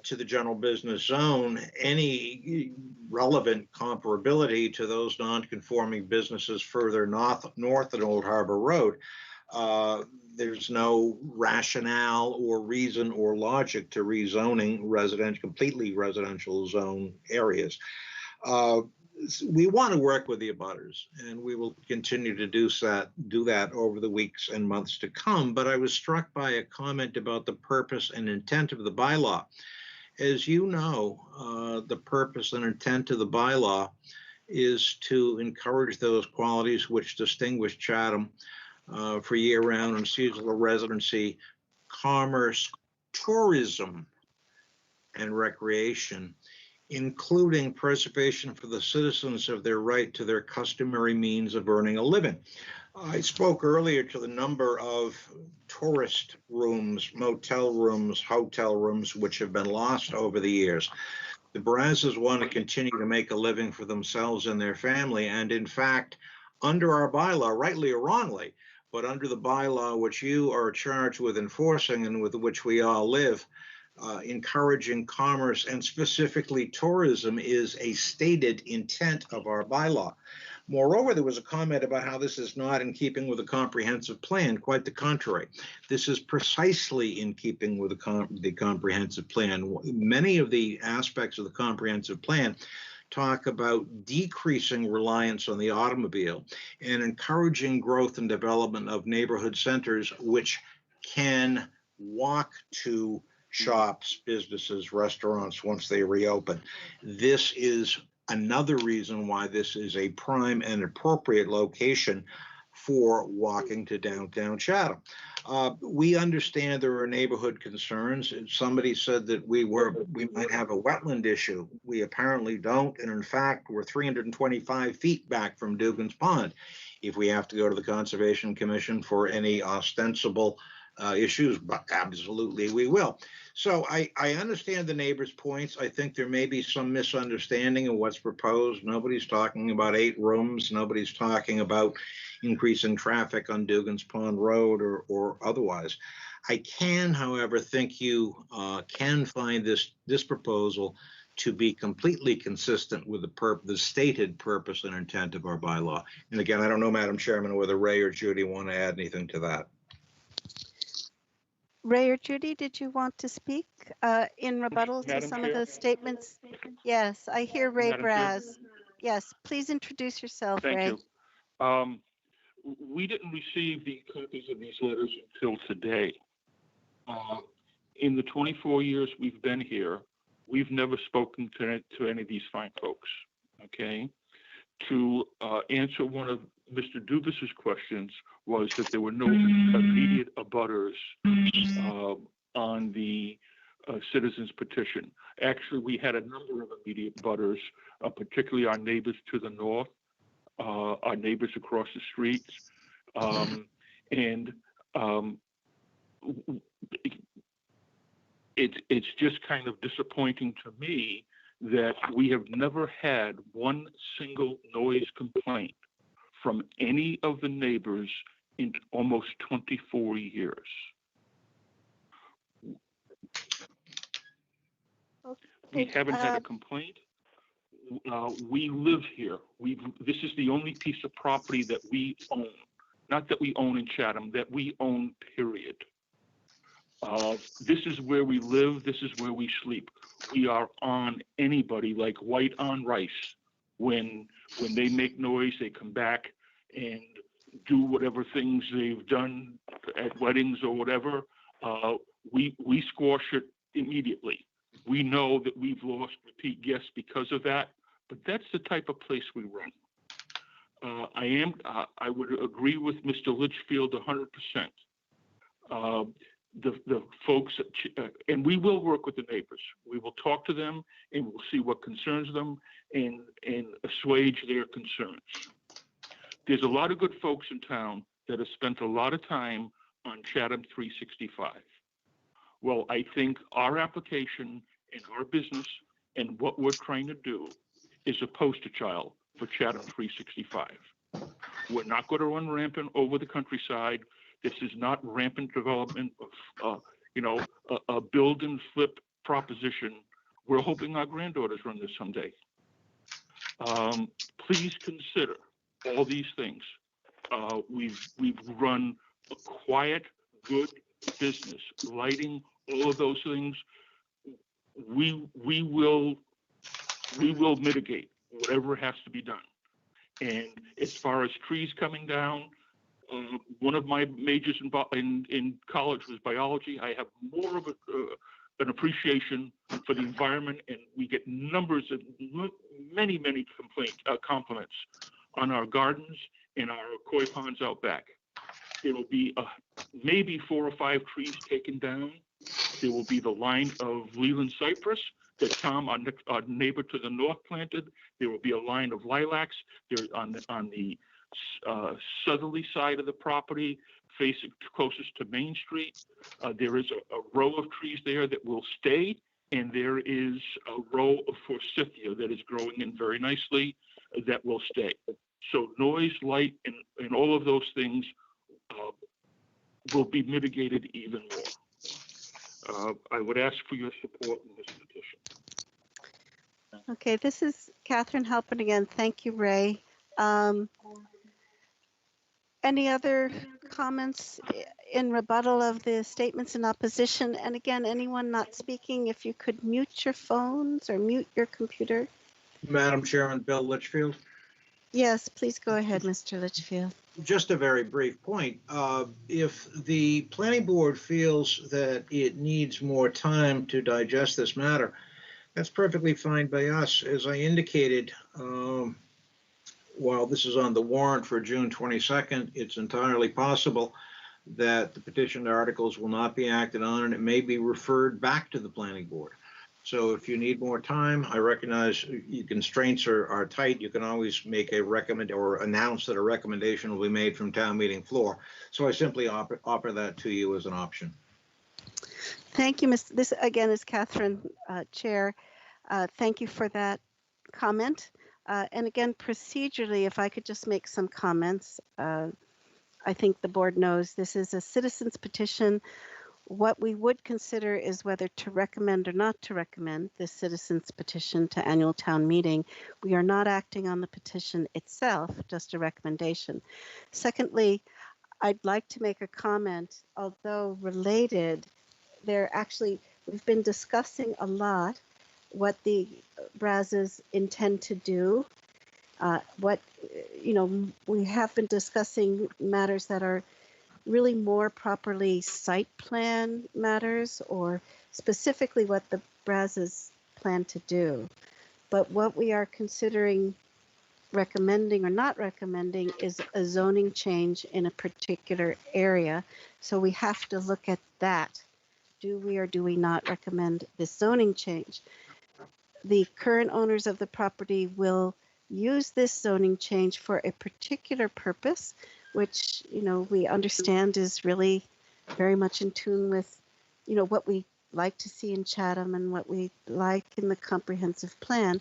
to the general business zone, any relevant comparability to those non-conforming businesses further north at Old Harbor Road. There's no rationale or reason or logic to rezoning completely residential zone areas. We want to work with the abutters, and we will continue to do that over the weeks and months to come. But I was struck by a comment about the purpose and intent of the bylaw. As you know, the purpose and intent of the bylaw is to encourage those qualities which distinguish Chatham for year-round and seasonal residency, commerce, tourism, and recreation, including preservation for the citizens of their right to their customary means of earning a living. I spoke earlier to the number of tourist rooms, motel rooms, hotel rooms, which have been lost over the years. The Brazos want to continue to make a living for themselves and their family. And in fact, under our bylaw, rightly or wrongly, but under the bylaw which you are charged with enforcing and with which we all live, encouraging commerce and specifically tourism is a stated intent of our bylaw. Moreover, there was a comment about how this is not in keeping with the comprehensive plan. Quite the contrary. This is precisely in keeping with the comprehensive plan. Many of the aspects of the comprehensive plan talk about decreasing reliance on the automobile and encouraging growth and development of neighborhood centers which can walk to shops, businesses, restaurants once they reopen. This is another reason why this is a prime and appropriate location for walking to downtown Chatham. We understand there are neighborhood concerns. Somebody said that we might have a wetland issue. We apparently don't, and in fact, we're 325 feet back from Dugan's Pond. If we have to go to the Conservation Commission for any ostensible issues, but absolutely we will. So I understand the neighbors' points. I think there may be some misunderstanding of what's proposed. Nobody's talking about 8 rooms. Nobody's talking about increasing traffic on Dugan's Pond Road or otherwise. I can, however, think you can find this proposal to be completely consistent with the stated purpose and intent of our bylaw. And again, I don't know, Madam Chairman, whether Ray or Judy want to add anything to that. Ray or Judy, did you want to speak in rebuttal to Madam some Chair? of the statements? Yes, I hear Ray Madam Chair? Braz. Yes, please introduce yourself, Thank Ray. you. We didn't receive the copies of these letters until today. In the 24 years we've been here, we've never spoken to any of these fine folks, okay? To answer one of Mr. Dubus's questions was that there were no immediate abutters on the citizens petition. Actually, we had a number of immediate abutters, particularly our neighbors to the north, our neighbors across the streets, it's just kind of disappointing to me that we have never had one single noise complaint from any of the neighbors in almost 24 years. We haven't had a complaint. We live here. This is the only piece of property that we own. Not that we own in Chatham, that we own, period. This is where we live. This is where we sleep. We are on anybody like white on rice. When they make noise, they come back and do whatever things they've done at weddings or whatever. We squash it immediately. We know that we've lost repeat guests because of that, but that's the type of place we run. I would agree with Mr. Litchfield 100%. the folks, and we will work with the neighbors. We will talk to them and we'll see what concerns them and assuage their concerns. There's a lot of good folks in town that have spent a lot of time on Chatham 365. Well, I think our application and our business and what we're trying to do is a poster child for Chatham 365. We're not going to run rampant over the countryside. This is not rampant development of, a build and flip proposition. We're hoping our granddaughters run this someday. Please consider all these things. We've run a quiet, good business, lighting, all of those things. We will mitigate whatever has to be done. And as far as trees coming down, one of my majors in college was biology. I have more of an appreciation for the environment, and we get numbers of many compliments on our gardens and our koi ponds out back. There will be maybe 4 or 5 trees taken down. There will be the line of Leland cypress that Tom, our neighbor to the north, planted. There will be a line of lilacs there on the southerly side of the property, facing closest to Main Street. There is a row of trees there that will stay, and there is a row of forsythia that is growing in very nicely that will stay. So noise, light, and all of those things will be mitigated even more. I would ask for your support in this petition. Okay, this is Catherine Halpin again. Thank you, Ray. Any other comments in rebuttal of the statements in opposition? And again, anyone not speaking, if you could mute your phones or mute your computer. Madam Chairman, Bill Litchfield. Yes, please go ahead, Mr. Litchfield. Just a very brief point. If the planning board feels that it needs more time to digest this matter, that's perfectly fine by us. As I indicated, while this is on the warrant for June 22nd, it's entirely possible that the petition articles will not be acted on and it may be referred back to the planning board. So if you need more time, I recognize your constraints are tight. You can always make a recommend or announce that a recommendation will be made from town meeting floor. So I simply offer that to you as an option. Thank you, Ms. This again is Catherine, Chair. Thank you for that comment. And again, procedurally, if I could just make some comments, I think the board knows this is a citizen's petition. What we would consider is whether to recommend or not to recommend this citizen's petition to annual town meeting. We are not acting on the petition itself, just a recommendation. Secondly, I'd like to make a comment, although related, we've been discussing a lot what the Brazos intend to do. We have been discussing matters that are really more properly site plan matters, or specifically what the Brazos plan to do. But what we are considering recommending or not recommending is a zoning change in a particular area. So we have to look at that. Do we or do we not recommend this zoning change? The current owners of the property will use this zoning change for a particular purpose, which, we understand is really very much in tune with, what we like to see in Chatham and what we like in the comprehensive plan.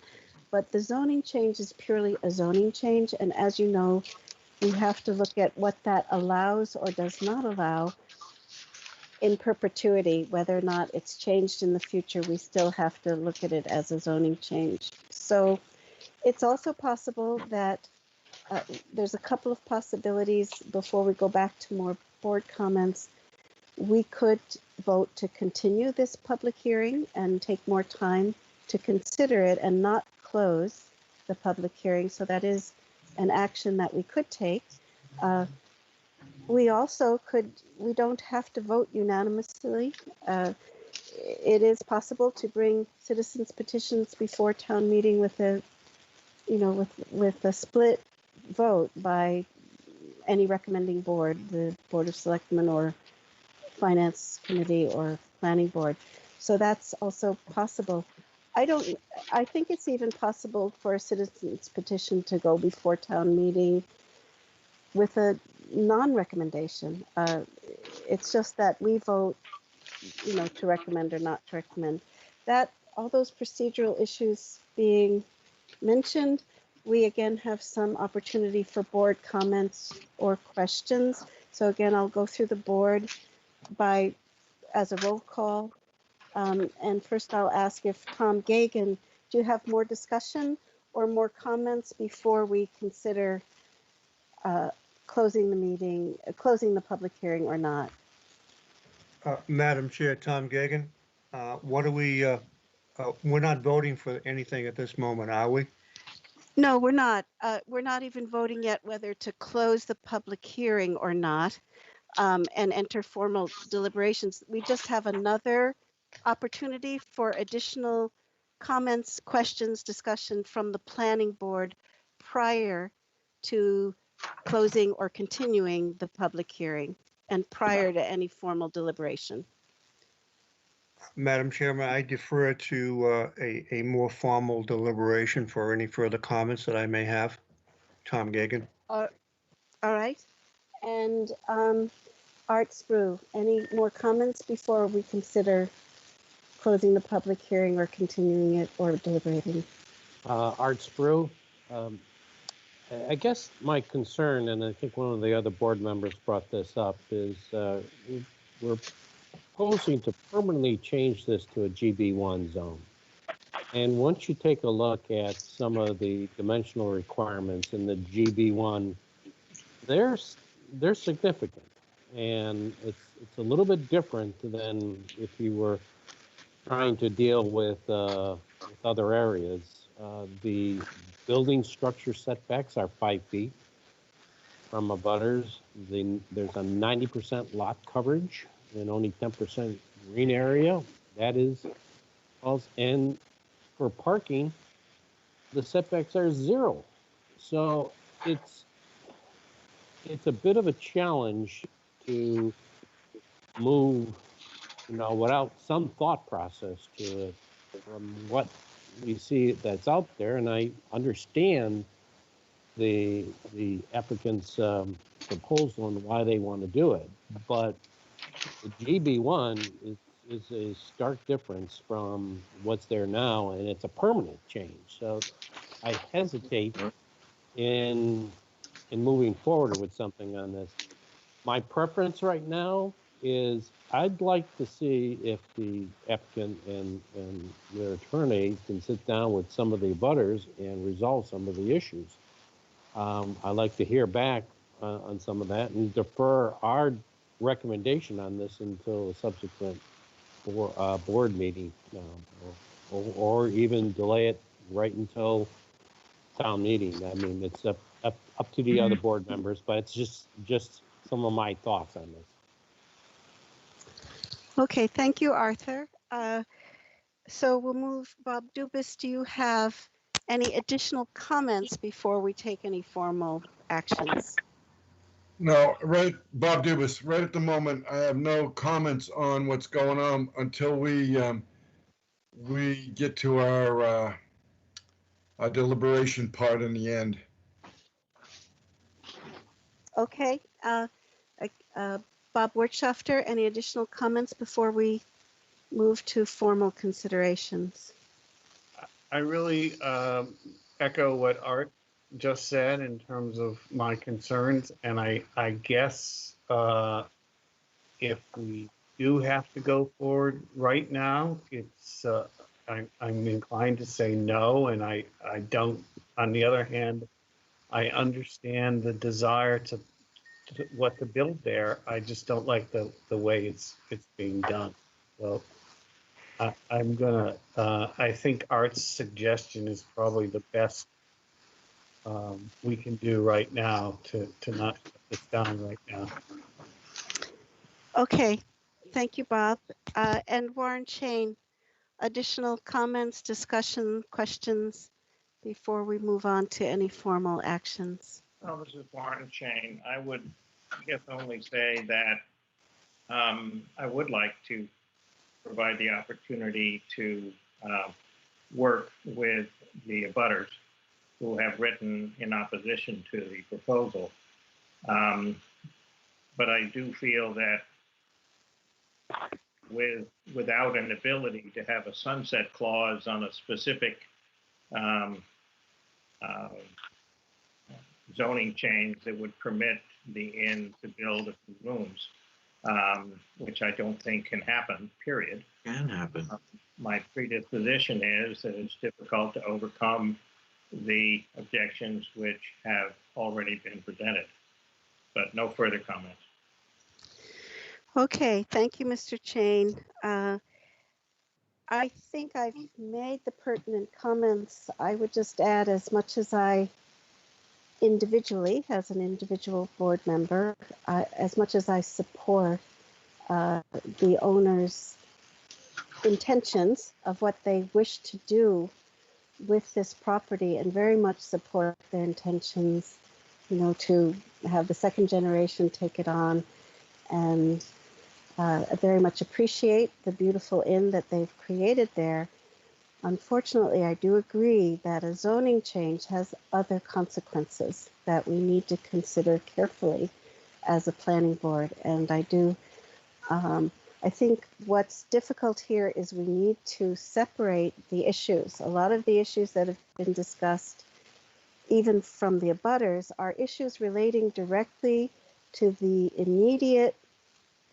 But the zoning change is purely a zoning change. And as you know, we have to look at what that allows or does not allow in perpetuity. Whether or not it's changed in the future, we still have to look at it as a zoning change. So it's also possible that there's a couple of possibilities before we go back to more board comments. We could vote to continue this public hearing and take more time to consider it and not close the public hearing. So that is an action that we could take. We also we don't have to vote unanimously. It is possible to bring citizens petitions before town meeting with a split vote by any recommending board, the Board of Selectmen or Finance Committee or Planning Board. So that's also possible. I think it's even possible for a citizen's petition to go before town meeting with a non-recommendation. It's just that we vote, to recommend or not to recommend. That, all those procedural issues being mentioned, we again have some opportunity for board comments or questions. So again, I'll go through the board as a roll call. And first I'll ask if Tom Gagan, do you have more discussion or more comments before we consider closing the meeting, closing the public hearing or not? Madam Chair, Tom Gagan, what are we, we're not voting for anything at this moment, are we? No, we're not. We're not even voting yet whether to close the public hearing or not and enter formal deliberations. We just have another opportunity for additional comments, questions, discussion from the planning board prior to closing or continuing the public hearing and prior to any formal deliberation. Madam Chairman, I defer to a more formal deliberation for any further comments that I may have. Tom Gagan. All right. And Art Sprue, any more comments before we consider closing the public hearing or continuing it or deliberating? Art Sprue, I guess my concern, and I think one of the other board members brought this up, is we're proposing to permanently change this to a GB1 zone. And once you take a look at some of the dimensional requirements in the GB1, they're significant. And it's a little bit different than if you were trying to deal with other areas. The building structure setbacks are 5 feet from abutters. There's a 90% lot coverage and only 10% green area. That is, and for parking, the setbacks are 0. So it's a bit of a challenge to move, without some thought process to it from what we see that's out there. And I understand the applicant's proposal and why they want to do it, but the GB1 is a stark difference from what's there now, and it's a permanent change. So I hesitate in moving forward with something on this. My preference right now is I'd like to see if the applicant and their attorney can sit down with some of the abutters and resolve some of the issues. I'd like to hear back on some of that and defer our recommendation on this until a subsequent board meeting, or even delay it right until town meeting. I mean, it's up to the other board members, but it's just some of my thoughts on this. Okay, thank you, Arthur. So we'll move. Bob Dubus, do you have any additional comments before we take any formal actions? No, right, Bob Dubus, right at the moment, I have no comments on what's going on until we get to our deliberation part in the end. Okay. Bob Wirtschafter, any additional comments before we move to formal considerations? I really echo what Art just said in terms of my concerns, and I guess if we do have to go forward right now, it's I'm inclined to say no, and I don't. On the other hand, I understand the desire to what to build there. I just don't like the way it's being done. So I'm gonna. I think Art's suggestion is probably the best we can do right now to not shut this down right now. Okay, thank you, Bob. And Warren Chain, additional comments, discussion, questions before we move on to any formal actions? Well, this is Warren Chain. I would, I guess, only say that I would like to provide the opportunity to work with the abutters who have written in opposition to the proposal. But I do feel that without an ability to have a sunset clause on a specific zoning change that would permit the inn to build a few rooms, which I don't think can happen, period. Can happen. My predisposition is that it's difficult to overcome the objections which have already been presented, but no further comments. Okay, thank you, Mr. Chain. I think I've made the pertinent comments. I would just add, as much as I individually, as an individual board member, as much as I support the owner's intentions of what they wish to do with this property, and very much support their intentions, you know, to have the second generation take it on, and I very much appreciate the beautiful inn that they've created there. Unfortunately, I do agree that a zoning change has other consequences that we need to consider carefully as a planning board. And I think what's difficult here is we need to separate the issues. A lot of the issues that have been discussed, even from the abutters, are issues relating directly to the immediate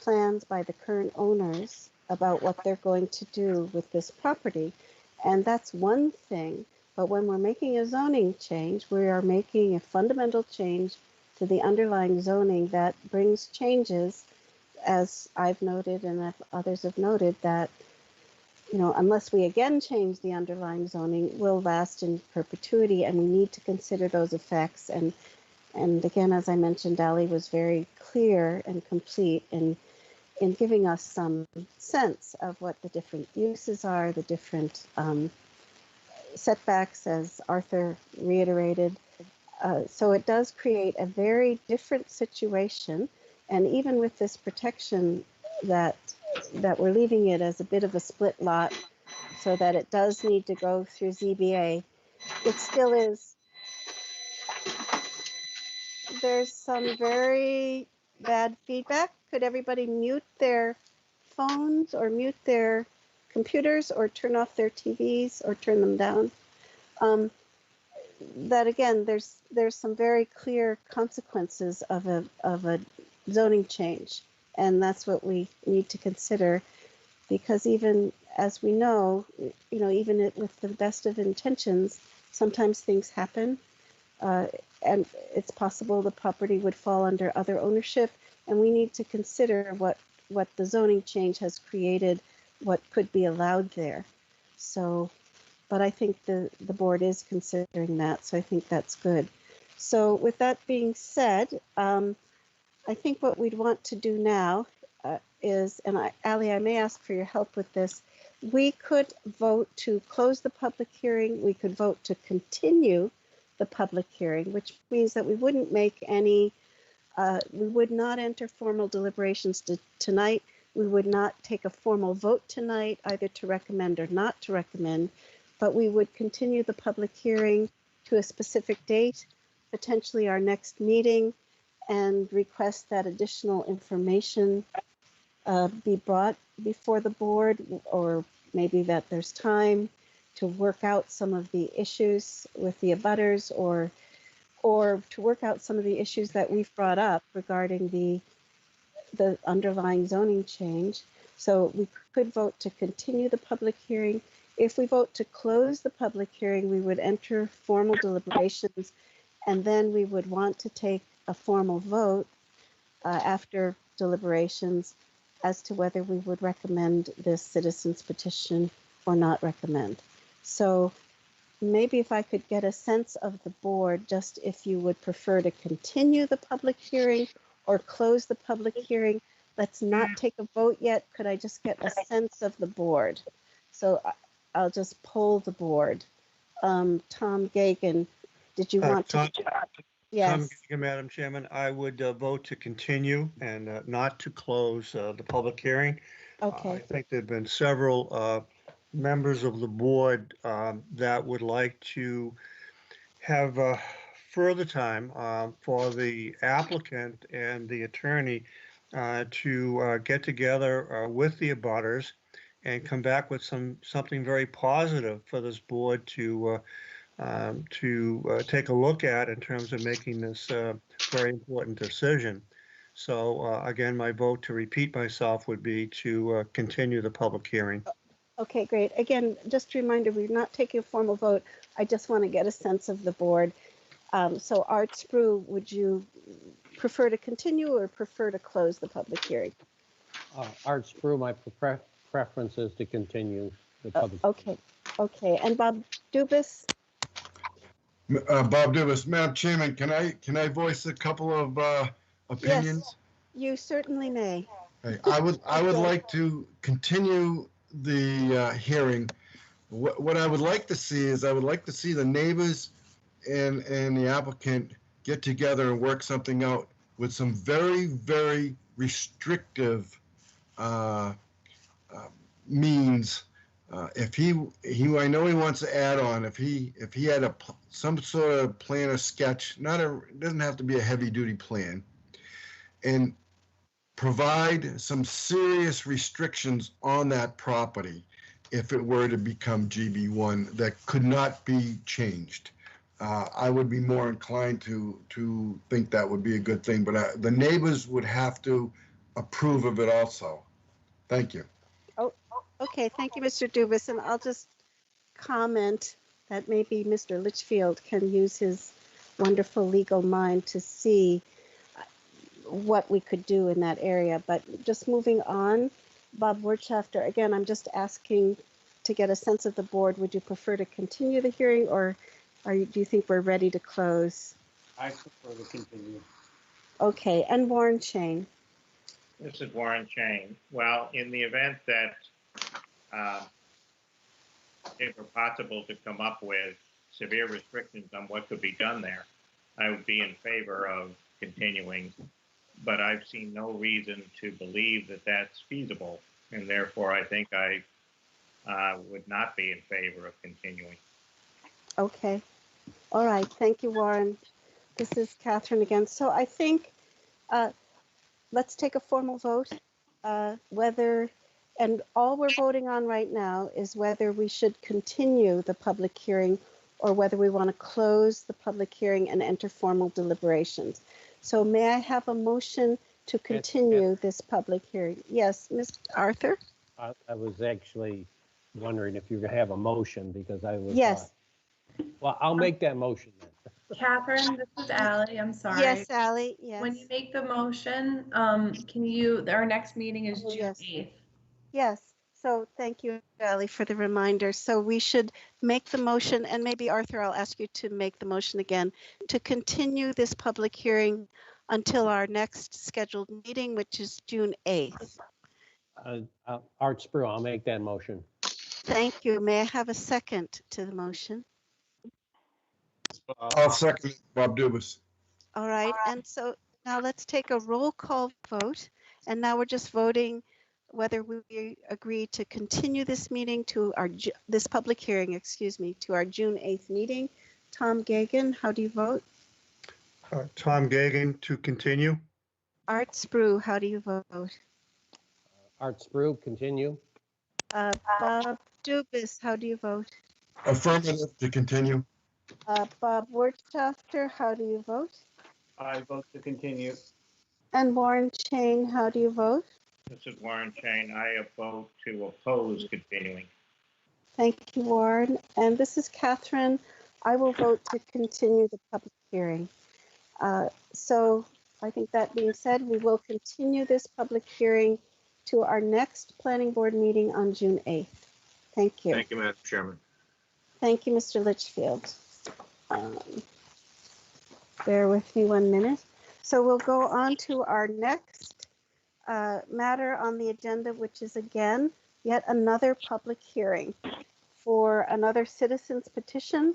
plans by the current owners about what they're going to do with this property. And that's one thing, but when we're making a zoning change, we are making a fundamental change to the underlying zoning that brings changes, as I've noted and others have noted, that, you know, unless we again change the underlying zoning, will last in perpetuity, and we need to consider those effects. And again, as I mentioned, Ali was very clear and complete in giving us some sense of what the different uses are, the different setbacks, as Arthur reiterated. So it does create a very different situation. And even with this protection that we're leaving it as a bit of a split lot so that it does need to go through ZBA, it still is. There's some very bad feedback. Could everybody mute their phones or mute their computers or turn off their TVs or turn them down? That again, there's some very clear consequences of a zoning change, and that's what we need to consider, because even as we know, you know, even with the best of intentions, sometimes things happen, and it's possible the property would fall under other ownership, and we need to consider what the zoning change has created, what could be allowed there. So, but I think the board is considering that, so I think that's good. So with that being said, I think what we'd want to do now is, and Ali, I may ask for your help with this, we could vote to close the public hearing, we could vote to continue the public hearing, which means that we wouldn't make any, we would not enter formal deliberations tonight, we would not take a formal vote tonight, either to recommend or not to recommend, but we would continue the public hearing to a specific date, potentially our next meeting, and request that additional information be brought before the board, or maybe that there's time to work out some of the issues with the abutters, or to work out some of the issues that we've brought up regarding the underlying zoning change. So we could vote to continue the public hearing. If we vote to close the public hearing, we would enter formal deliberations, and then we would want to take a formal vote after deliberations as to whether we would recommend this citizens petition or not recommend. So maybe if I could get a sense of the board, just if you would prefer to continue the public hearing or close the public hearing. Let's not take a vote yet. Could I just get a sense of the board? So I'll just poll the board. Tom Gagan, did you want to? Yes, Madam Chairman, I would vote to continue and not to close the public hearing. I okay, think there've been several members of the board that would like to have further time for the applicant and the attorney to get together with the abutters and come back with something very positive for this board to take a look at in terms of making this very important decision. So again, my vote, to repeat myself, would be to continue the public hearing. okay, great. Again, just a reminder, we're not taking a formal vote. I just want to get a sense of the board. So Art Spru, would you prefer to continue or prefer to close the public hearing? Art Spru, my preference is to continue the public. Okay, okay. And Bob Dubus? Bob Dubus, Madam Chairman, can I voice a couple of opinions? Yes, you certainly may. Okay, I would like to continue the hearing. What I would like to see is, I would like to see the neighbors and the applicant get together and work something out with some very, very restrictive means. If he, I know he wants to add on, if he had some sort of plan or sketch, it doesn't have to be a heavy duty plan, and provide some serious restrictions on that property if it were to become GB1 that could not be changed. I would be more inclined to think that would be a good thing, but the neighbors would have to approve of it also. Thank you. Oh, okay. Thank you, Mr. Dubus. And I'll just comment that maybe Mr. Litchfield can use his wonderful legal mind to see what we could do in that area. But just moving on, Bob Wirtschafter, again, I'm just asking to get a sense of the board. Would you prefer to continue the hearing, or do you think we're ready to close? I prefer to continue. Okay, and Warren Chain. This is Warren Chain. Well, in the event that it were possible to come up with severe restrictions on what could be done there, I would be in favor of continuing. But I've seen no reason to believe that that's feasible, and therefore I think I would not be in favor of continuing. Okay. All right. Thank you, Warren. This is Catherine again. So I think let's take a formal vote. And all we're voting on right now is whether we should continue the public hearing or whether we want to close the public hearing and enter formal deliberations. So may I have a motion to continue this public hearing? Yes, Mr. Arthur? I was actually wondering if you were going to have a motion, because I was. Yes. Well, I'll make that motion then. Catherine, this is Allie. I'm sorry. Yes, Allie. Yes. When you make the motion, our next meeting is June 8th. Yes. So thank you, Allie, for the reminder. So we should make the motion, and maybe Arthur, I'll ask you to make the motion again, to continue this public hearing until our next scheduled meeting, which is June 8th. Art Spru, I'll make that motion. Thank you. May I have a second to the motion? I'll second Bob Dubus. All right. And so now let's take a roll call vote. And now we're just voting whether we agree to continue this meeting to this public hearing, to our June 8th meeting. Tom Gagan, how do you vote? Tom Gagan, to continue. Art Spru, how do you vote? Art Spru, continue. Bob Dubus, how do you vote? Affirmative to continue. Bob Wirtschafter, how do you vote? I vote to continue. And Warren Chain, how do you vote? This is Warren Chain. I vote to oppose continuing. Thank you, Warren. And this is Catherine. I will vote to continue the public hearing. So I think that being said, we will continue this public hearing to our next planning board meeting on June 8th. Thank you. Thank you, Madam Chairman. Thank you, Mr. Litchfield. Bear with me 1 minute. So we'll go on to our next matter on the agenda, which is again, yet another public hearing for another citizen's petition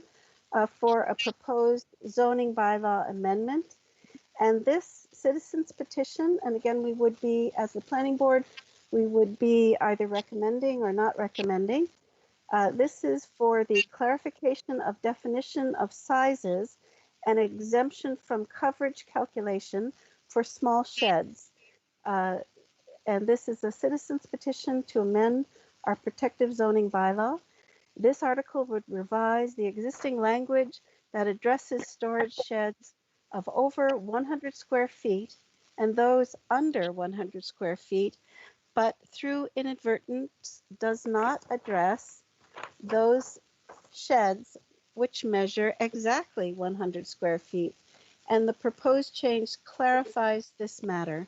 for a proposed zoning bylaw amendment. And this citizens petition, and again, we would be, as the planning board, we would be either recommending or not recommending. This is for the clarification of definition of sizes and exemption from coverage calculation for small sheds. And this is a citizens petition to amend our protective zoning bylaw. This article would revise the existing language that addresses storage sheds of over 100 square feet and those under 100 square feet, but through inadvertence does not address those sheds which measure exactly 100 square feet. And the proposed change clarifies this matter.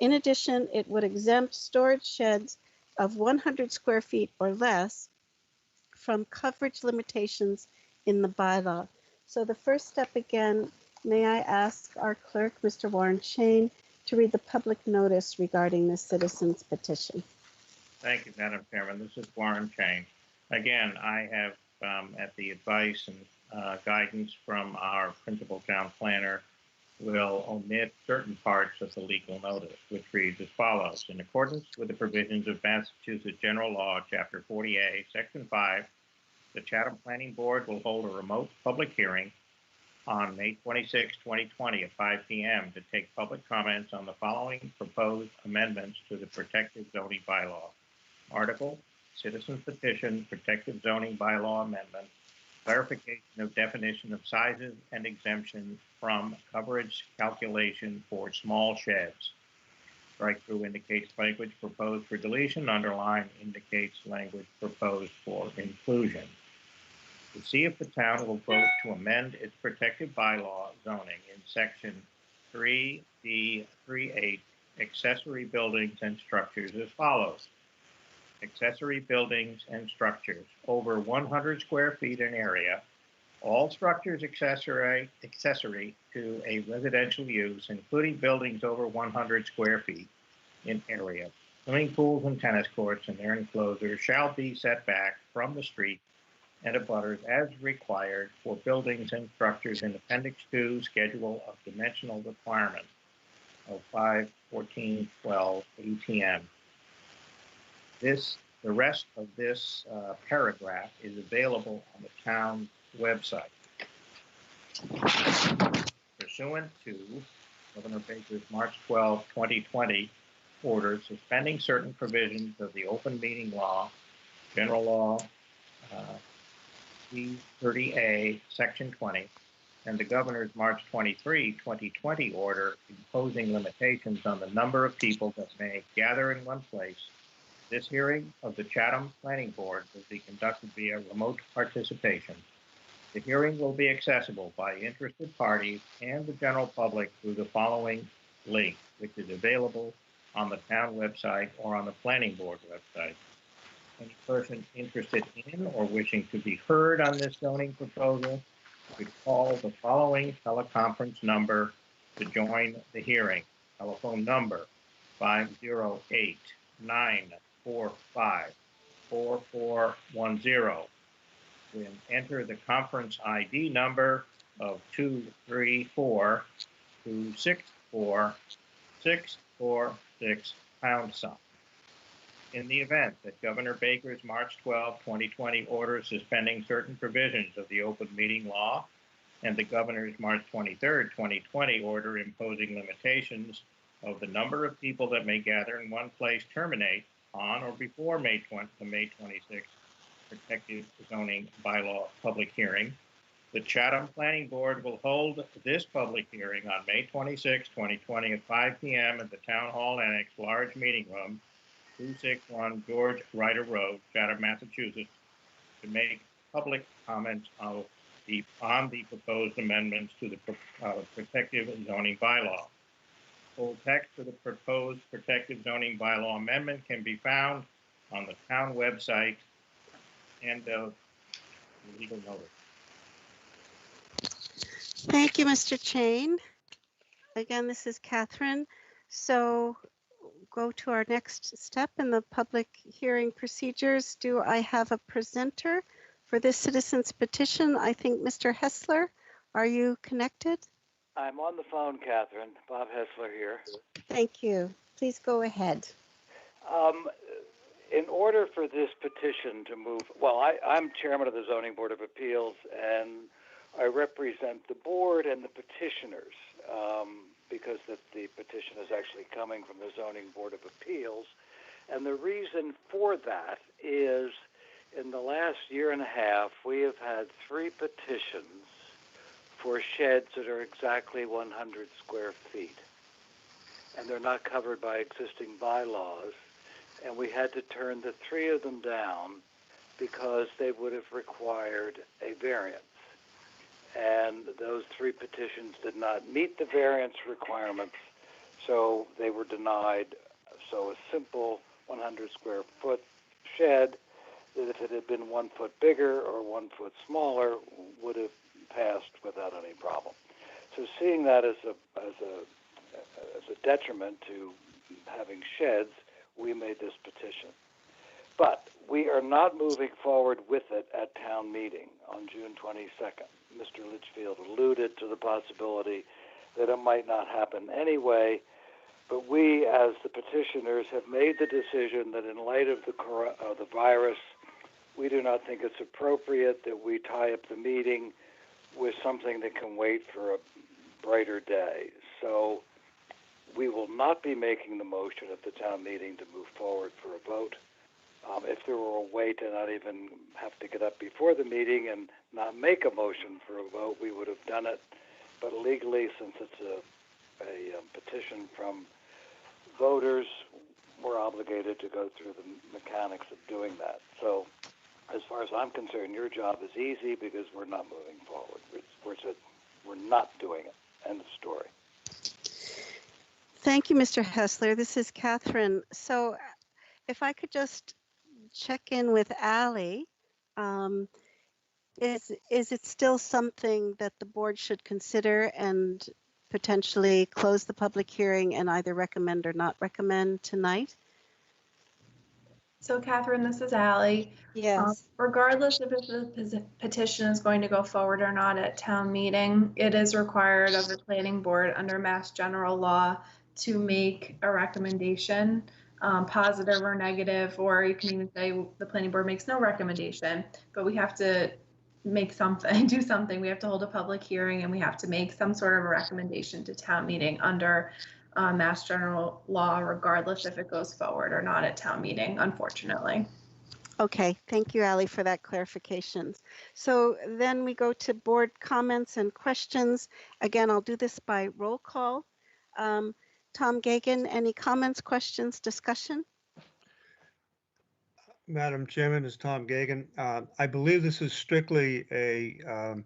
In addition, it would exempt storage sheds of 100 square feet or less from coverage limitations in the bylaw. So the first step again, may I ask our clerk, Mr. Warren Chain, to read the public notice regarding this citizens petition. Thank you, Madam Chairman. This is Warren Chain. Again, I have, at the advice and guidance from our principal town planner, will omit certain parts of the legal notice, which reads as follows. In accordance with the provisions of Massachusetts General Law, Chapter 40A, Section 5, the Chatham Planning Board will hold a remote public hearing on May 26, 2020 at 5 p.m. to take public comments on the following proposed amendments to the Protective Zoning Bylaw. Article, Citizens Petition, Protective Zoning Bylaw Amendment, clarification of definition of sizes and exemption from coverage calculation for small sheds. Strike through indicates language proposed for deletion. Underline indicates language proposed for inclusion. To see if the town will vote to amend its protective bylaw zoning in section 3D38, accessory buildings and structures as follows. Accessory buildings and structures over 100 square feet in area, all structures accessory to a residential use, including buildings over 100 square feet in area. Swimming pools and tennis courts and their enclosures shall be set back from the street and abutters as required for buildings and structures in Appendix 2 Schedule of Dimensional Requirements of 5/14/12 ATM. The rest of this paragraph is available on the town website. Pursuant to Governor Baker's March 12, 2020 order suspending certain provisions of the open meeting law, General Law, C30A, Section 20, and the Governor's March 23, 2020 order imposing limitations on the number of people that may gather in one place. This hearing of the Chatham Planning Board will be conducted via remote participation. The hearing will be accessible by interested parties and the general public through the following link, which is available on the town website or on the Planning Board website. Any person interested in or wishing to be heard on this zoning proposal should call the following teleconference number to join the hearing. Telephone number 508-945-4410. Then enter the conference ID number of 234-264-646#. In the event that Governor Baker's March 12, 2020 order suspending certain provisions of the open meeting law and the Governor's March 23, 2020 order imposing limitations of the number of people that may gather in one place terminate on or before the May 26 Protective Zoning Bylaw public hearing, the Chatham Planning Board will hold this public hearing on May 26, 2020 at 5 p.m. at the Town Hall Annex Large Meeting Room, 261 George Ryder Road, Chatham, Massachusetts, to make public comments on the proposed amendments to the Protective Zoning Bylaw. Full text of the proposed Protective Zoning Bylaw amendment can be found on the town website. End of legal notice. Thank you, Mr. Chain. Again, this is Catherine. So go to our next step in the public hearing procedures. Do I have a presenter for this citizen's petition. I think Mr. Hessler, are you connected? I'm on the phone, Catherine. Bob Hessler here. Thank you. Please go ahead. In order for this petition to move, well, I'm chairman of the Zoning Board of Appeals, and I represent the board and the petitioners because the petition is actually coming from the Zoning Board of Appeals. And the reason for that is in the last year and a half, we have had 3 petitions for sheds that are exactly 100 square feet. And they're not covered by existing bylaws. And we had to turn the 3 of them down because they would have required a variance. And those 3 petitions did not meet the variance requirements, so they were denied. So a simple 100 square foot shed, that if it had been 1 foot bigger or 1 foot smaller, would have passed without any problem. So seeing that as a detriment to having sheds, we made this petition. But we are not moving forward with it at town meeting on June 22nd. Mr. Litchfield alluded to the possibility that it might not happen anyway, but we, as the petitioners, have made the decision that in light of the virus, we do not think it's appropriate that we tie up the meeting with something that can wait for a brighter day. So we will not be making the motion at the town meeting to move forward for a vote. If there were a way to not even have to get up before the meeting and not make a motion for a vote, we would have done it. But legally, since it's a petition from voters, we're obligated to go through the mechanics of doing that. So as far as I'm concerned, your job is easy because we're not moving forward. We're not doing it. End of story. Thank you, Mr. Hessler. This is Catherine. So if I could just check in with Ally, is it still something that the board should consider and potentially close the public hearing and either recommend or not recommend tonight? So Catherine, this is Ally. Yes. Regardless if the petition is going to go forward or not at town meeting, it is required of the planning board under Mass General Law to make a recommendation, positive or negative, or you can even say the planning board makes no recommendation, but we have to make something, do something. We have to hold a public hearing and we have to make some sort of a recommendation to town meeting under Mass General Law, regardless if it goes forward or not at town meeting, unfortunately. Okay, thank you, Ally, for that clarification. So then we go to board comments and questions. Again, I'll do this by roll call. Tom Gagan, any comments, questions, discussion? Madam Chairman, it's Tom Gagan. I believe this is strictly a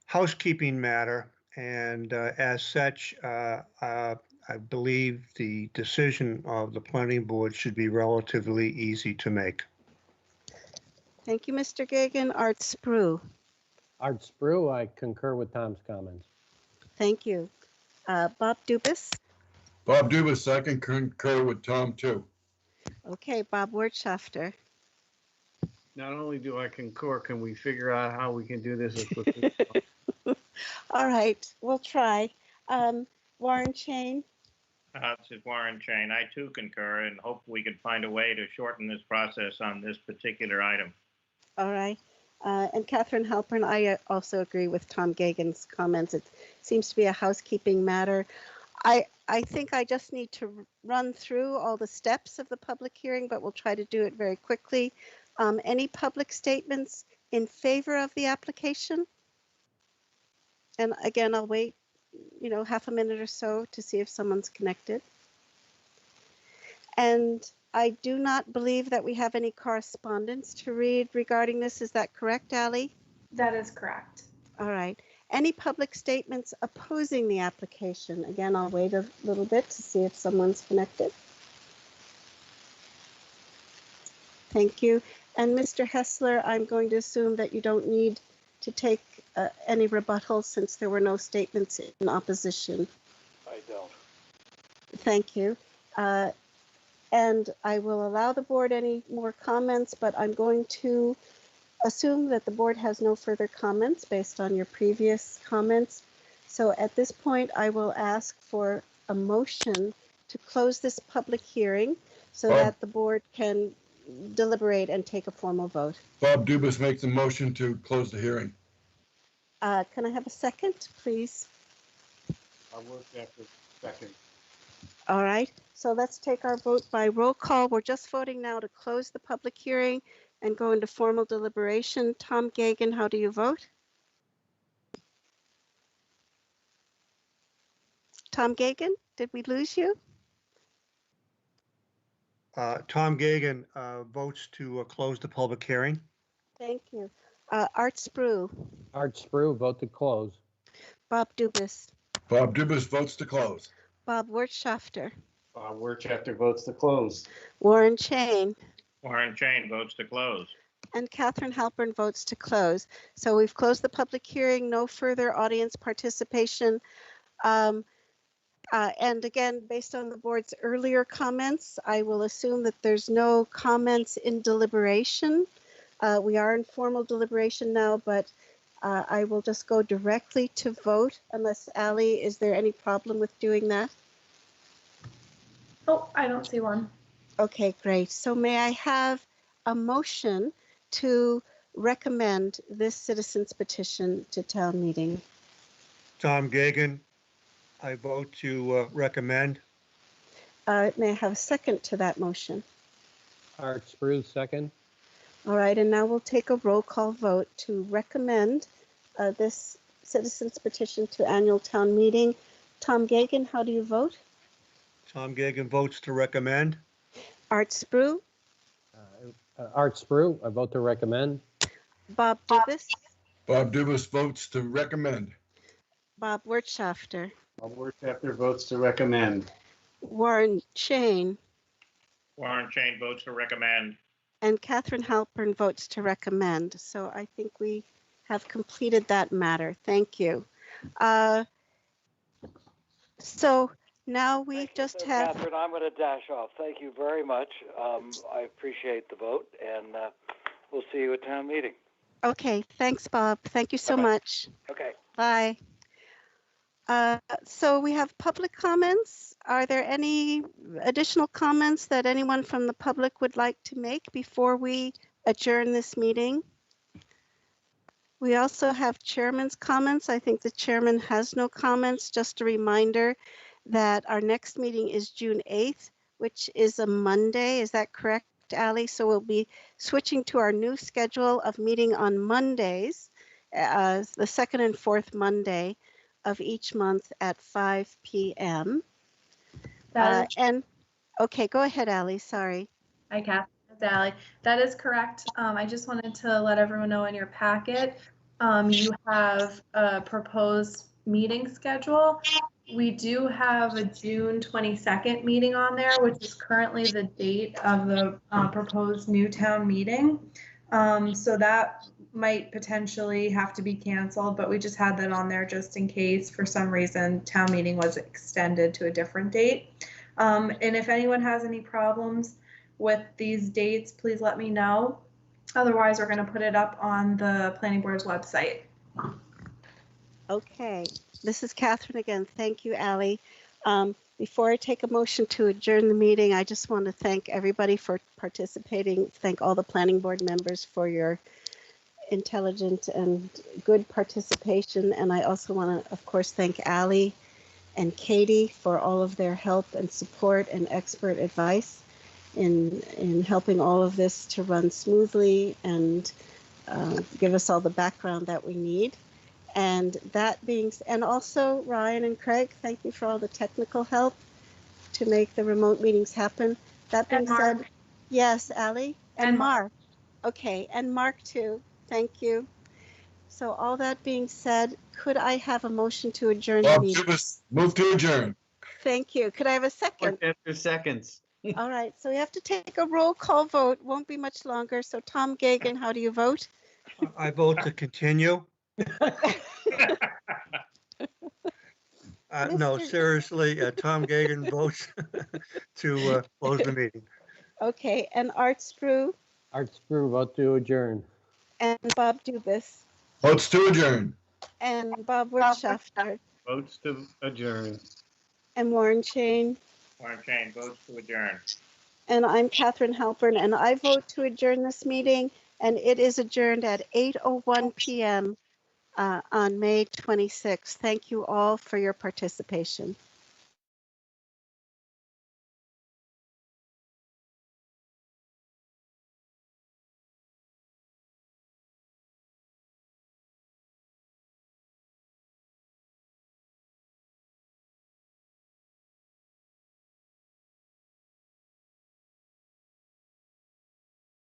housekeeping matter, and as such, I believe the decision of the planning board should be relatively easy to make. Thank you, Mr. Gagan. Art Sprue. Art Sprue, I concur with Tom's comments. Thank you. Bob Dubus. Bob Dubus, I can concur with Tom too. Okay, Bob Wertschafter. Not only do I concur, can we figure out how we can do this as quickly as possible? All right, we'll try. Warren Chain. This is Warren Chain. I too concur and hope we can find a way to shorten this process on this particular item. All right. And Catherine Halpern, I also agree with Tom Gagan's comments. It seems to be a housekeeping matter. I think I just need to run through all the steps of the public hearing, but we'll try to do it very quickly. Any public statements in favor of the application? And again, I'll wait, half a minute or so to see if someone's connected. And I do not believe that we have any correspondence to read regarding this. Is that correct, Ally? That is correct. All right. Any public statements opposing the application? Again, I'll wait a little bit to see if someone's connected. Thank you. And Mr. Hessler, I'm going to assume that you don't need to take any rebuttal since there were no statements in opposition. I don't. Thank you. And I will allow the board any more comments, but I'm going to assume that the board has no further comments based on your previous comments. So at this point, I will ask for a motion to close this public hearing so that the board can deliberate and take a formal vote. Bob Dubus makes a motion to close the hearing. Can I have a second, please? I'll work after second. All right, so let's take our vote by roll call. We're just voting now to close the public hearing and go into formal deliberation. Tom Gagan, how do you vote? Tom Gagan, did we lose you? Tom Gagan votes to close the public hearing. Thank you. Art Sprue. Art Sprue, vote to close. Bob Dubus. Bob Dubus votes to close. Bob Wirtschafter. Bob Wirtschafter votes to close. Warren Chain. Warren Chain votes to close. And Catherine Halpern votes to close. So we've closed the public hearing, no further audience participation. And again, based on the board's earlier comments, I will assume that there's no comments in deliberation. We are in formal deliberation now, but I will just go directly to vote unless, Ally, is there any problem with doing that? Oh, I don't see one. Okay, great. So may I have a motion to recommend this citizens petition to town meeting? Tom Gagan, I vote to recommend. May I have a second to that motion? Art Sprue, second. All right, and now we'll take a roll call vote to recommend this citizens petition to annual town meeting. Tom Gagan, how do you vote? Tom Gagan votes to recommend. Art Sprue? Art Sprue, I vote to recommend. Bob Dubus? Bob Dubus votes to recommend. Bob Wirtschafter? Bob Wirtschafter votes to recommend. Warren Chain? Warren Chain votes to recommend. And Catherine Halpern votes to recommend. So I think we have completed that matter. Thank you. So now we just have. Catherine, I'm going to dash off. Thank you very much. I appreciate the vote, and we'll see you at town meeting. Okay, thanks, Bob. Thank you so much. Okay. Bye. So we have public comments. Are there any additional comments that anyone from the public would like to make before we adjourn this meeting? We also have chairman's comments. I think the chairman has no comments. Just a reminder that our next meeting is June 8th, which is a Monday. Is that correct, Ally? So we'll be switching to our new schedule of meeting on Mondays, the second and fourth Monday of each month at 5 p.m. And okay, go ahead, Ally. Sorry. Hi, Catherine. It's Ally. That is correct. I just wanted to let everyone know in your packet, you have a proposed meeting schedule. We do have a June 22nd meeting on there, which is currently the date of the proposed new town meeting. So that might potentially have to be canceled, but we just had that on there just in case for some reason town meeting was extended to a different date. And if anyone has any problems with these dates, please let me know. Otherwise, we're going to put it up on the planning board's website. Okay, this is Catherine again. Thank you, Ally. Before I take a motion to adjourn the meeting, I just want to thank everybody for participating. Thank all the planning board members for your intelligent and good participation. And I also want to, of course, thank Ally and Katie for all of their help and support and expert advice in helping all of this to run smoothly and give us all the background that we need. And that being, and also Ryan and Craig, thank you for all the technical help to make the remote meetings happen. That being said, yes, Ally and Mark. Okay, and Mark too. Thank you. So all that being said, could I have a motion to adjourn the meeting? Move to adjourn. Thank you. Could I have a second? After seconds. All right, so we have to take a roll call vote. Won't be much longer. So Tom Gagan, how do you vote? I vote to continue. No, seriously, Tom Gagan votes to close the meeting. Okay, and Art Sprue? Art Sprue, vote to adjourn. and Bob Dubus, Votes to adjourn. and Bob Wirtschafter, Votes to adjourn. and Warren Chain. Warren Chain votes to adjourn. And I'm Catherine Halpern, and I vote to adjourn this meeting, and it is adjourned at 8:01 p.m. On May 26th. Thank you all for your participation.